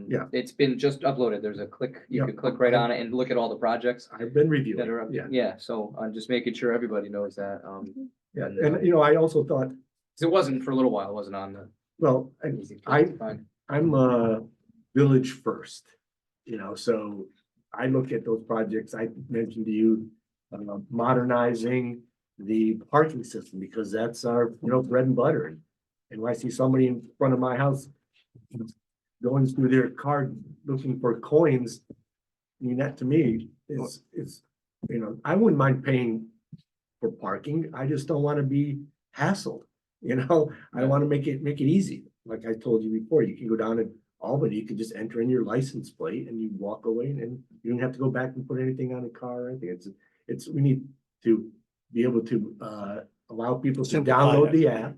Yeah. It's been just uploaded. There's a click, you Yeah. can click right on it and look at all the projects I've been that reviewing, are up. yeah. Yeah, so I'm just making sure everybody knows that. Yeah, and you know, I also thought, 'Cause it wasn't for a little while, it wasn't on the. well, easy I- to find. I'm village first, you know, so I look at those projects, I mentioned to you, modernizing the parking system, because that's our, bread and butter. And when I see somebody in front of my house going through their card looking for coins, I mean, that to me is, I wouldn't mind paying for parking, I just don't want to be hassled, I want to make it easy. Like I told you before, you can go down to Albany, you can just enter in your license plate and you walk away and you don't have to go back and put anything on the car or anything. We need to be able to allow people to Simplify download it. the app.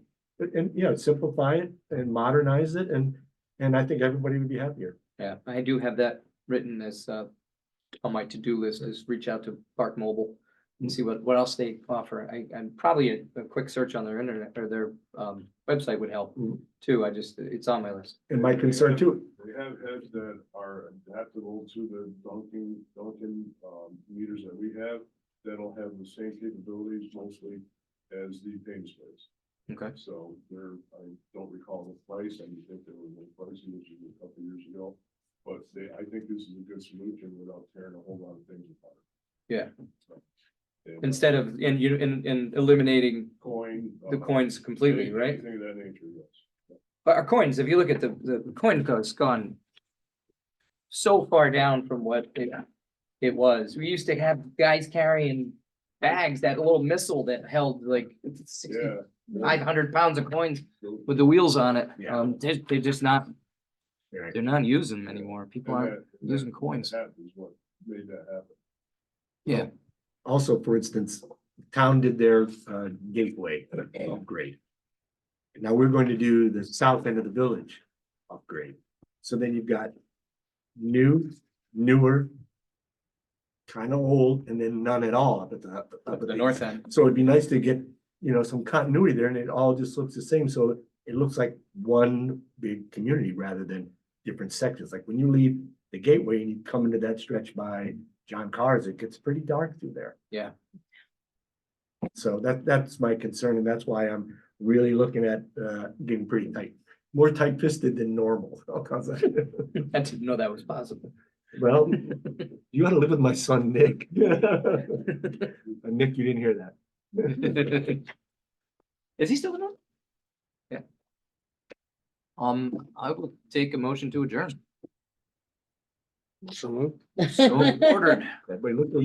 And simplify it and modernize it and I think everybody would be happier. Yeah, I do have that written as on my to-do list is reach out to Park Mobile and see what else they offer. I'm probably a quick search on their internet or their website would help Mhm. too. It's on my list. And my concern too, They have heads that are adaptable to the Dunkin' meters that we have, that'll have the same capabilities mostly as the payment space. Okay. So I don't recall the price, I think they were more pricey, which was a couple years ago. But I think this is a good solution without tearing a whole lot of things apart. Yeah. So, and, Instead of, in eliminating coin. the coins completely, right? Anything of that nature, yes. But our coins, if you look at the coin code's gone so far down from what it was. We used to have guys carrying bags, that little missile that held like Yeah. 500 pounds of coins with the wheels on it. Yeah. They're just not, Right. they're not using them anymore. People And aren't that- using that coins. Is what made that happen. Yeah. also, for instance, town did their gateway upgrade. Now we're going to do the south end of the village upgrade. So then you've got newer kind of old and then none at all up at the. Up at the north end. So it'd be nice to get, some continuity there and it all just looks the same. So it looks like one big community rather than different sections. Like when you leave the gateway and you come into that stretch by John Carr's, it gets pretty dark through there. Yeah. So that's my concern and that's why I'm really looking at getting pretty tight, more tight-fisted than normal. How's that? I didn't know that was possible. Well, you gotta live with my son, Nick. Nick, you didn't hear that. Is he still in on? Yeah. I will take a motion to adjourn. So moved. So ordered. Everybody look at you.